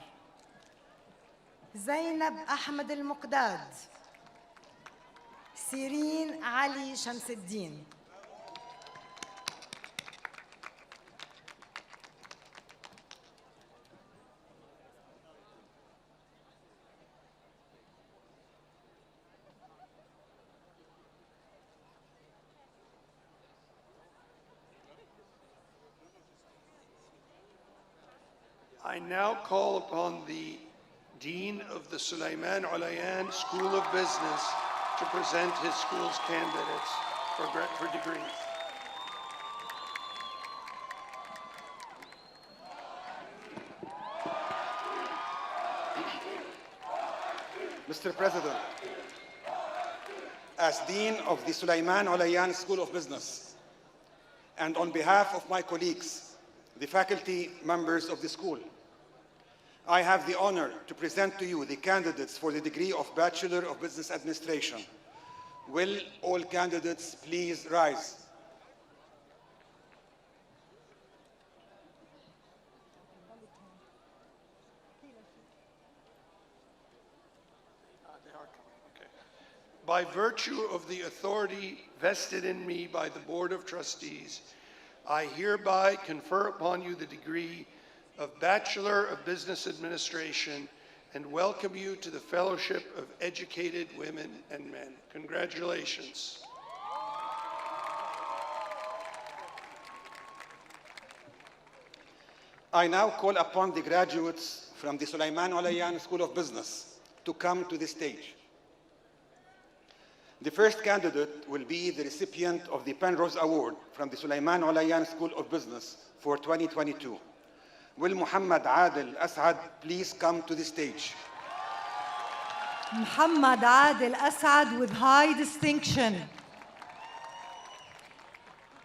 زينب أحمد المقداد، سيرين علي شمس الدين. I now call upon the Dean of the Sulaiman Olayan School of Business to present his school's candidates for degrees. Mr. President, as Dean of the Sulaiman Olayan School of Business, and on behalf of my colleagues, the faculty members of the school, I have the honor to present to you the candidates for the degree of Bachelor of Business Administration. Will all candidates please rise? By virtue of the authority vested in me by the Board of Trustees, I hereby confer upon you the degree of Bachelor of Business Administration and welcome you to the Fellowship of Educated Women and Men. Congratulations. I now call upon the graduates from the Sulaiman Olayan School of Business to come to the stage. The first candidate will be the recipient of the Penrose Award from the Sulaiman Olayan School of Business for 2022. Will Muhammad Adil Asad please come to the stage? Muhammad Adil Asad with high distinction.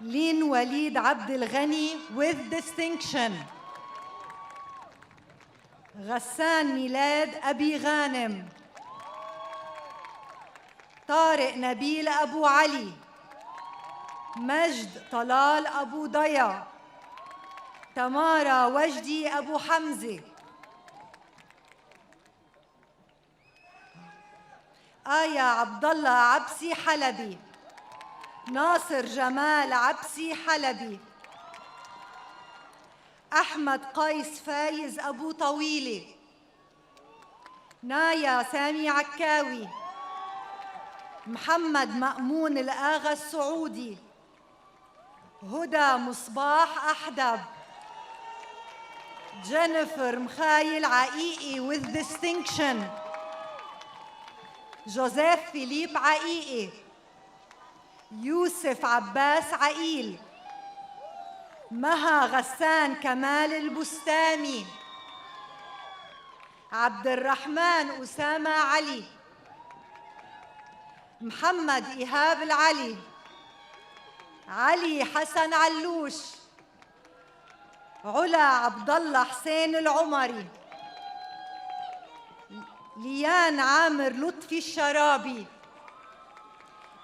Lin Walid Abdel Ghani with distinction. Ghassan Milad Abi Ghanem. طارق نبيل أبو علي، مجد طلال أبو ضيا، تمارا وجدي أبو حمزة، آية عبد الله عبسي حلبي، ناصر جمال عبسي حلبي، أحمد قيس فايز أبو طويلة، نايا سامي عكاوي، محمد مأمون الآغا السعودي، هدى مصباح أحدب، جينيفر مخايل عقيقي with distinction، جوزيف فيليب عقيقي، يوسف عباس عقيل، مها غسان كمال البستامي، عبد الرحمن أسامة علي، محمد إيهاب العلي، علي حسن علوش، علا عبد الله حسين العمري، ليان عامر لطفي الشرابي،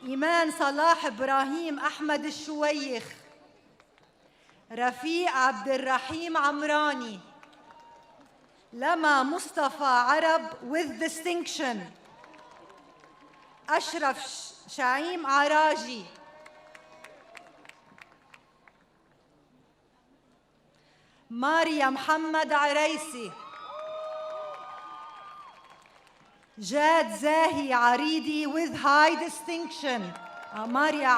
إيمان صلاح إبراهيم أحمد الشويخ، رفيق عبد الرحيم عمراني، لما مصطفى عرب with distinction، أشرف شعيم عراجي، ماريا محمد عريسي، جاد زاهي عريدي with high distinction. ماريا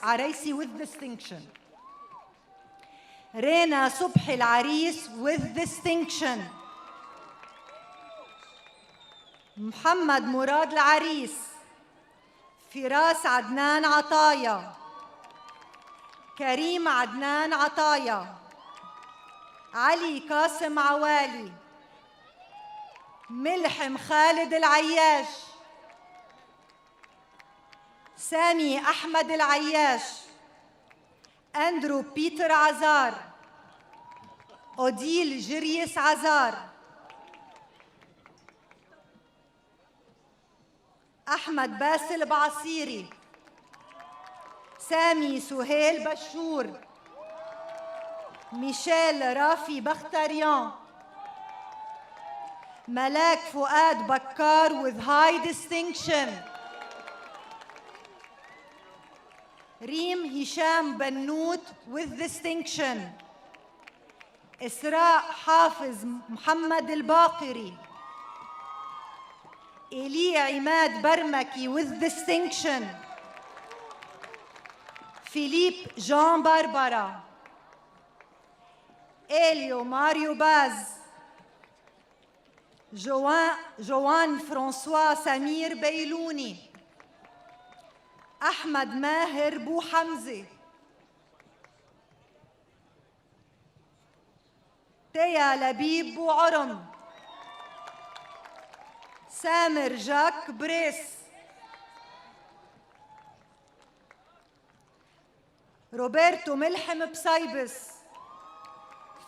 عريسي with distinction. رينا صبحي العريس with distinction. محمد مراد العريس. فراس عدنان عطايا. كريم عدنان عطايا. علي قاسم عوالي. ملحم خالد العياش. سامي أحمد العياش. أندرو بيتر عزار. أوديل جريس عزار. أحمد باسل بعصيري. سامي سهيل بشور. ميشيل رافي بختريان. ملاك فؤاد بكار with high distinction. ريم هشام بنوت with distinction. إسراء حافظ محمد الباقري. إيلي عماد برمكي with distinction. فيليب جان باربرا. إليو ماريو باز. جوان فرانسوا سمير بيلوني. أحمد ماهر بو حمزة. تيا لبيب بو عرم. سامر جاك بريس. روبرتو ملحم بسايبس.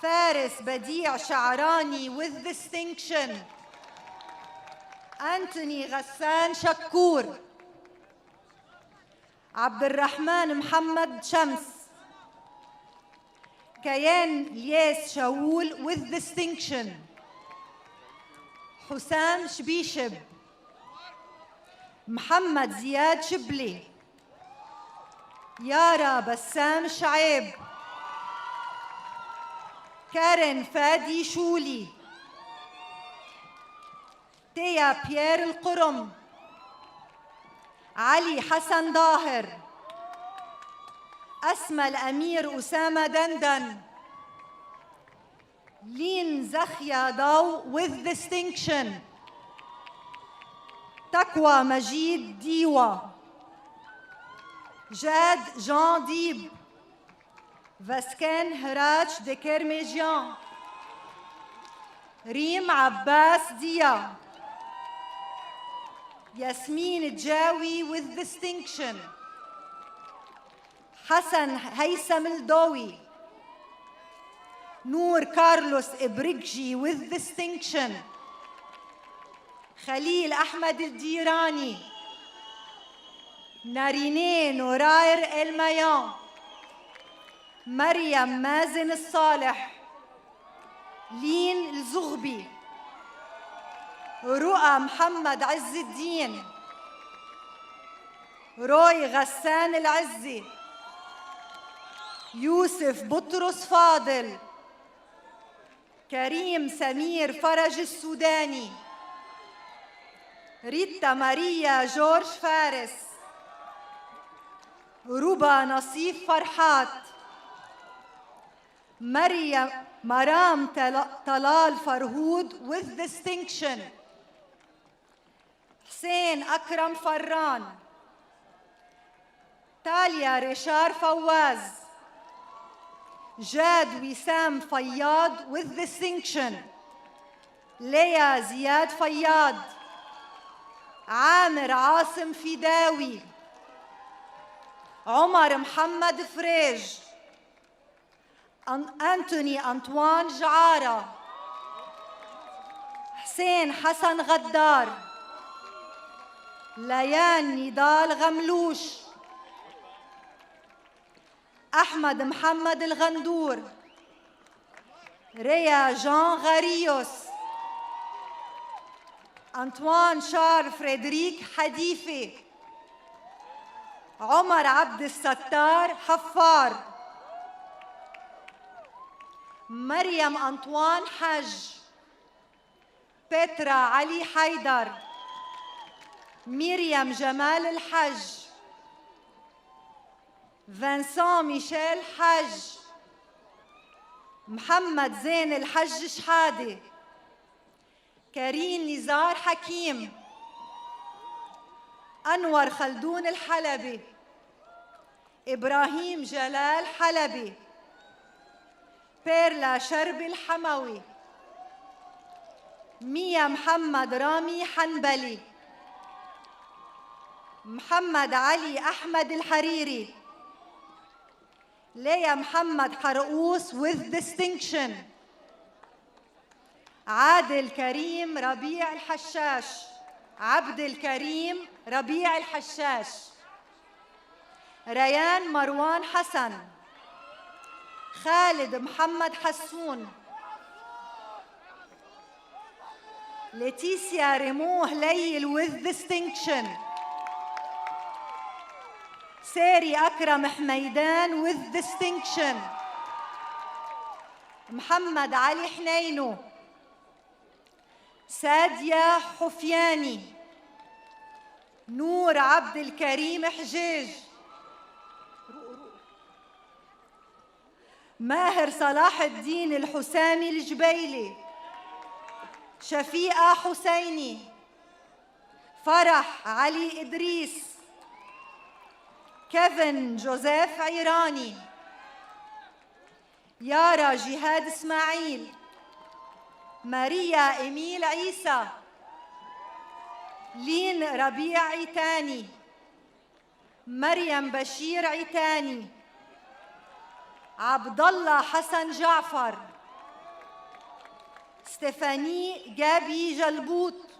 فارس بديع شعراني with distinction. أنتوني غسان شكور. عبد الرحمن محمد شمس. كيان الياس شاول with distinction. حسام شبيشب. محمد زياد شبلي. يارا بسام شعيب. كارين فادي شولي. تيا بيير القرم. علي حسن ظاهر. أسمى الأمير أسامة دندن. لين زخيا ضو with distinction. تقوى مجيد ديوا. جاد جان ديب. فاسكان هراج دكرميجيان. ريم عباس ديا. ياسمين الجاوي with distinction. حسن هيثم الضوي. نور كارلوس إبريكجي with distinction. خليل أحمد الديراني. نارينيه نوراير الميان. مريم مازن الصالح. لين الزغبي. رؤى محمد عز الدين. روي غسان العزي. يوسف بطرس فاضل. كريم سمير فرج السوداني. ريتا ماريا جورج فارس. ربا نصيف فرحات. مرام طلال فرهود with distinction. حسين أكرم فران. تاليا ريشار فواز. جاد وسام فياض with distinction. ليا زياد فياض. عامر عاصم فداوي. عمر محمد فريج. أنتوني أنطوان جعارة. حسين حسن غدار. ليان نضال غملوش. أحمد محمد الغندور. ريا جان غاريوس. أنطوان شار فريدريك حديفي. عمر عبد الستار حفار، مريم أنطوان حج، بترا علي حيدر، مريم جمال الحج، فانسان ميشيل حج، محمد زين الحج شحادة، كريم نزار حكيم، أنور خلدون الحلبي، إبراهيم جلال حلبي، بيرلا شربي الحموي، ميا محمد رامي حنبلي، محمد علي أحمد الحريري، ليا محمد حرقوس with distinction، عادل كريم ربيع الحشاش، عبد الكريم ربيع الحشاش، ريان مروان حسن، خالد محمد حسون، ليتيسيا ريمو هليل with distinction، ساري أكرم حميدان with distinction، محمد علي حنينو، سادية حفياني، نور عبد الكريم حجاج، ماهر صلاح الدين الحسامي الجبيلي، شفيقة حسيني، فرح علي إدريس، كيفن جوزيف عيراني، يارا جهاد إسماعيل، ماريا إميل عيسى، لين ربيع عيتاني، مريم بشير عيتاني، عبد الله حسن جعفر، ستيفاني جابي جلبوت،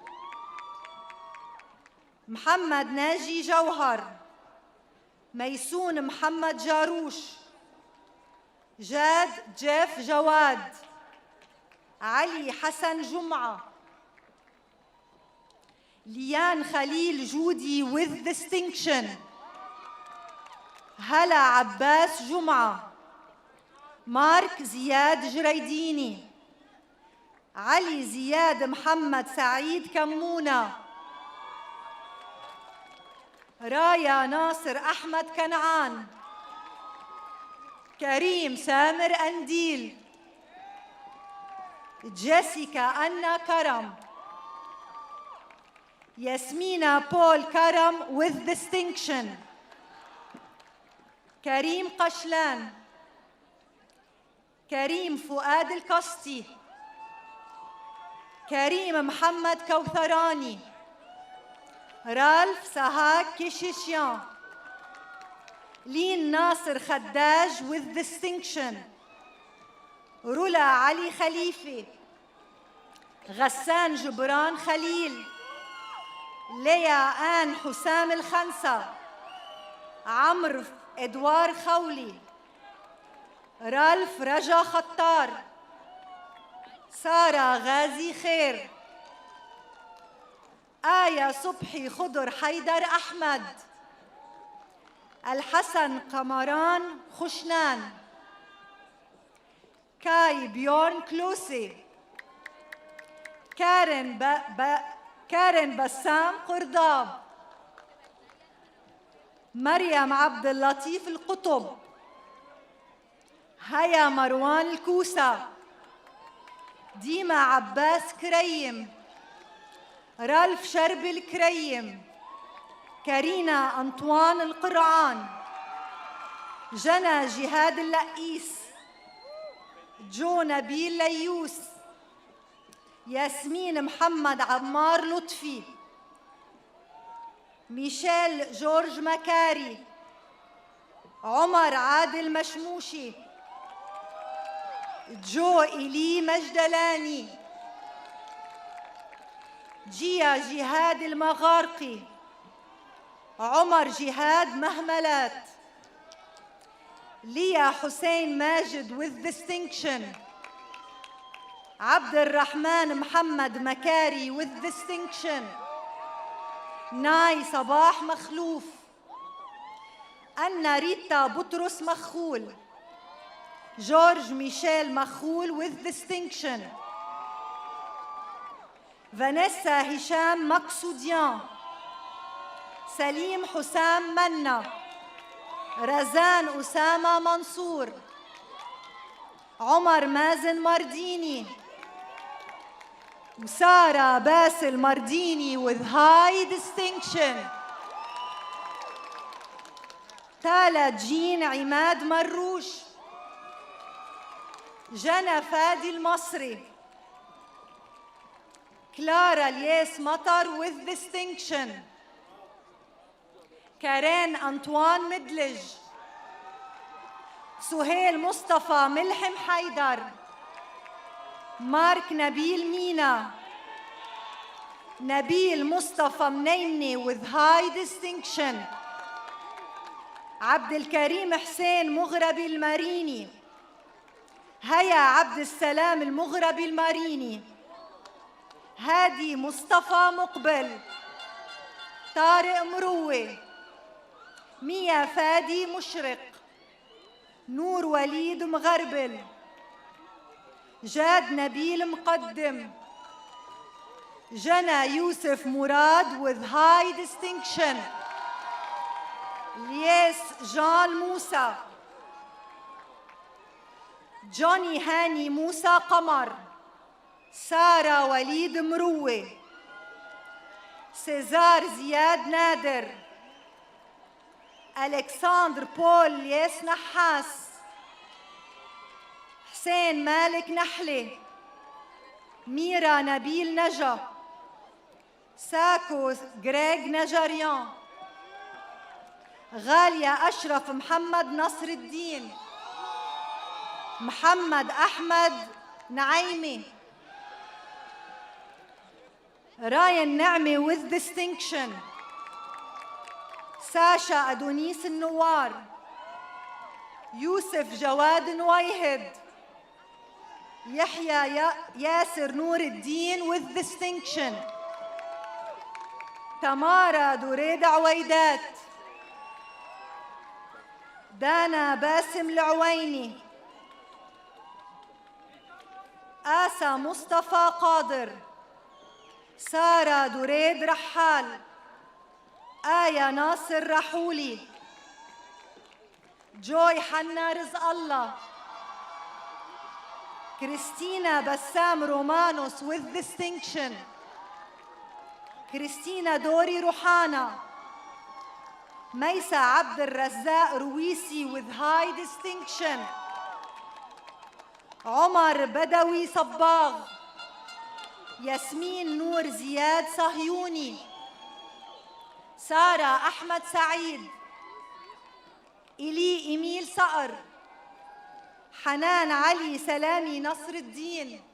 محمد ناجي جوهر، ميسون محمد جاروش، جاد جيف جواد، علي حسن جمعة، ليان خليل جودي with distinction، هلا عباس جمعة، مارك زياد جريديني، علي زياد محمد سعيد كمونة، رايا ناصر أحمد كنعان، كريم سامر أنديل، جيسيكا أنا كرم، ياسمينة بول كرم with distinction، كريم قشلان، كريم فؤاد القسطي، كريم محمد كوثراني، رالف سهاك كيشيشيان، لين ناصر خداج with distinction، رولا علي خليفة، غسان جبران خليل، ليا آن حسام الخنسة، عمرو إدوار خولي، رالف رجا خطار، سارة غازي خير، آية صبحي خضر حيدر أحمد، الحسن قمران خشنان، كاي بيورن كلوسي، كارن بسام قرداب، مريم عبد اللطيف القطب، هيا مروان الكوسة، ديما عباس كريم، رالف شرب الكريم، كارينا أنطوان القرعان، جنى جهاد اللقيس، جو نبيل ليوس، ياسمين محمد عمار لطفي، ميشيل جورج مكاري، عمر عادل مشموشي، جو إلي مجدلاني، جيا جهاد المغارقي، عمر جهاد مهملات، ليا حسين ماجد with distinction، عبد الرحمن محمد مكاري with distinction، ناي صباح مخلوف، أنا ريتا بطرس مخول. جورج ميشيل مخول with distinction. فانيسا هشام مقصوديان. سليم حسام منا. رزان أسامة منصور. عمر مازن مرديني. وسارة باسل مرديني with high distinction. تالا جين عماد مروش. جنى فادي المصري. كلارا الياس مطر with distinction. كارين أنطوان مدلج. سهيل مصطفى ملحم حيدر. مارك نبيل مينا. نبيل مصطفى منيمني with high distinction. عبد الكريم حسين مغربي الماريني. هيا عبد السلام المغربي الماريني. هادي مصطفى مقبل. طارق مروي. ميا فادي مشرق. نور وليد مغربل. جاد نبيل مقدم. جنى يوسف مراد with high distinction. لياس جان موسى. جوني هاني موسى قمر. سارة وليد مروي. سيزار زياد نادر. ألكسندر بول لياس نحاس. حسين مالك نحلة. ميرا نبيل نجا. ساكو غريغ نجاريان. غالية أشرف محمد نصر الدين. محمد أحمد نعيمي. راين نعمي with distinction. ساشا أدونيس النوار. يوسف جواد نويهد. يحيى ياسر نور الدين with distinction. تمارا دريد عويدات. دانا باسم العويني. آسى مصطفى قادر. سارة دريد رحال. آية ناصر رحولي. جوي حنا رزق الله. كريستينا بسام رومانوس with distinction. كريستينا دوري روحانا. ميسا عبد الرزاق رويسي with high distinction. عمر بدوي صباغ. ياسمين نور زياد صهيوني. سارة أحمد سعيد. إلي إميل صقر. حنان علي سلامي نصر الدين.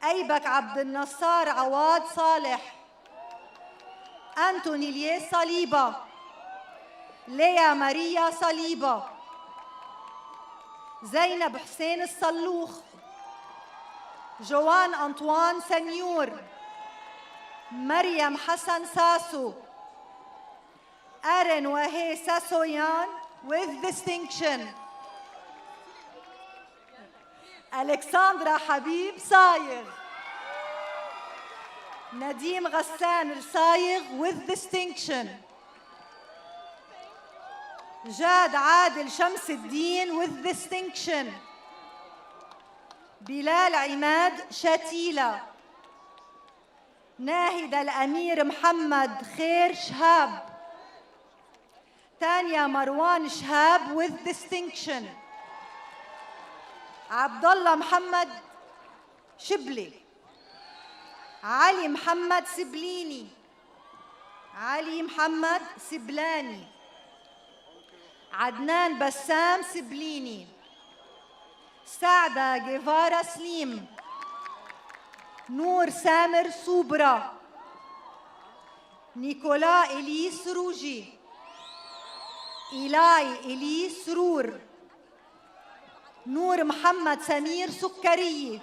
أيبك عبد النصار عواد صالح. أنتوني ليس صليبة. ليا ماريا صليبة. زينب حسين الصلوخ. جوان أنطوان سنيور. مريم حسن ساسو. أرن وهي ساسويان with distinction. ألكسندرا حبيب صايغ. نديم غسان الصايغ with distinction. جاد عادل شمس الدين with distinction. بلال عماد شتيلة. ناهد الأمير محمد خير شهاب. تانيا مروان شهاب with distinction. عبد الله محمد شبلي. علي محمد سبليني. علي محمد سبلاني. عدنان بسام سبليني. سعدة جيفارا سليم. نور سامر صوبرا. نيكولا إليس روجي. إيلاي إليس رور. نور محمد سمير سكري.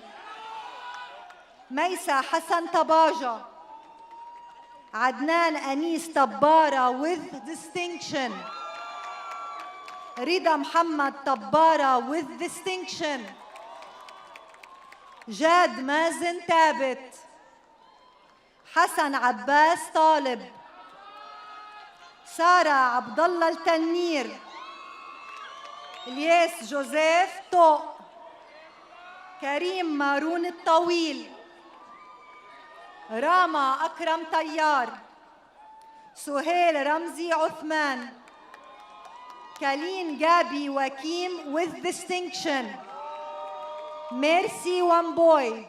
ميسا حسن طباجة. عدنان أنيس طبارة with distinction. رضا محمد طبارة with distinction. جاد مازن ثابت. حسن عباس طالب. سارة عبد الله التنير. الياس جوزيف طوق. كريم مارون الطويل. راما أكرم طيار. سهيل رمزي عثمان. كالين جابي وكيم with distinction. ميرسي وامبوي.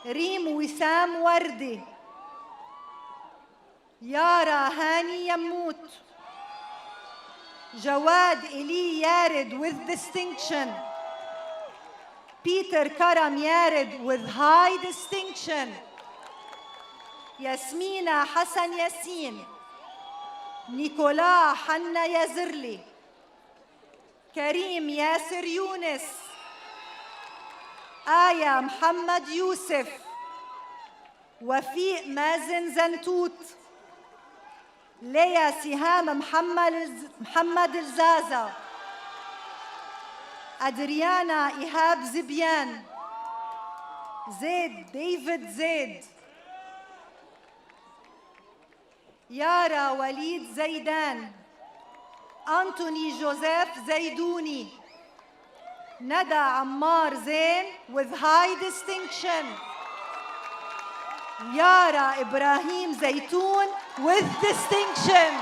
ريم وسام وردي. يارا هاني يموت. جواد إلي يارد with distinction. بيتر كرم يارد with high distinction. ياسمينة حسن ياسين. نيكولا حنا يزرلي. كريم ياسر يونس. آية محمد يوسف. وفيق مازن زنتوت. ليا سهام محمد الزازة. أدريانا إيهاب زبيان. زيد ديفيد زيد. يارا وليد زيدان. أنتوني جوزيف زيدوني. ندى عمار زين with high distinction. يارا إبراهيم زيتون with distinction.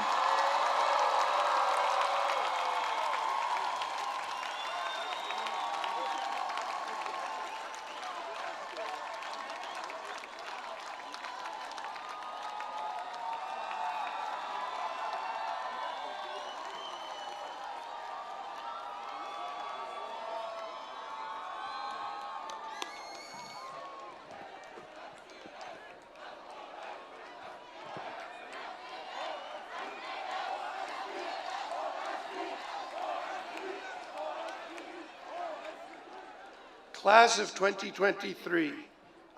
Class of 2023,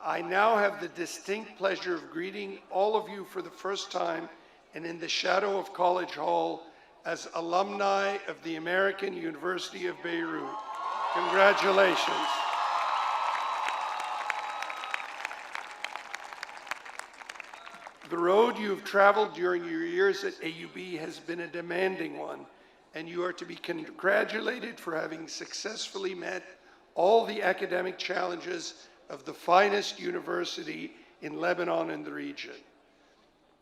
I now have the distinct pleasure of greeting all of you for the first time and in the shadow of College Hall as alumni of the American University of Beirut. Congratulations. The road you have traveled during your years at AUB has been a demanding one, and you are to be congratulated for having successfully met all the academic challenges of the finest university in Lebanon and the region.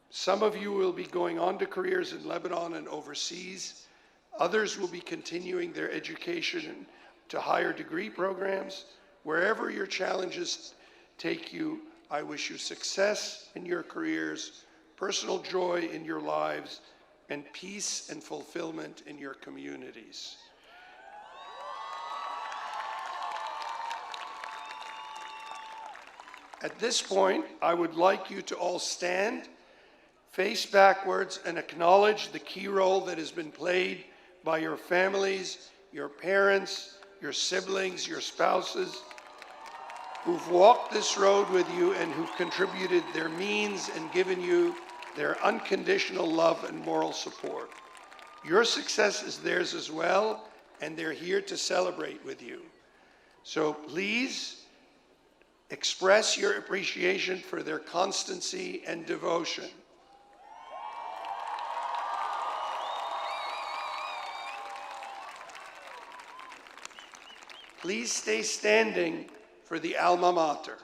Some of you will be going on to careers in Lebanon and overseas. Others will be continuing their education to higher degree programs. Wherever your challenges take you, I wish you success in your careers, personal joy in your lives, and peace and fulfillment in your communities. At this point, I would like you to all stand, face backwards, and acknowledge the key role that has been played by your families, your parents, your siblings, your spouses, who've walked this road with you and who've contributed their means and given you their unconditional love and moral support. Your success is theirs as well, and they're here to celebrate with you. So please express your appreciation for their constancy and devotion. Please stay standing for the alma mater.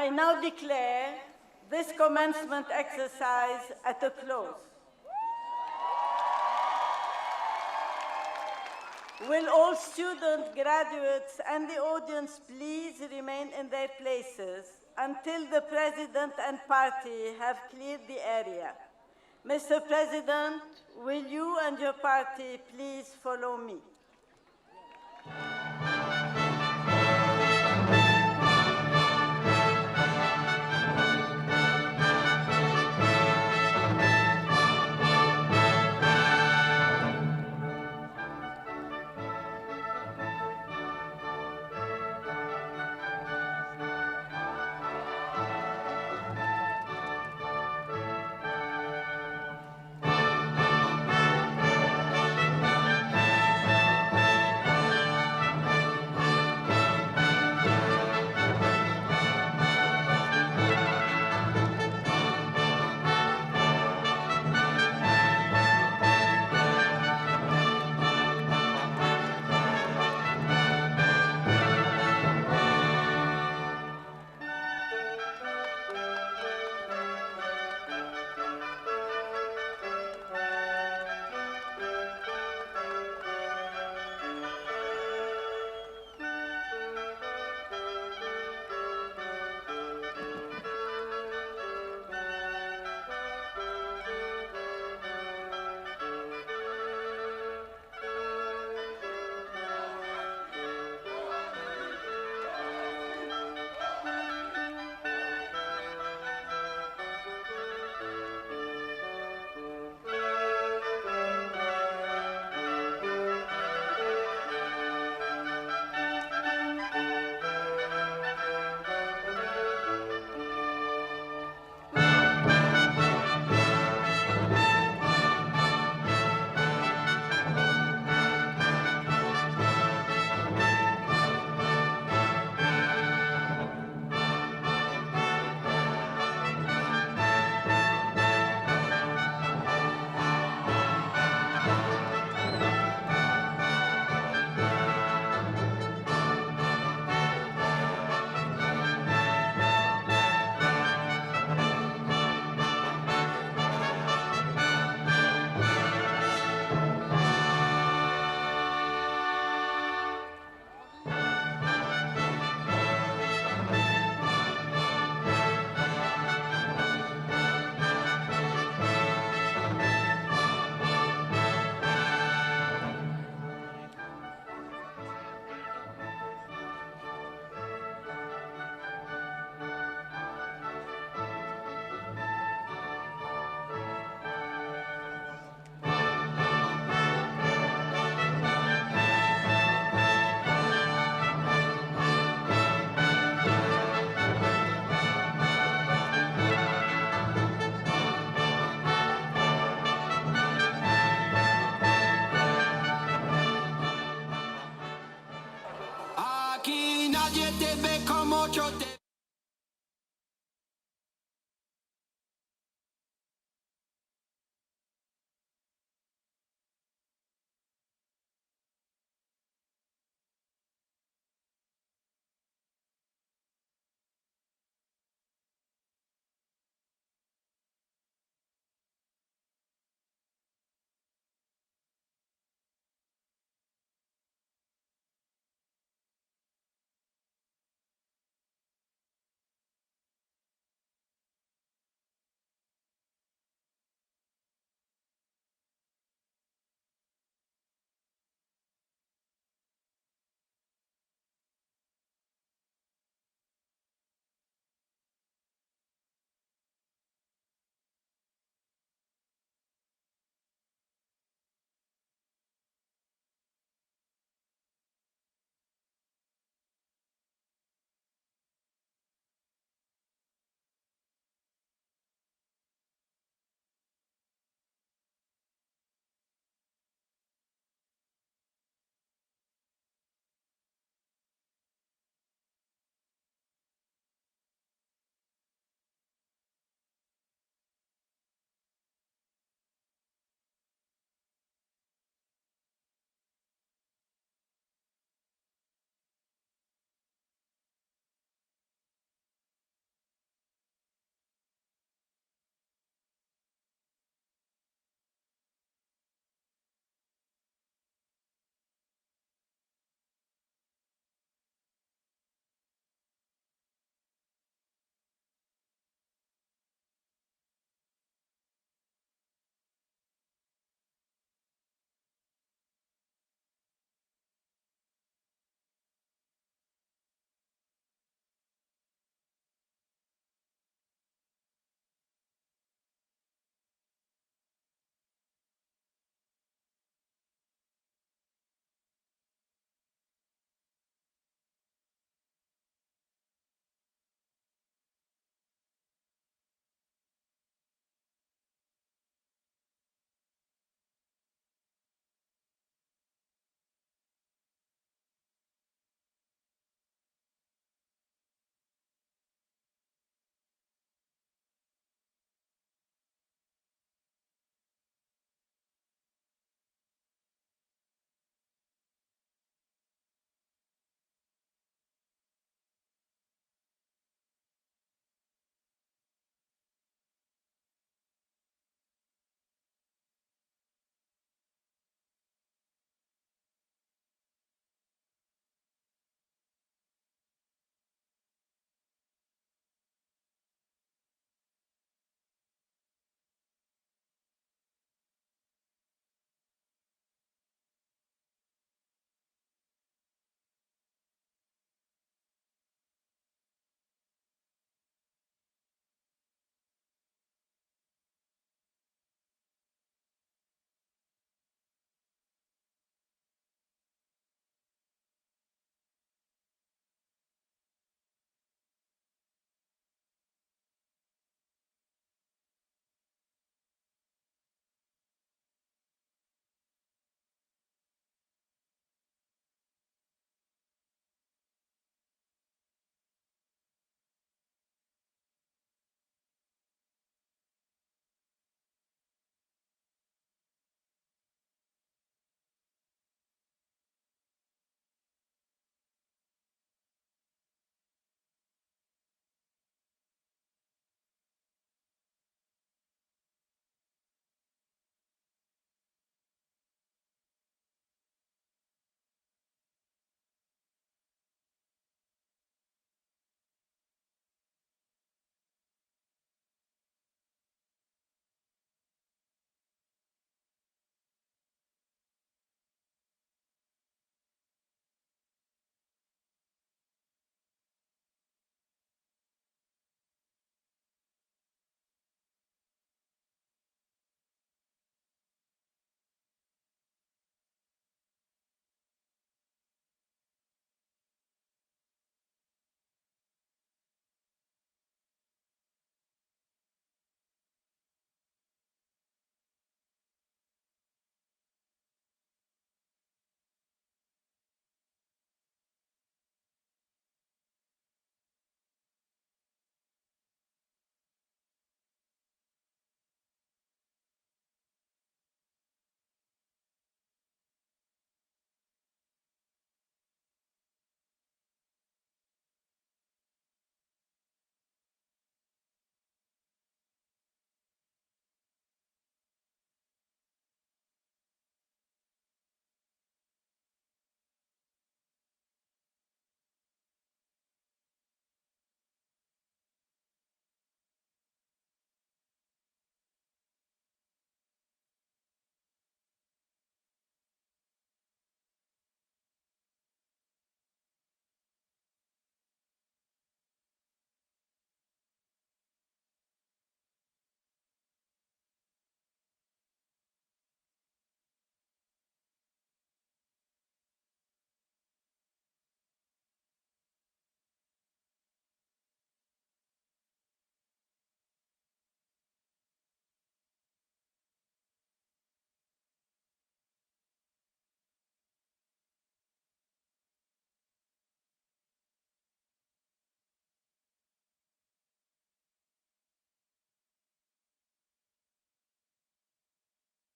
I now declare this commencement exercise at a close. Will all students, graduates, and the audience please remain in their places until the President and party have cleared the area? Mr. President, will you and your party please follow me?